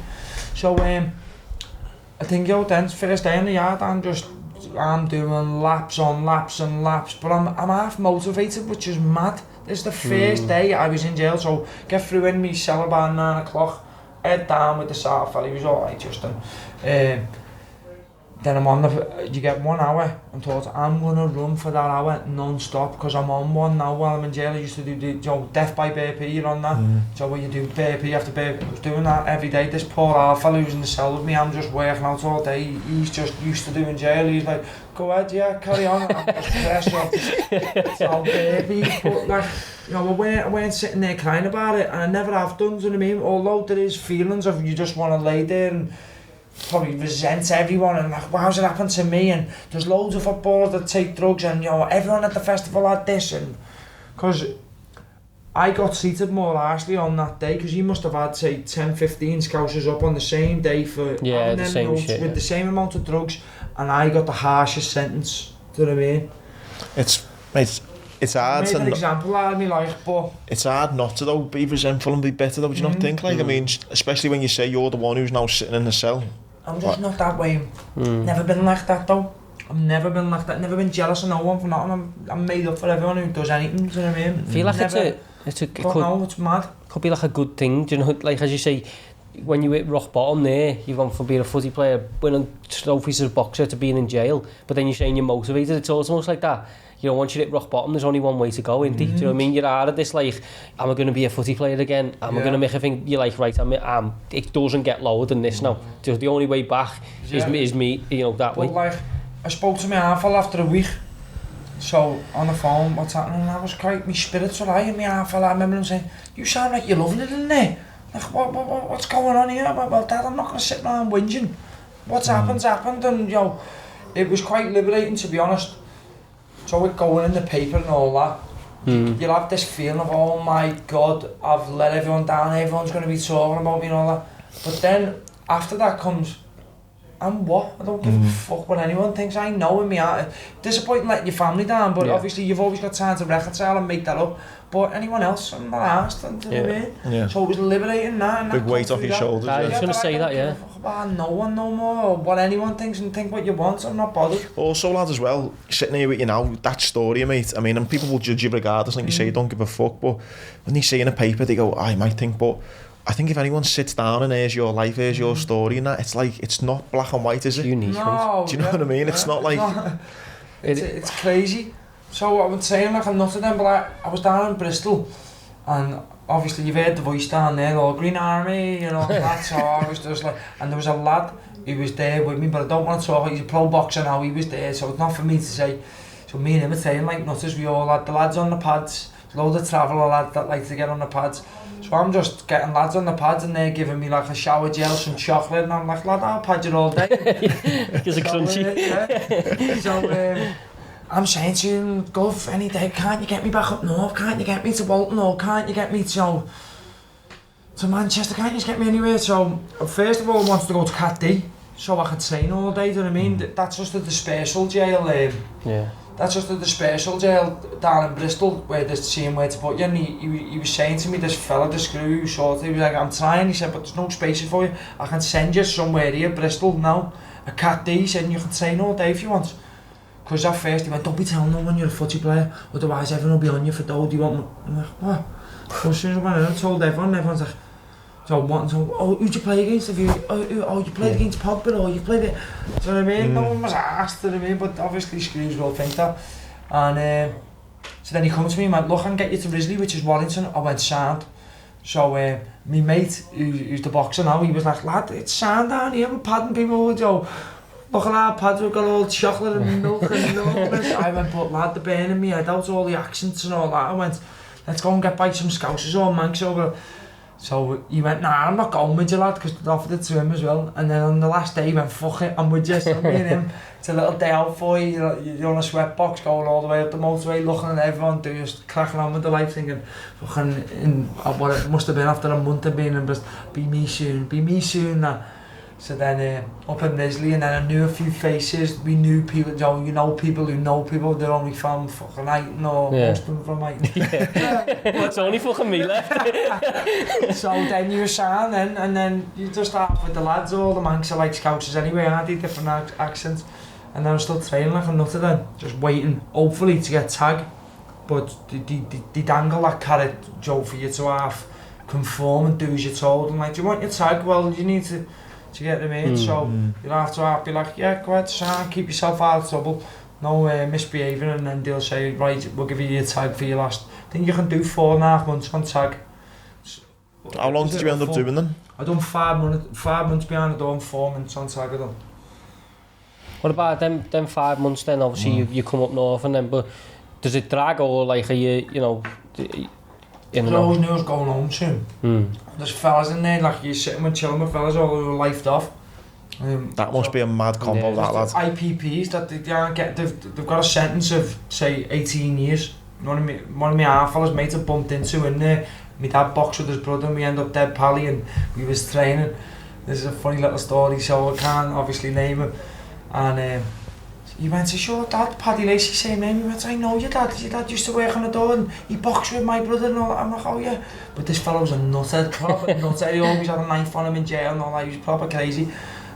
So, I think, then first day in the yard, I'm doing laps on laps and laps, but I'm half motivated, which is mad. This is the first day I was in jail, so get through in me cell about 9 o'clock, head down with the South Valley, he was alright, Justin. Then you get 1 hour, and thought, I'm going to run for that hour non-stop, because I'm on one now while I'm in jail. I used to do death by burpee, you're on that. So when you do burpee after burpee, I was doing that every day. This poor alpha who's in the cell with me, I'm just working out all day. He's just used to doing jail. He's like, go ahead, yeah, carry on. I'm just pressed off. So burpee, but like, I weren't sitting there crying about it, and I never have done, do you know what I mean? Although there is feelings of you just want to lay there and probably resent everyone and like, how's it happened to me? And there's loads of footballers that take drugs, and everyone at the festival had this, and because I got treated more harshly on that day, because he must have had, say, 10-15 scousers up on the same day for the same shit, with the same amount of drugs, and I got the harshest sentence. Do you know what I mean? It's hard to... an example out of me, like, but... It's hard not to, though, be resentful and be bitter, though, do you not think? Like, I mean, especially when you say you're the one who's now sitting in the cell. I'm just not that way. Never been like that, though. I've never been like that. Never been jealous of no one for nothing. I'm made up for everyone who does anything, do you know what I mean? I feel like it's mad. Could be like a good thing, do you know, like, as you say, when you hit rock bottom there, you've gone from being a footy player, winning trophies as a boxer, to being in jail, but then you're saying you're motivated. It's almost like that. Once you hit rock bottom, there's only one way to go, isn't it? Do you know what I mean? You're out of this, like, am I going to be a footy player again? Am I going to make a thing? You're like, right, it doesn't get lower than this now. So the only way back is me, that way. But like, I spoke to my half-fell after a week, so on the phone, what's happening? And I was quite, my spirits were high, and my half-fell, I remember him saying, you sound like you're loving it, isn't it? Like, what's going on here? Well, Dad, I'm not going to sit around whinging. What's happened, and it was quite liberating, to be honest. So with going in the paper and all that, you'll have this feeling of, oh my God, I've let everyone down, everyone's going to be talking about me and all that. But then, after that comes, I'm what? I don't give a fuck what anyone thinks. I know in my heart. Disappointing letting your family down, but obviously you've always got time to reconcile and make that up. But anyone else, I'm not asked, do you know what I mean? So it was liberating that. And big weight off your shoulders. I was going to say that, yeah. About no one no more, or what anyone thinks, and think what you want, I'm not bothered. Also, lad, as well, sitting here with you now, that story, mate, I mean, and people will judge you regardless, like you say, don't give a fuck, but when they say in a paper, they go, I might think, but I think if anyone sits down and hears your life, hears your story and that, it's like, it's not black and white, is it? Unique. No, do you know what I mean? It's not like... It's crazy. So I would say, like, I'm not to them, but I was down in Bristol, and obviously you've heard the voice down there, all Green Army, that, so I was just like, and there was a lad who was there with me, but I don't want to talk, he's a pro boxer now, he was there, so it's not for me to say. So me and him are saying, like, nutters, we all had the lads on the pads, loads of traveller lads that like to get on the pads. So I'm just getting lads on the pads, and they're giving me like a shower gel, some chocolate, and I'm like, lad, I'll pad you all day. Because it's crunchy. So I'm saying to him, Gov, any day, can't you get me back up north? Can't you get me to Bolton? Or can't you get me to Manchester? Can't you just get me anywhere? So first of all, I wanted to go to Cat D, so I could train all day, do you know what I mean? That's just a dispersal jail. That's just a dispersal jail down in Bristol, where they're seeing where to put you. And he was saying to me, this fella, the screw, he was like, I'm trying, he said, but there's no spaces for you. I can send you somewhere here, Bristol now, a Cat D, he said, and you can train all day if you want. Because at first he went, don't be telling no one you're a footy player, otherwise everyone will be on you for dough, do you want? I'm like, what? So as soon as I went in, I told everyone's like, who'd you play against? You played against Pogba, or you played it, do you know what I mean? No one was asked, do you know what I mean? But obviously screws will think that. And so then he comes to me and went, look, I can get you to Risley, which is Warrington. I went, sound. So my mate, who's the boxer now, he was like, lad, it's sound down here, we're padding people with look at our pads, we've got all chocolate and milk and all this. I went, but lad, they're burning me head out, all the accents and all that. I went, let's go and get by some scousers or manx over. So he went, nah, I'm not going with you, lad, because they offered it to him as well. And then on the last day he went, fuck it, I'm with you. So me and him, it's a little day out for you, you're on a sweat box going all the way up the motorway, looking at everyone, just cracking on with the life, thinking, fucking, what it must have been after a month of being in Bristol, be me soon, that. So then up in Risley, and then I knew a few faces, we knew people, people who know people, they're only from fucking Aiton, or most of them from Aiton. It's only fucking me left. So then you sign in, and then you just start with the lads, all the Manx are like Scousers anyway, aren't they, different accents. And then I'm still training like a nutter then, just waiting, hopefully to get tagged. But they dangle that carrot, Joe, for you to half conform and do as you're told. And like, do you want your tag? Well, you need to Do you get what I mean? So you'll have to be like, yeah, go ahead, Sam, keep yourself out of trouble, no misbehaving, and then they'll say, right, we'll give you your tag for your last. I think you can do 4.5 months on tag. How long did you end up doing then? I done 5 months behind the door and 4 months on tag. I done. What about them 5 months then? Obviously you come up north and then, but does it drag, or like are you know? I always knew I was going home soon. There's fellas in there, like you're sitting with chilling with fellas all who are lifed off. That must be a mad combo, that lad. IPPs that they can't get, they've got a sentence of, say, 18 years. One of my half fellas mates have bumped into in there. My dad boxed with his brother and we ended up dead pally and we was training. This is a funny little story, so I can't obviously name him. And he went to, sure dad, Paddy, Lacey, same name. He went, I know your dad used to work on the door and he boxed with my brother and all that. I'm like, oh yeah. But this fellow was a nutter, proper nutter. He always had a knife on him in jail and all that. He was proper crazy.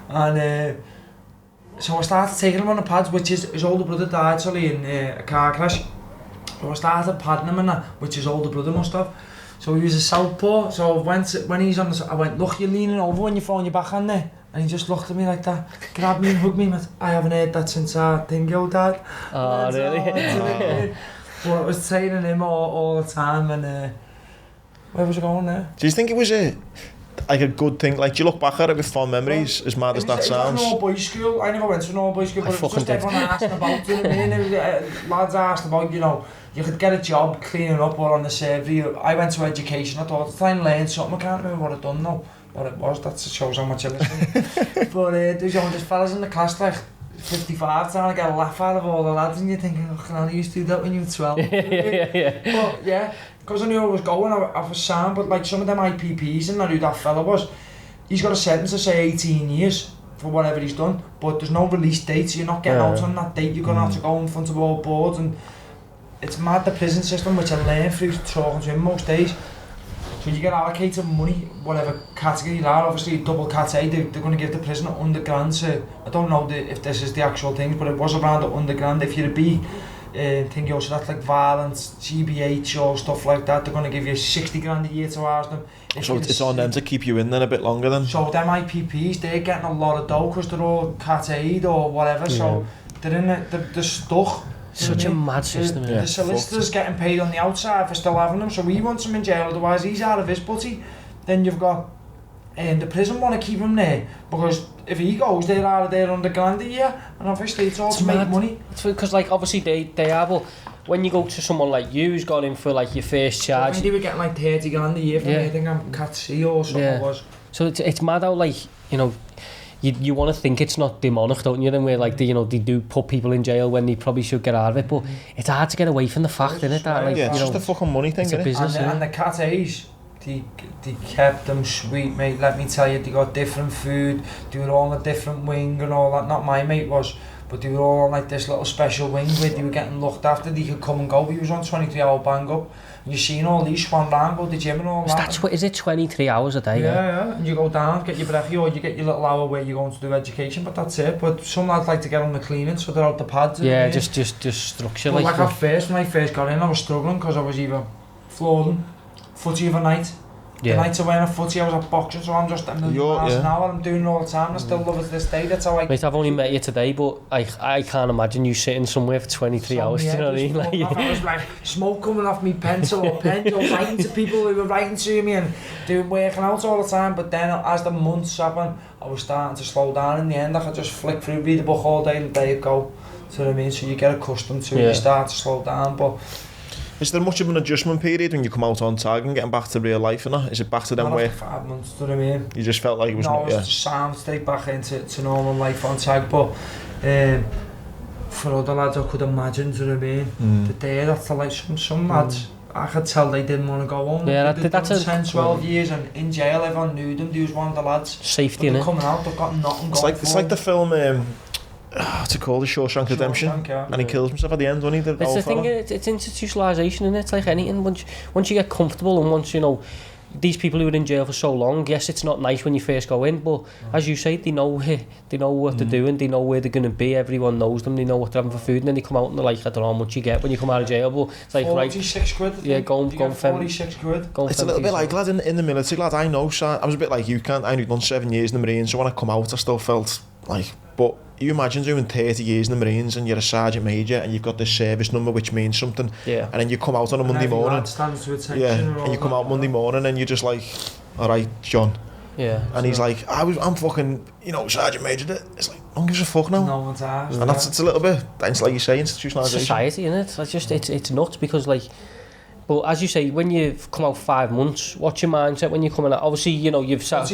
And so I started taking him on the pads, which is his older brother died sorry in a car crash. So I started padding him in that, which his older brother must have. So he was a southpaw. So when he's on the, I went, look, you're leaning over when you're throwing your backhand there. And he just looked at me like that, grabbed me and hugged me, went, I haven't heard that since our dingo dad. Oh, really? But I was training him all the time, and where was I going there? Do you think it was a good thing? Like, do you look back at it with fond memories, as mad as that sounds? It was an all-boys school. I never went to an all-boys school, but it was just everyone asking about it. Lads asked about, you know, you could get a job cleaning up or on the survey. I went to education, I thought, try and learn something. I can't remember what I'd done now. What it was, that shows how much I listen. But there's fellas in the class like 55 trying to get a laugh out of all the lads, and you're thinking, oh, can I used to do that when you were 12? But yeah, because I knew I was going, I was sound, but like some of them IPPs, and I knew that fella was, he's got a sentence of say 18 years for whatever he's done, but there's no release date, so you're not getting out on that date. You're going to have to go in front of all boards, and it's mad, the prison system, which I learned through talking to him most days. So you get allocated money, whatever category you are. Obviously, double cat A, they're going to give the prisoner £100. So I don't know if this is the actual thing, but it was around £100. If you're a B, think you also that's like violence, GBH or stuff like that. They're going to give you £60 a year to house them. So it's on them to keep you in then a bit longer then. So them IPPs, they're getting a lot of dough because they're all cat aid or whatever. Yeah. So they're in it, they're stuck. Such a mad system. The solicitor's getting paid on the outside for still having him, so he wants him in jail, otherwise he's out of his butty. Then you've got the prison want to keep him there, because if he goes, they're out of there £100 a year, and obviously it's all to make money. It's because like obviously they are, but when you go to someone like you who's gone in for like your first charge, so they were getting like £30 a year from me, I think I'm cat C or something it was. So it's mad how like, you know, you want to think it's not demonic, don't you? Then where like they do put people in jail when they probably should get out of it, but it's hard to get away from the fact, isn't it? That like, it's just a fucking money thing, it's a business. And the cat A's, they kept them sweet, mate. Let me tell you, they got different food. They were all on a different wing and all that. Not my mate was, but they were all on like this little special wing where they were getting looked after. They could come and go. He was on 23-hour bang up. You've seen all these swan round, go to the gym and all that. Is it 23 hours a day? Yeah. And you go down, get your breakfast, or you get your little hour where you're going to do education, but that's it. But some lads like to get on the cleaning, so they're out the pads. Yeah, just structure. But like at first, when I first got in, I was struggling because I was either flooring, footy overnight. The nights I went a footy, I was at boxing, so I'm just a million miles an hour. I'm doing it all the time, and I still love it to this day. That's how I... Mate, I've only met you today, but I can't imagine you sitting somewhere for 23 hours, do you know what I mean? Like, I was like, smoke coming off me pencil or pen, or writing to people who were writing to me and working out all the time, but then as the months happened, I was starting to slow down. In the end, I could just flick through, read a book all day and there you go. Do you know what I mean? So you get accustomed to it, you start to slow down, but... Is there much of an adjustment period when you come out on tag and getting back to real life, and Is it back to them where... 5 months, do you know what I mean? You just felt like it was not... No, it was just sound, straight back into normal life on tag, but for other lads I could imagine, do you know what I mean? The day after, like some lads, I could tell they didn't want to go home. Yeah, they'd done 10, 12 years and in jail everyone knew them, they was one of the lads. Safety, innit? Coming out, they've got nothing going for It's like the film... what's it called? The Shawshank Redemption. And he kills himself at the end, doesn't he? It's the thing, it's institutionalisation, and it's like anything. Once you get comfortable and once, you know, these people who are in jail for so long, yes, it's not nice when you first go in, but as you say, they know what they're doing, they know where they're going to be, everyone knows them, they know what they're having for food, and then they come out and they're like, I don't know how much you get when you come out of jail, but it's like, 46 quid, yeah, go 46 quid. It's a little bit like, lad, in the military, lad, I know, so I was a bit like you, I only done 7 years in the Marines, so when I come out, I still felt like, but you imagine doing 30 years in the Marines and you're a sergeant major and you've got this service number which means something, and then you come out on a Monday morning, and you come out Monday morning and you're just like, alright, John, and he's like, I'm fucking, sergeant major. It's like, no one gives a fuck now. No one's asked. And it's a little bit, it's like you say, institutionalisation. Society, isn't it? It's nuts because like, but as you say, when you've come out 5 months, what's your mindset when you're coming out? Obviously, you've sat.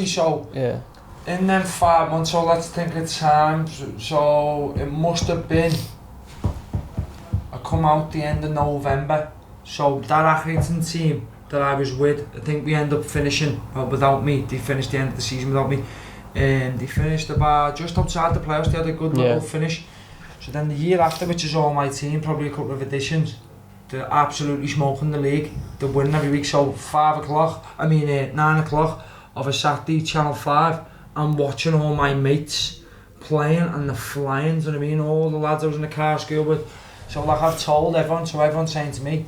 In them 5 months, so let's think of time, so it must have been, I come out the end of November, so that Accrington team that I was with, I think we end up finishing without me. They finished the end of the season without me, and they finished about just outside the playoffs. They had a good little finish. So then the year after, which is all my team, probably a couple of additions, they're absolutely smoking the league, they're winning every week. So 9 o'clock of a Saturday, Channel 5, I'm watching all my mates playing and the flying, do you know what I mean? All the lads I was in the car school with. So like I've told everyone, so everyone's saying to me,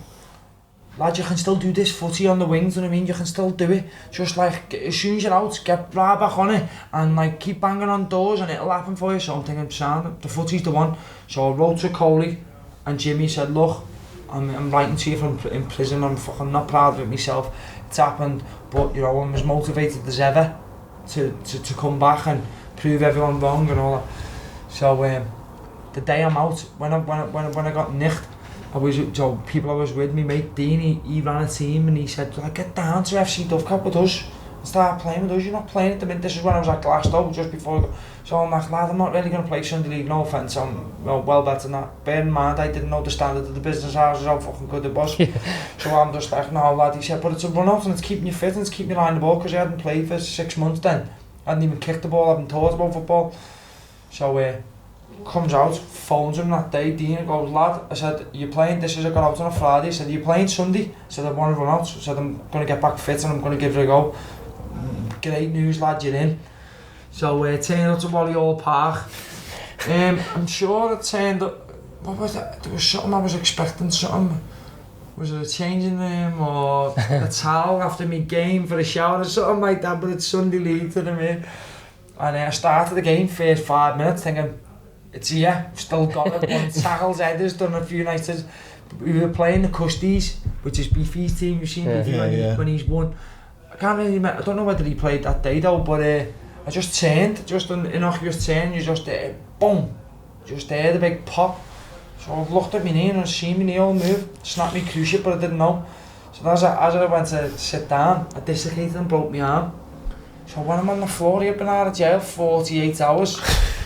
lad, you can still do this footy on the wings, do you know what I mean? You can still do it. Just like, as soon as you're out, get right back on it and like keep banging on doors and it'll happen for you. So I'm thinking, Sam, the footy's the one. So I wrote to Coley and Jimmy said, look, I'm writing to you from in prison, I'm fucking not proud of it myself. It's happened, but I'm as motivated as ever to come back and prove everyone wrong and all that. So the day I'm out, when I got nicked, people I was with, me mate Dean, he ran a team and he said, like, get down to FC Dovecot with us and start playing with us. You're not playing at the minute. This is when I was at Glasgow, just before I got. So I'm like, lad, I'm not really going to play Sunday League, no offence, I'm well better than that. Bear in mind, I didn't know the standard of the business houses, how fucking good it was. So I'm just like, no lad, he said, but it's a run-off and it's keeping you fit and it's keeping you lying the ball, because I hadn't played for 6 months then. I hadn't even kicked the ball, I hadn't taught about football. So comes out, phones him that day, Dean goes, lad, I said, are you playing, this is I got out on a Friday, I said, are you playing Sunday? I said, I want to run out, I said, I'm going to get back fit and I'm going to give it a go. Great news, lad, you're in. So turned up to Wally Park. I'm sure it turned up, what was that? There was something I was expecting, something. Was it a changing room or a towel after me game for a shower or something like that, but it's Sunday League, to the mean. And I started the game, first 5 minutes, thinking, it's here, still got it, won tackles, headers, done a few nights. We were playing the Custies, which is Beefy's team, you've seen Beefy when he's won. I can't really remember, I don't know whether he played that day though, but I just turned, just an innocuous turn, you just boom, just there, the big pop. So I looked at my knee and I seen my knee all move, snapped me cruciate, but I didn't know. So as I went to sit down, I dislocated and broke my arm. So when I'm on the floor, I've been out of jail 48 hours.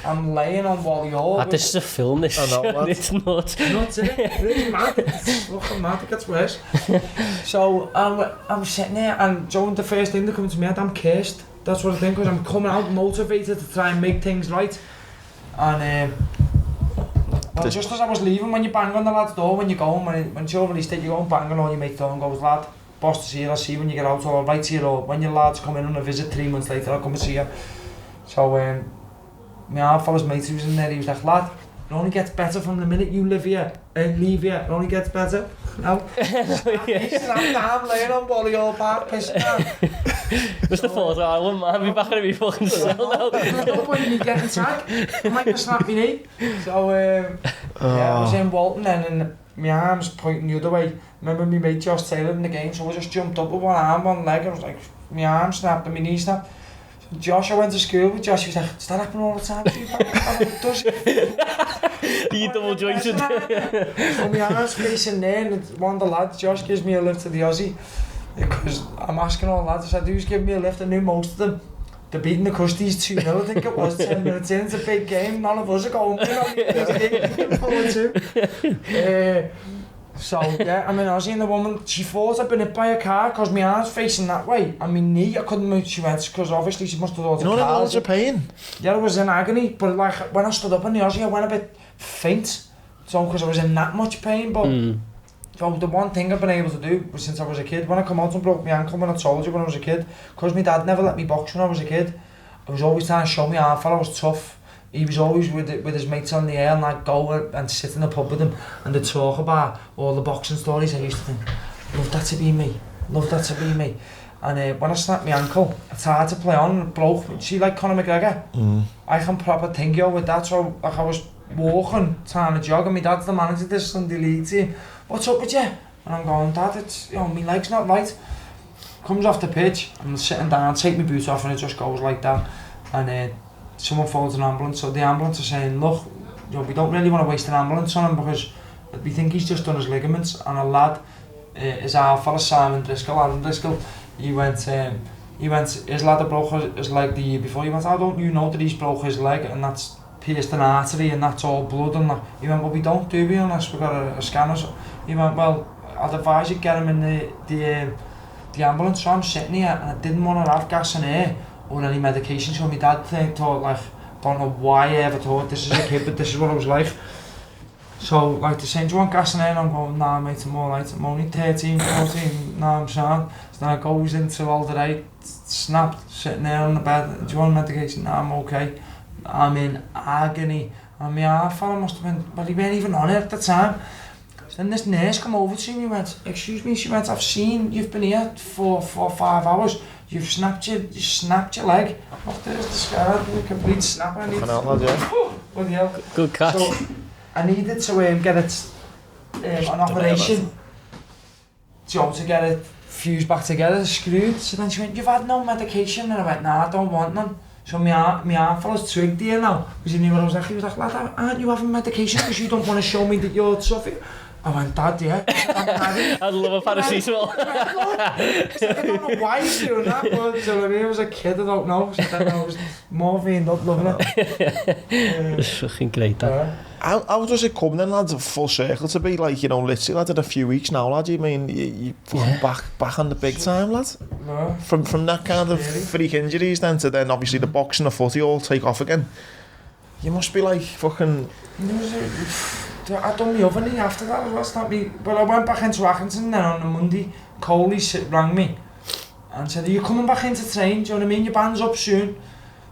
I'm laying on Wally Hall. This is a film, this. I know, it's nuts. Nuts, isn't it? It's mad. It's fucking mad, it gets worse. So I'm sitting there and Joe, the first thing that comes to me, I'm cursed. That's what I think, because I'm coming out motivated to try and make things right. And well, just as I was leaving, when you bang on the lad's door, when you go home, when it's over released, you go and bang on all your mate's door and goes, lad, boss to see you, I'll see you when you get out, or I'll write to you, or when your lads come in on a visit 3 months later, I'll come and see you. So my half fella's mate who was in there, he was like, lad, it only gets better from the minute you live here and leave here, it only gets better. No. I'm down laying on Wally Park, pissing down. Mr. Ford, I wouldn't mind me back in my fucking cell now. I don't want you getting tagged, I might have snapped my knee. So I was in Walton then and my arm's pointing the other way. Remember my mate Josh Taylor in the game, so I just jumped up with one arm, one leg, and I was like, my arm snapped and my knee snapped. So Josh, I went to school with Josh, he was like, does that happen all the time to you? Does it? You double jointed. So my arm's facing there and one of the lads, Josh, gives me a lift to the Aussie. Because I'm asking all the lads, I said, who's giving me a lift? I knew most of them. They're beating the Custies 2-0, I think it was, 10 minutes in, it's a big game, none of us are going, so yeah, I'm in Aussie and the woman, she thought I'd been hit by a car because my arm's facing that way and my knee, I couldn't move, she went, because obviously she must have thought the car. You know the pain? Yeah, I was in agony, but like when I stood up in the Aussie I went a bit faint, so because I was in that much pain, but So the one thing I've been able to do since I was a kid, when I come out and broke my ankle when I told you when I was a kid, because my dad never let me box when I was a kid, I was always trying to show me half, I was tough. He was always with his mates on the air, and I'd go and sit in the pub with him and they'd talk about all the boxing stories. I used to think, love that to be me, love that to be me. And when I snapped my ankle, it's hard to play on, it broke. See, like Conor McGregor, I can proper think with that. So like, I was walking, trying to jog, and my dad's the manager of this Sunday league team. What's up with you? And I'm going, Dad, it's, you know, my leg's not right. Comes off the pitch, I'm sitting down, take my boot off, and it just goes like that. And someone phones an ambulance, so the ambulance are saying, look, you know, we don't really want to waste an ambulance on him because we think he's just done his ligaments. And a lad, his our fella Simon Driscoll, Aaron Driscoll, he went, his lad had broke his leg the year before. He went, how don't you know that he's broke his leg and that's pierced an artery and that's all blood and that? He went, well, we don't do we unless we've got a scanner. So he went, well, I'd advise you get him in the ambulance. So I'm sitting here and I didn't want to have gas and air or any medication. So my dad thought, like, don't know why I ever thought this is a kid, but this is what it was like. So, like, they're saying, do you want gas and air? And I'm going, nah, mate, I'm alright. I'm only 13, 14, nah, I'm sound. So then I goes into all the day, snapped, sitting there on the bed. Do you want medication? Nah, I'm okay. I'm in agony. And my half fella must have been, well, he weren't even on it at the time. So then this nurse come over to me and went, excuse me, she went, I've seen you've been here for 5 hours. You've snapped your leg. Look, there's the scar, the complete snap. I need bloody hell. Good catch. So I needed to get it an operation to get it fused back together, screwed. So then she went, you've had no medication? And I went, nah, I don't want none. So my arm fella's twigged here now, because he knew what I was like. He was like, lad, aren't you having medication because you don't want to show me that you're suffering? I went, Dad, yeah. I'd love a paracetamol. I don't know why he's doing that, but so when I was a kid, I don't know. So then I was morphined up, loving it. It's fucking great, that. How does it come then, lads, full circle to be like, you know, literally, lad, in a few weeks now, lad, you mean, you back on the big time, lad? No. From that kind of freak injuries then to then obviously the boxing and the footy all take off again. You must be like fucking... I done my oven after that as well, snapped me. But I went back into Accrington then on a Monday. Coley rang me and said, are you coming back into train? Do you know what I mean? Your band's up soon.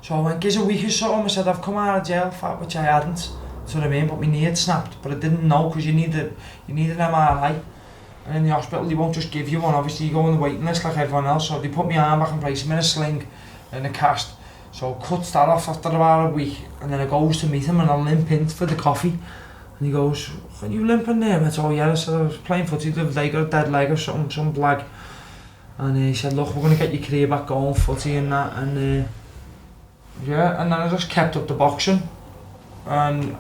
So I went, give us a week or so. I said, I've come out of jail for which I hadn't. Do you know what I mean? But my knee had snapped. But I didn't know because you need an MRI. And in the hospital, they won't just give you one. Obviously, you go on the waiting list like everyone else. So they put my arm back in place. I'm in a sling, in a cast. So I cuts that off after about a week. And then I goes to meet him and I limp in for the coffee. And he goes, are you limping there? I went, oh yeah. So I was playing footy, the leg or a dead leg or something, some blag. And he said, look, we're going to get your career back going, footy and that. And yeah, and then I just kept up the boxing. And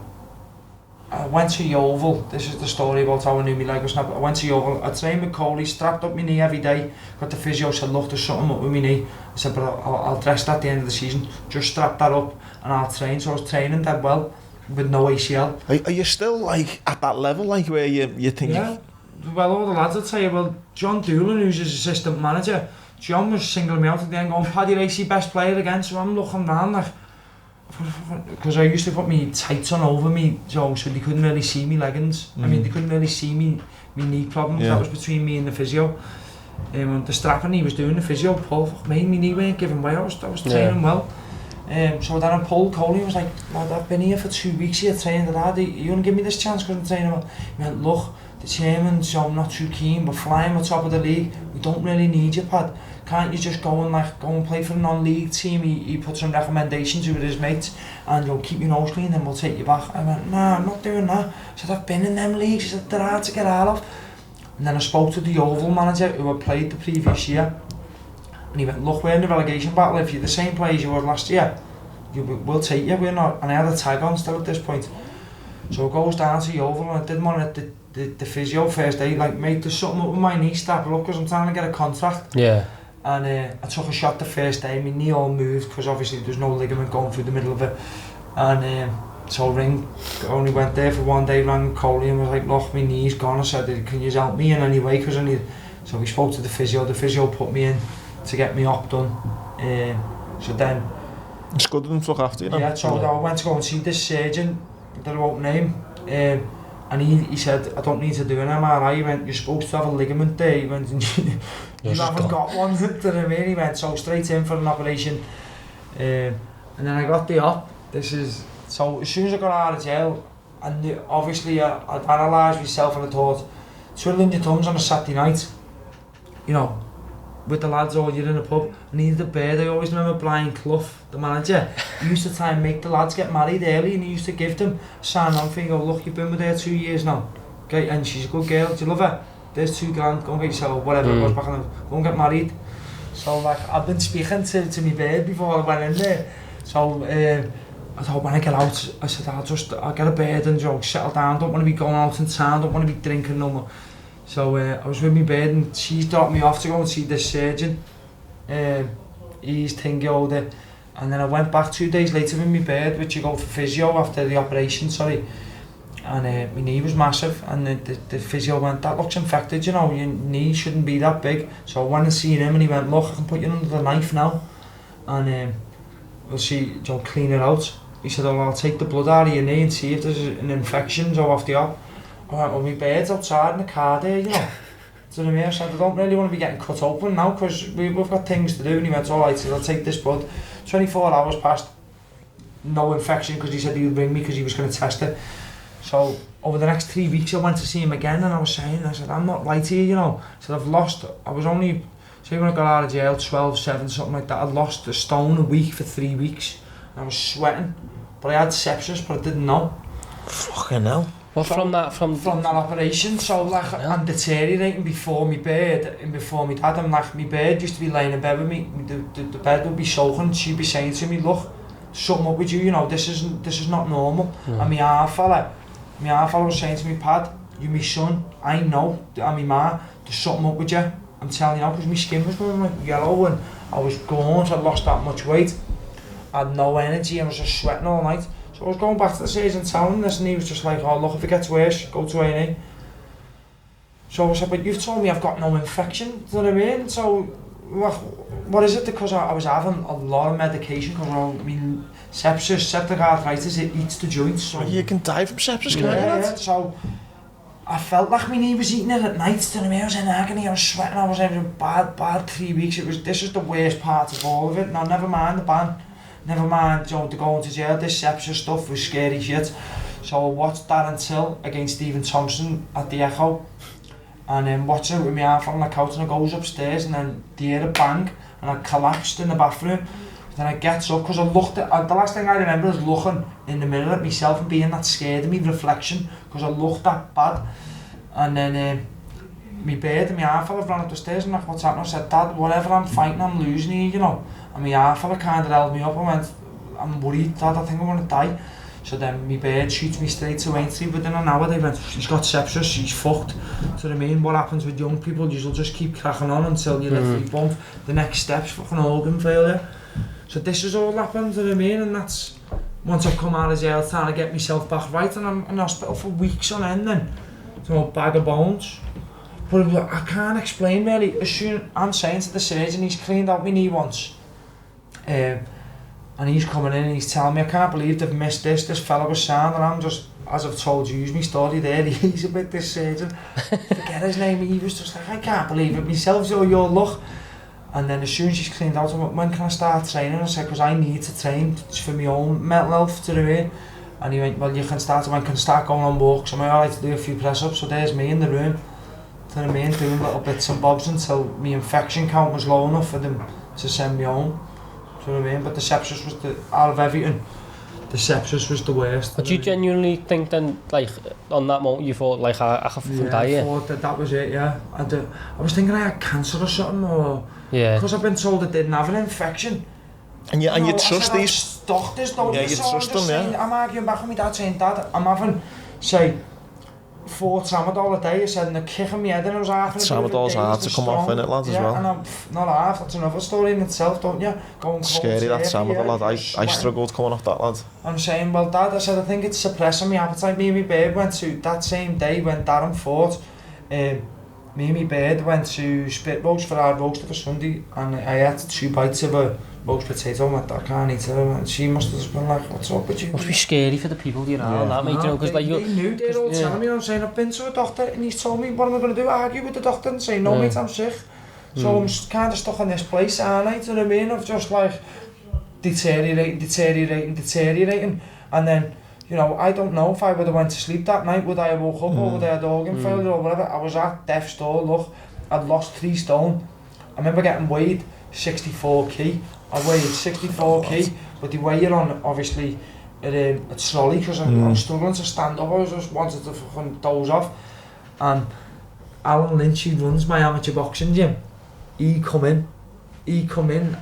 I went to Yeovil. This is the story about how I knew my leg was snapped. I went to Yeovil. I trained with Coley, strapped up my knee every day. Got the physio, said, look, there's something up with my knee. I said, but I'll dress that at the end of the season. Just strap that up and I'll train. So I was training dead well with no ACL. Are you still like at that level, like where you think? Yeah. Well, all the lads would tell you, well, John Doolan, who's his assistant manager, John was singling me out at the end, going, Paddy, Lacey, best player again. So I'm looking round like, because I used to put me tights on over me, so they couldn't really see me leggings. I mean, they couldn't really see me knee problems. That was between me and the physio. The strapping he was doing, the physio, Paul, fuck me, my knee weren't giving way. I was training well. So then I pulled Coley and was like, lad, I've been here for 2 weeks here training the lad, you want to give me this chance because I'm training well? He went, look, the chairman's not too keen, we're flying on top of the league, we don't really need you, Pad. Can't you just go and play for a non-league team? He put some recommendations with his mates and you'll keep your nose clean and we'll take you back. I went, nah, I'm not doing that. I said, I've been in them leagues, he said, they're hard to get out of. And then I spoke to the Yeovil manager who had played the previous year. And he went, look, we're in the relegation battle. If you're the same players you were last year, we'll take you, we're not. And I had a tag on still at this point. So it goes down to Yeovil and I didn't want the physio first day, like, mate, there's something up with my knee, stop it up because I'm trying to get a contract. Yeah. And I took a shot the first day, my knee all moved because obviously there's no ligament going through the middle of it. And so Ring only went there for 1 day, rang Coley and was like, look, my knee's gone. I said, can you help me in any way? Because I need. So we spoke to the physio put me in to get me op done. So then... It's good to look after you, know? Yeah, so I went to go and see this surgeon, that I won't name. And And he said, I don't need to do an MRI. He went, you're supposed to have a ligament there. He went, you haven't got one. Do you know what I mean? He went, so straight in for an operation. And then I got the op. So as soon as I got out of jail, and obviously I'd analysed myself and I thought, twiddling your thumbs on a Saturday night, you know, with the lads all you're in a pub, I needed a bird. I always remember Brian Clough, the manager, he used to try and make the lads get married early, and he used to give them a sign-on thing, go, look, you've been with her 2 years now, okay, and she's a good girl, do you love her? There's $2,000, go and get yourself, whatever it was back then, go and get married. So like, I've been speaking to my bird before I went in there, so I thought when I get out, I said I'll get a bird and settle down, don't want to be going out in town, don't want to be drinking no more. So I was with my bird and she dropped me off to go and see the surgeon. He's thingy older. And then I went back 2 days later with my bird, which you go for physio after the operation, And my knee was massive, and the physio went, that looks infected, you know, your knee shouldn't be that big. So I went and seen him and he went, look, I can put you under the knife now. And we'll see, clean it out. He said, oh, I'll take the blood out of your knee and see if there's an infection off the op. I went, well, my bird's outside in the car there, you know. Do you know what I mean? I said, I don't really want to be getting cut open now because we've got things to do. And he went, alright, so I'll take this blood. 24 hours passed, no infection, because he said he would ring me because he was going to test it. So over the next 3 weeks I went to see him again, and I said, I'm not right here, you know. I said, I was only, say when I got out of jail, 12, 7, something like that, I lost a stone a week for 3 weeks. And I was sweating, but I had sepsis, but I didn't know. Fucking hell. Well, from that operation, so like I'm deteriorating before my bed and before my dad. I'm like, my bed used to be laying in bed with me. The bed would be soaking. She'd be saying to me, look, something up with you. You know, this is not normal. And my half fella was saying to me, Pad, you my son. I know, and my ma, there's something up with you. I'm telling you now, because my skin was going like yellow and I was gaunt. I'd lost that much weight. I had no energy. I was just sweating all night. So I was going back to the surgeon telling him this, and he was just like, oh look, if it gets worse, go to A&E. So I said, but you've told me I've got no infection, do you know what I mean? So, what is it? Because I was having a lot of medication, because I mean, sepsis, septic arthritis, it eats the joints. So you can die from sepsis, can't you? Yeah, so I felt like my knee was eating it at night, do you know what I mean? I was in agony, I was sweating, I was having a bad 3 weeks. This is the worst part of all of it. Now, never mind the ban. Never mind, to go into jail, this sepsis stuff was scary shit. So I watched that until against Stephen Thompson at the Echo. And then watching it with my half on the couch, and I goes upstairs and then I hear a bang and I collapsed in the bathroom. Then I get up, because I looked at, the last thing I remember is looking in the mirror at myself and being that scared of me reflection, because I looked that bad. And then my bird and my half fella ran up the stairs and like, what's happening? I said, Dad, whatever I'm fighting, I'm losing here, you know. And my half fella kind of held me up and went, I'm worried, Dad, I think I'm going to die. So then my bird shoots me straight to Aintree. Within an hour they went, she's got sepsis, she's fucked. Do you know what I mean? What happens with young people, you'll just keep cracking on until you literally bump. The next step's fucking organ failure. So this has all happened, do you know what I mean? And that's, once I've come out of jail, trying to get myself back right, and I'm in hospital for weeks on end then. So a bag of bones. But I can't explain really. As soon I'm saying to the surgeon, he's cleaned out my knee once. And he's coming in and he's telling me, I can't believe they've missed this fella was sound, and I'm just, as I've told you, use my story there, he's a bit, this surgeon, forget his name, he was just like, I can't believe it myself, so your luck. And then as soon as he's cleaned out, I went, when can I start training? I said, because I need to train for my own mental health, do you know what I mean? And he went, well, you can start, when can I start going on walks? I'm alright to do a few press-ups, so there's me in the room, do you know what I mean, doing little bits and bobs until my infection count was low enough for them to send me home. Do you know what I mean? But the sepsis was out of everything, the sepsis was the worst. But you genuinely think then, like, on that moment you thought, like, I could fucking die here? Yeah, I thought that was it, yeah. I was thinking I had cancer or something, or... Yeah. Because I've been told I didn't have an infection. And you trust these... doctors, don't you? Yeah, you trust them, yeah. I'm arguing back with my dad saying, Dad, I'm having, say, 4 tramadol a day. I said, and they're kicking me head in, I was half in a Tramadol's hard to come off in it, lads, as well. And I'm not half, that's another story in itself, don't you? Going scary, that tramadol, lad. I struggled coming off that, lad. I'm saying, well, Dad, I said, I think it's suppressing my appetite. Me and my babe went to, that same day when Darren fought, me and my bird went to Spit Roast for our roast for Sunday, and I had 2 bites of a roast potato, I can't eat it. And she must have just been like, what's up with you? Must be scary for the people you're around, that, mate, you know, because like they knew, they're all telling me, I'm saying, I've been to a doctor and he's told me, what am I going to do? Argue with the doctor and say, no mate, I'm sick. So I'm kind of stuck in this place, aren't I? Do you know what I mean? Of just like deteriorating. And then, you know, I don't know if I would have went to sleep that night, would I have woke up or would I have had organ failure or whatever. I was at death's door, look, I'd lost 3 stone. I remember getting weighed 64 kg. I weighed 64 kg, but they weigh it on, obviously, a trolley because I was struggling to stand up. I just wanted to fucking doze off. And Alan Lynch, he runs my amateur boxing gym. He come in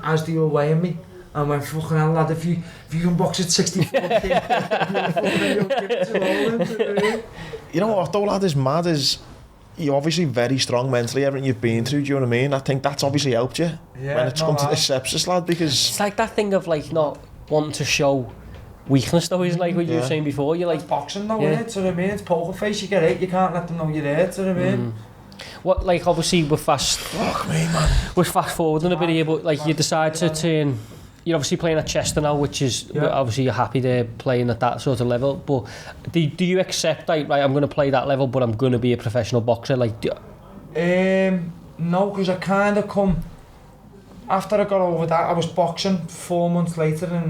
as they were weighing me. And went, fucking hell lad, if you can box at 64 kg, you know what though, lad, is mad is you're obviously very strong mentally, everything you've been through, do you know what I mean? I think that's obviously helped you when it's come to this sepsis, lad, because... It's like that thing of like not wanting to show weakness though, isn't like what you were saying before, you're like... It's boxing though, innit? Do you know what I mean? It's poker face, you get hit, you can't let them know you're there, do you know what I mean? What, like, obviously we're fast forwarding a bit here, but like you decide to turn... You're obviously playing at Chester now, which is obviously you're happy to playing at that sort of level. But do you accept like, right, I'm going to play that level, but I'm going to be a professional boxer? Like, no, because I kind of come after I got over that. I was boxing 4 months later in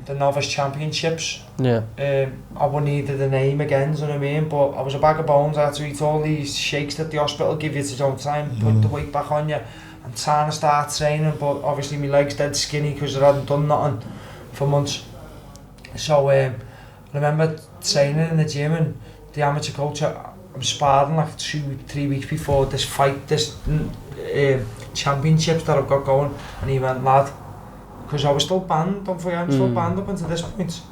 the novice championships. Yeah. I wouldn't needed the name again, do you know what I mean? But I was a bag of bones. I had to eat all these shakes that the hospital give you to don't try and put the weight back on you. I'm trying to start training, but obviously my legs dead skinny because I hadn't done nothing for months. So I remember training in the gym and the amateur coach, I was sparring like 2-3 weeks before this fight, this championships that I've got going, and he went, lad, because I was still banned, don't forget, I'm still banned up until this point.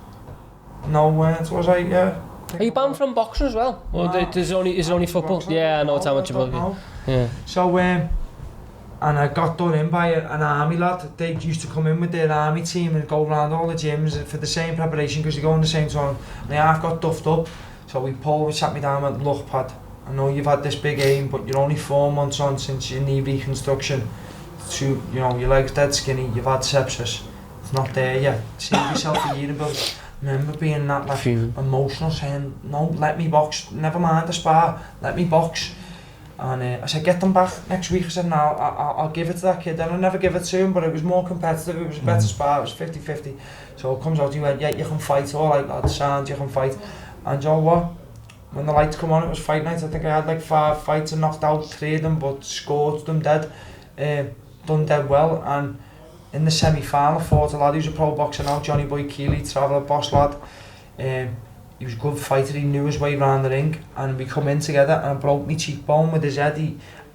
No, so I was like, yeah. Are you banned from boxing as well? Or is it only football? Boxing, yeah, I know it's amateur boxing. Yeah. So and I got done in by an army lad. They used to come in with their army team and go around all the gyms for the same preparation because they go in the same time. And I've got duffed up. So he sat me down and went, look Pad, I know you've had this big aim, but you're only 4 months on since your knee reconstruction. You know, your leg's dead skinny, you've had sepsis. It's not there yet. Save yourself a year about. Remember being that like emotional, saying, no, let me box, never mind the spar, let me box. And I said, get them back next week. I said, no, I'll give it to that kid. And I never give it to him, but it was more competitive. It was a better spar. It was 50-50. So it comes out, he went, yeah, you can fight. All right, lad, sound, you can fight. And you know what? When the lights come on, it was fight night. I think I had like 5 fights and knocked out 3 of them, but scored them dead. Done dead well. And in the semi-final, I fought a lad who's a pro boxer now, Johnny Boy Keeley, traveller boss lad. He was a good fighter, he knew his way around the ring, and we come in together and I broke my cheekbone with his head.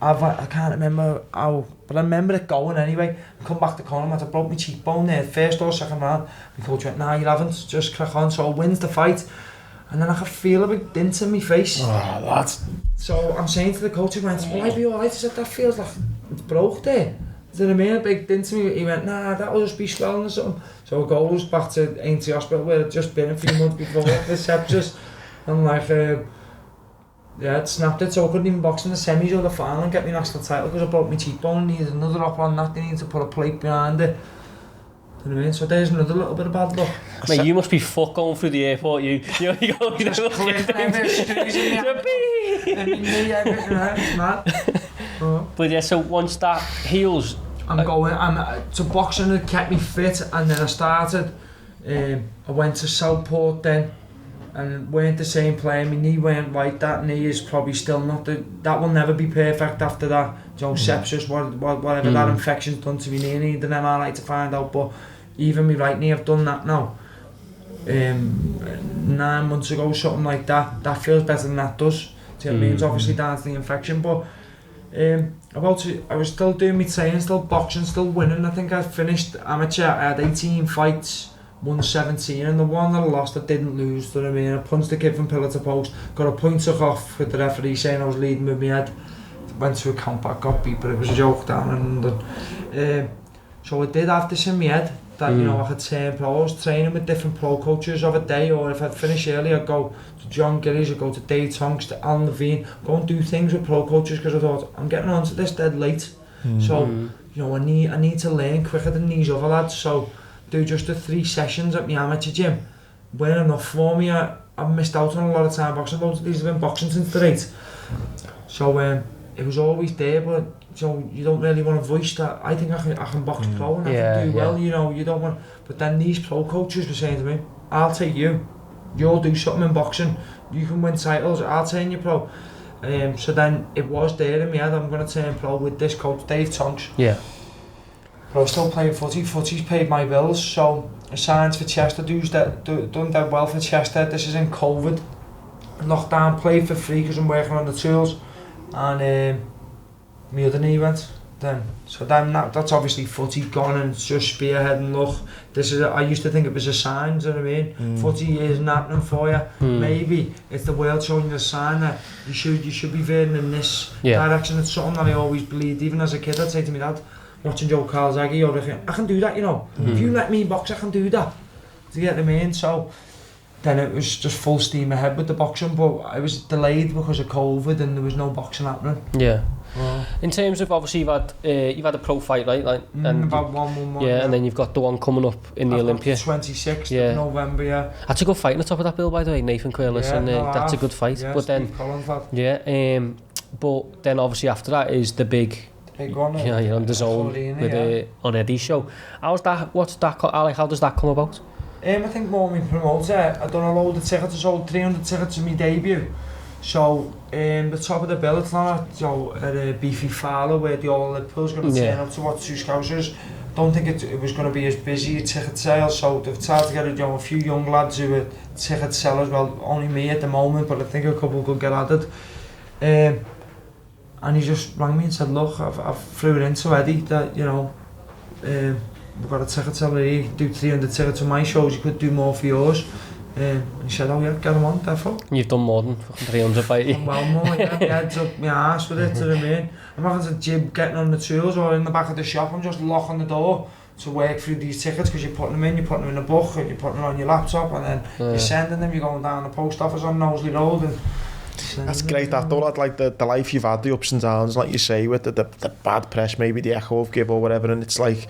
I can't remember how, but I remember it going anyway. I come back to corner, I broke my cheekbone there, first or second round. My coach went, nah, you haven't, just crack on. So I wins the fight, and then I could feel a big dint in my face. Oh, that's... So I'm saying to the coach, he went, will I be alright? I said, that feels like it's broke there. Do you know what I mean? A big dint in me. He went, nah, that'll just be swelling or something. So I goes back to Aintree Hospital where I'd just been a few months before the sepsis. And like, yeah, it snapped it, so I couldn't even box in the semis or the final and get my national title because I broke my cheekbone. Needed another up on that, they needed to put a plate behind it. Do you know what I mean? So there's another little bit of bad luck. Mate, you must be fucked going through the airport, you go, just clipping everything, it's mad. But yeah, so once that heals, so boxing had kept me fit, and then I started, I went to Southport then, and weren't the same player, my knee weren't right, that knee is probably still not, that will never be perfect after that, sepsis, whatever that infection's done to my knee, I need an MRI to find out, but even my right knee, I've done that now. 9 months ago, something like that, that feels better than that does, do you know what I mean? It's obviously down to the infection, but I was still doing my training, still boxing, still winning. I think I finished amateur, I had 18 fights, won 17, and the one that I lost I didn't lose, do you know what I mean? I punched the kid from pillar to post, got a point took off with the referee saying I was leading with my head, went to a count back, got beat, but it was a joke down in London. So I did have this in my head, that you know I could turn pro. I was training with different pro coaches of a day, or if I'd finish early I'd go to John Gillies, I'd go to Dave Tonks, to Alan Levine, go and do things with pro coaches because I thought I'm getting onto this dead late. So you know, I need to learn quicker than these other lads, so do just the 3 sessions at my amateur gym weren't enough for me. I've missed out on a lot of time boxing. Most of these have been boxing since the 8. So it was always there, but so you don't really want to voice that. I think I can box pro and I can do well, you know, you don't want. But then these pro coaches were saying to me, I'll take you, you'll do something in boxing, you can win titles, I'll turn you pro. So then it was there in my head, I'm going to turn pro with this coach, Dave Tonks. Yeah. But I was still playing footy, footy's paid my bills, so I signed for Chester, done that well for Chester. This is in COVID, lockdown, played for free because I'm working on the tools, and my other knee went then. So then that's obviously footy gone and it's just spearheading. Look, I used to think it was a sign, do you know what I mean? Footy isn't happening for you. Maybe it's the world showing you a sign that you should be veering in this direction. It's something that I always believed. Even as a kid, I'd say to my dad, watching Joe Calzaghe, or I can do that, you know. If you let me box, I can do that. Do you get what I mean? So then it was just full steam ahead with the boxing, but I was delayed because of COVID and there was no boxing happening. Yeah. In terms of, obviously you've had a pro fight, right? Like, and about one. Yeah, and then you've got the one coming up in the Olympia. 26th of November, yeah. That's a good fight on the top of that bill, by the way, Nathan Quirlis, and that's a good fight. Yeah, but then, but then obviously after that is the big one. Yeah, you're on the zone with on Eddie's show. How's that? How does that come about? I think more my promoter. I done a load of tickets. I sold 300 tickets in my debut. So the top of the bill, it's not at a beefy Fowler where all Liverpool's going to turn up to watch 2 Scousers. Don't think it was going to be as busy a ticket sales, so they've tried to get a few young lads who are ticket sellers. Well, only me at the moment, but I think a couple could get added. And he just rang me and said, look, I've threw it into Eddie that, you know, we've got a ticket seller here, you can do 300 tickets on my shows, you could do more for yours. And he said, oh yeah, get them on, therefore. You've done more than 300 by you. Well, more, yeah, it's up my arse with it, do you know what I mean? I'm having to gym getting on the tools or in the back of the shop, I'm just locking the door to work through these tickets because you're putting them in a book, and you're putting them on your laptop, and then you're sending them, you're going down the post office on Knowsley Road. And that's great, that though, like the life you've had, the ups and downs, like you say, with the bad press, maybe the echo of give or whatever, and it's like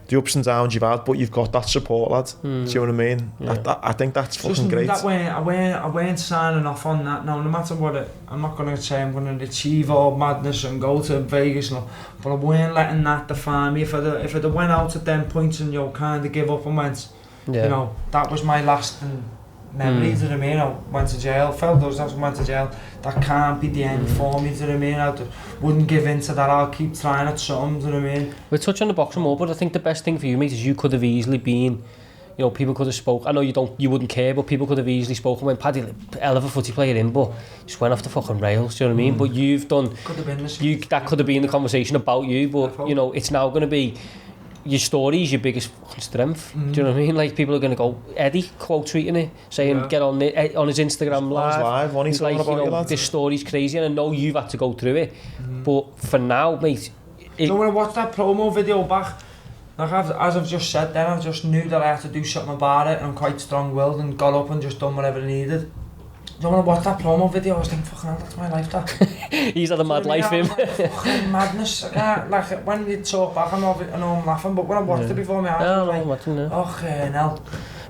the ups and downs you've had, but you've got that support, lad. Do you know what I mean? Yeah. I think that's fucking great. That way, I weren't signing off on that. Now, no matter what I'm not going to say I'm going to achieve all madness and go to Vegas, but I weren't letting that define me. If I'd went out at them points and kind of give up and went, you know, that was my last memories, do you know what I mean? I went to jail, felt those times I went to jail, that can't be the end for me, do you know what I mean? I wouldn't give in to that, I'll keep trying at something, do you know what I mean? We'll touch on the boxing more, but I think the best thing for you, mate, is you could have easily been, you know, people could have spoke, I know you wouldn't care, but people could have easily spoken when Paddy, hell of a footy player in, but just went off the fucking rails, do you know what I mean? But you've done, that could have been the conversation about you, but you know, it's now going to be, your story is your biggest fucking strength. Do you know what I mean? Like, people are going to go, Eddie quote tweeting it, saying get on his Instagram live. He's like, you know, this story's crazy, and I know you've had to go through it. But for now, mate, so when I watched that promo video back, like as I've just said then, I just knew that I had to do something about it, and I'm quite strong-willed and got up and just done whatever I needed. So when I watched that promo video, I was thinking, fucking hell, that's my life, that. He's had a mad life, him. Fucking madness. I can't, like, when you talk back, I know I'm laughing, but when I watched it before my eyes, I was like, oh, hell.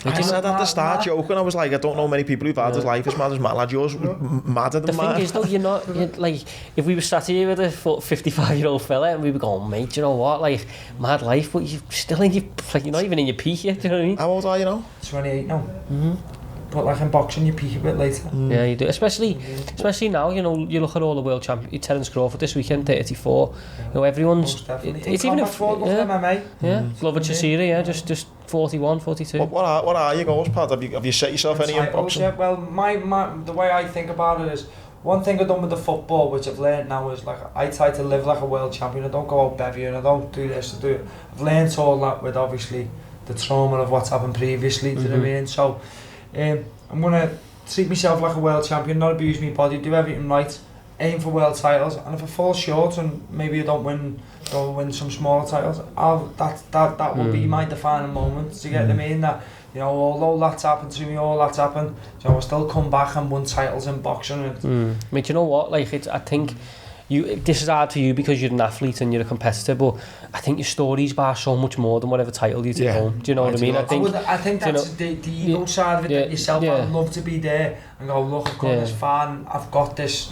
I said at the start, joking, I was like, I don't know many people who've had his life as mad as Matt, lad. Yours madder than mine. The thing is, though, you're like, if we were sat here with a 55-year-old fella, and we were going, mate, you know what, like, mad life, but you're still in your, like, you're not even in your peak yet, do you know what I mean? How old are you now? 28 now. But like in boxing, you peak a bit later. Yeah, you do. Especially now, you know, you look at all the world champions. Terence Crawford this weekend, 34. You know, everyone's. It's even MMA. Yeah, Glover Chisira, just 41, 42. What are your goals, Pad? Have you set yourself any in boxing? Yeah, well, the way I think about it is, one thing I've done with the football, which I've learned now, is like I try to live like a world champion. I don't go out bevying, I don't do this, I do it. I've learned all that with obviously the trauma of what's happened previously. Do you know what I mean? So. I'm going to treat myself like a world champion, not abuse my body, do everything right, aim for world titles, and if I fall short and maybe I don't win some smaller titles, that will be my defining moment. Do you get what I mean? That, you know, although that's happened to me, all that's happened, so I'll still come back and win titles in boxing. I mean, do you know what? Like, I think this is hard for you because you're an athlete and you're a competitor, but I think your stories bar so much more than whatever title you take home. Do you know what I mean? I think that's the ego side of it, that yourself. I'd love to be there and go, look, I've gone this far and I've got this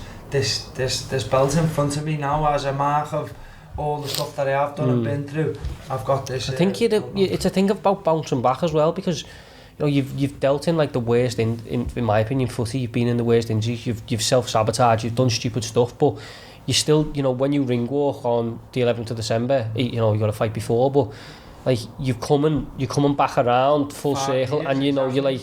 belt in front of me now as a mark of all the stuff that I have done and been through. I've got this. I think it's a thing about bouncing back as well, because you've dealt in like the worst in my opinion footy. You've been in the worst injuries. You've self-sabotaged. You've done stupid stuff, but you still, when you ring walk on the 11th of December, you got to fight before, but like you're coming back around full circle, and you're like,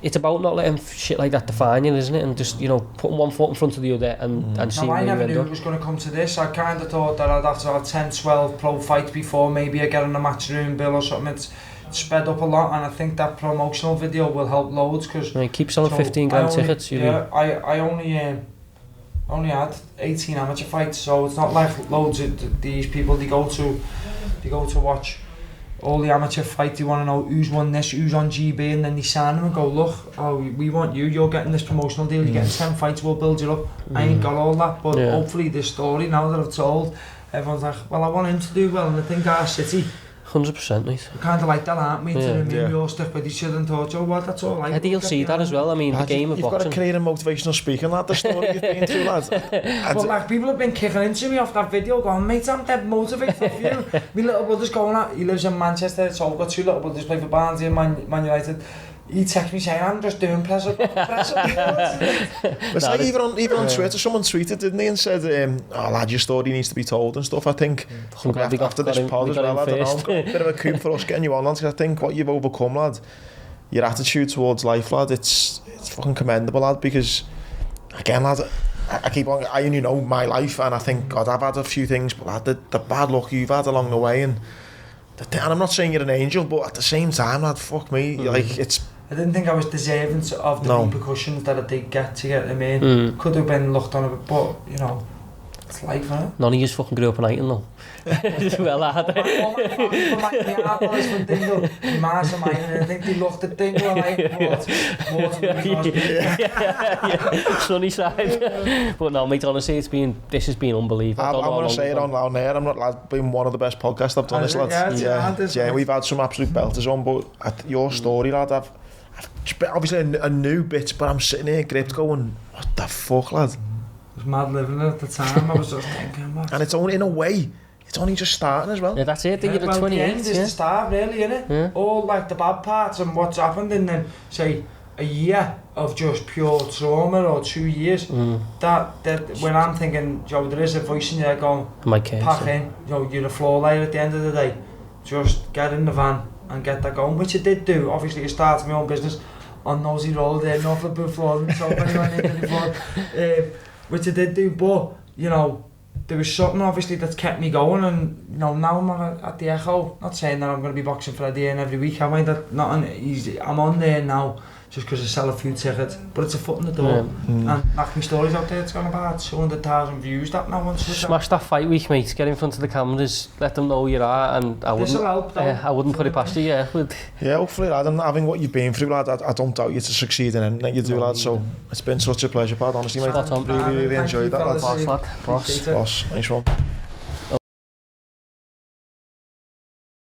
it's about not letting shit like that define you, isn't it? And just putting one foot in front of the other and seeing where you end up. I never knew it was going to come to this. I kind of thought that I'd have to have 10, 12 pro fights before maybe I get on the Matchroom bill or something. It's sped up a lot, and I think that promotional video will help loads, because keep selling 15 grand tickets. I only had 18 amateur fights, so it's not like loads of these people they go to watch all the amateur fights. They want to know who's won this, who's on GB, and then they sign them and go, look, we want you, you're getting this promotional deal, you're getting 10 fights, we'll build you up. I ain't got all that, but hopefully this story now that I've told, everyone's like, well, I want him to do well, and I think our city 100%, mate. We're kind of like that, aren't we? We all stick with each other and thought, that's all right. I think you'll see that as well. I mean, the game of boxing. You've got to create a motivational speaker, lad, the story you've been through, lad. Well, like, people have been kicking into me off that video going, mate, I'm dead motivated for you. My little brother's going out, he lives in Manchester, so I've got 2 little brothers play for Barnsley and Man United. He texted me saying, I'm just doing press up. It's like even on Twitter, someone tweeted, didn't they, and said, lad, your story needs to be told and stuff. I think after this pod as well, lad, I've got a bit of a coup for us getting you on, lad, because I think what you've overcome, lad, your attitude towards life, lad, it's fucking commendable, lad, because, again, lad, I keep on, I only know my life, and I think, God, I've had a few things, but lad, the bad luck you've had along the way, and I'm not saying you're an angel, but at the same time, lad, fuck me, like, I didn't think I was deserving of the repercussions that I did get to get them in. Could have been looked on a bit, but, it's life, isn't it? None of you fucking grew up in Iton, though. Well, I had it. My boys from Dingle, my ma's from Iton, and I think they looked at Dingle and sunny side. But no, mate, honestly, this has been unbelievable. I'm going to say it on loud there. I'm not been one of the best podcasts I've done, this, lad. Yeah, we've had some absolute belters on, but your story, lad, I've obviously a new bit, but I'm sitting here gripped going, what the fuck, lad? I was mad living it at the time. I was just thinking, man. And it's only, in a way, it's only just starting as well. Yeah, that's it. You're at 28. The end is the start, really, innit? Yeah. All like the bad parts and what's happened, and then say a year of just pure trauma or 2 years. That when I'm thinking, there is a voice in there going, pack in. You're a floor layer at the end of the day. Just get in the van and get that going, which I did do. Obviously, I started my own business on Nosey Road there, North Liverpool floor, so anyway, which I did do, but there was something obviously that's kept me going, and now I'm at the Echo. Not saying that I'm going to be boxing for a day and every week, am I? That not easy. I'm on there now just because I sell a few tickets, but it's a foot in the door. And like my stories out there, it's got about 200,000 views that now on Twitter. Smash that fight week, mate. Get in front of the cameras, let them know you are, and I wouldn't put it past you. Yeah, hopefully, lad, and having what you've been through, lad, I don't doubt you to succeed in anything you do, lad. So it's been such a pleasure, Pad. Honestly, mate. Really enjoyed that, lad. Boss. Nice one.